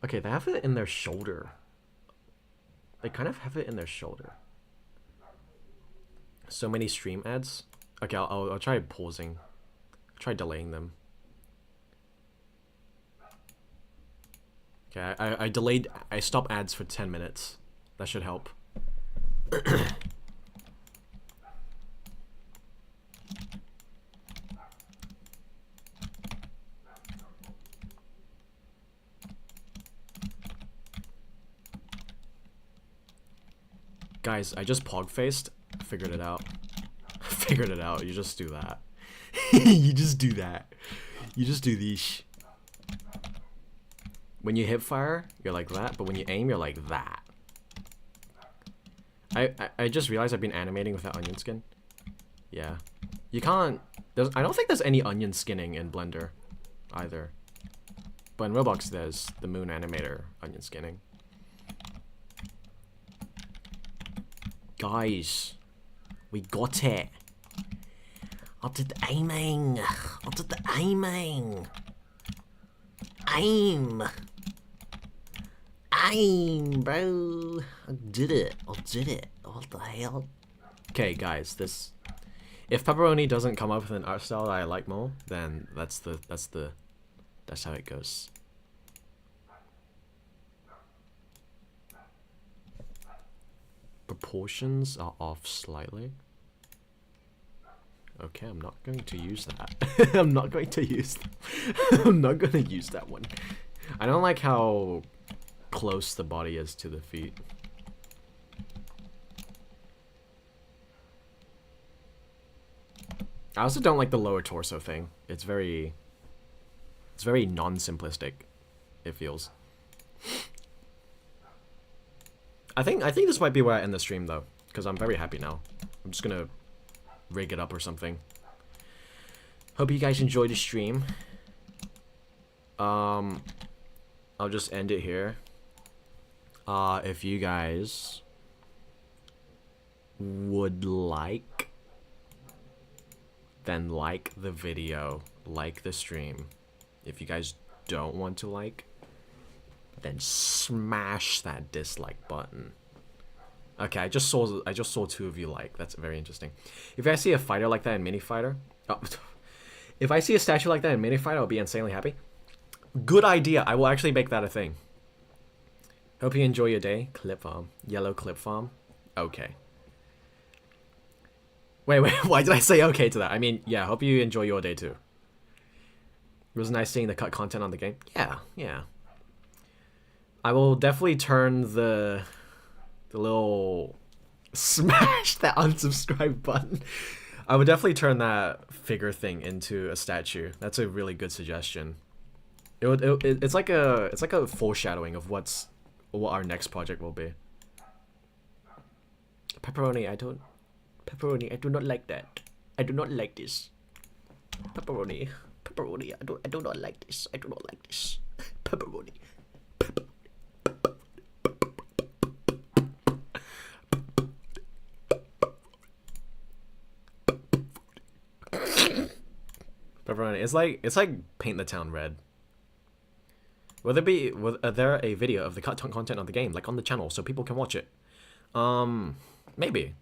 Okay, they have it in their shoulder. They kind of have it in their shoulder. So many stream ads. Okay, I'll try pausing. I'll try delaying them. Okay, I stopped ads for 10 minutes. That should help. Guys, I just pog-faced. Figured it out. Figured it out. You just do that. You just do that. You just do these. When you hip fire, you're like that, but when you aim, you're like that. I just realized I've been animating with that onion skin. Yeah. You can't... I don't think there's any onion skinning in Blender either. But in Roblox, there's the Moon Animator onion skinning. Guys, we got it. I did the aiming. I did the aiming. Aim. Aim, bro. I did it. I did it. What the hell? Okay, guys, this... If Pepperoni doesn't come up with an art style that I like more, then that's how it goes. Proportions are off slightly. Okay, I'm not going to use that. I'm not going to use I'm not going to use that one. I don't like how close the body is to the feet. I also don't like the lower torso thing. It's very non-simplistic, it feels. I think this might be where I end the stream though, because I'm very happy now. I'm just gonna rig it up or something. Hope you guys enjoyed the stream. I'll just end it here. If you guys would like, then like the video, like the stream. If you guys don't want to like, then smash that dislike button. Okay, I just saw 2 of you like. That's very interesting. If I see a fighter like that in Mini Fighter, if I see a statue like that in Mini Fighter, I'll be insanely happy. Good idea. I will actually make that a thing. Hope you enjoy your day. Clip farm. Yellow clip farm. Okay. Wait, why did I say okay to that? I mean, yeah, hope you enjoy your day too. It was nice seeing the cut content on the game. Yeah. I will definitely turn the little Smash that unsubscribe button. I would definitely turn that figure thing into a statue. That's a really good suggestion. It's like a foreshadowing of what our next project will be. Pepperoni, I do not like that. I do not like this. Pepperoni, I do not like this. I do not like this. Pepperoni. Pepperoni. It's like paint the town red. Will there a video of the content of the game, like on the channel, so people can watch it? Maybe.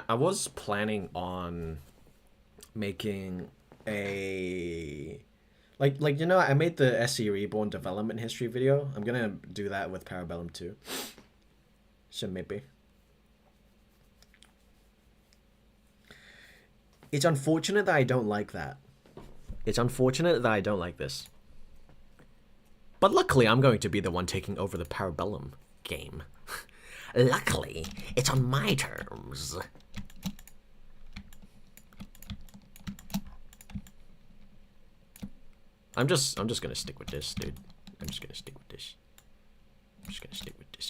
I was planning on making a like you know, I made the SE Reborn development history video. I'm gonna do that with Parabellum 2. So maybe. It's unfortunate that I don't like that. It's unfortunate that I don't like this. But luckily, I'm going to be the one taking over the Parabellum game. Luckily, it's on my terms. I'm just gonna stick with this, dude. I'm just gonna stick with this.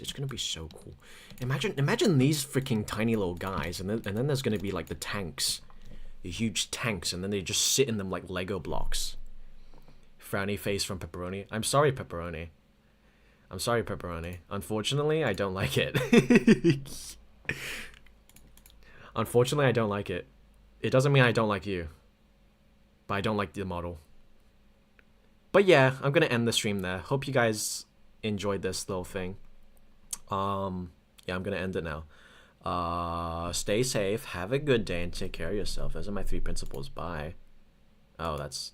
It's gonna be so cool. Imagine these freaking tiny little guys, and then there's gonna be like the tanks, the huge tanks, and then they just sit in them like Lego blocks. Frowny face from Pepperoni. I'm sorry, Pepperoni. Unfortunately, I don't like it. Unfortunately, I don't like it. It doesn't mean I don't like you. But I don't like the model. But yeah, I'm gonna end the stream there. Hope you guys enjoyed this little thing. Yeah, I'm gonna end it now. Stay safe, have a good day, and take care of yourself. Those are my 3 principles. Bye. Oh, that's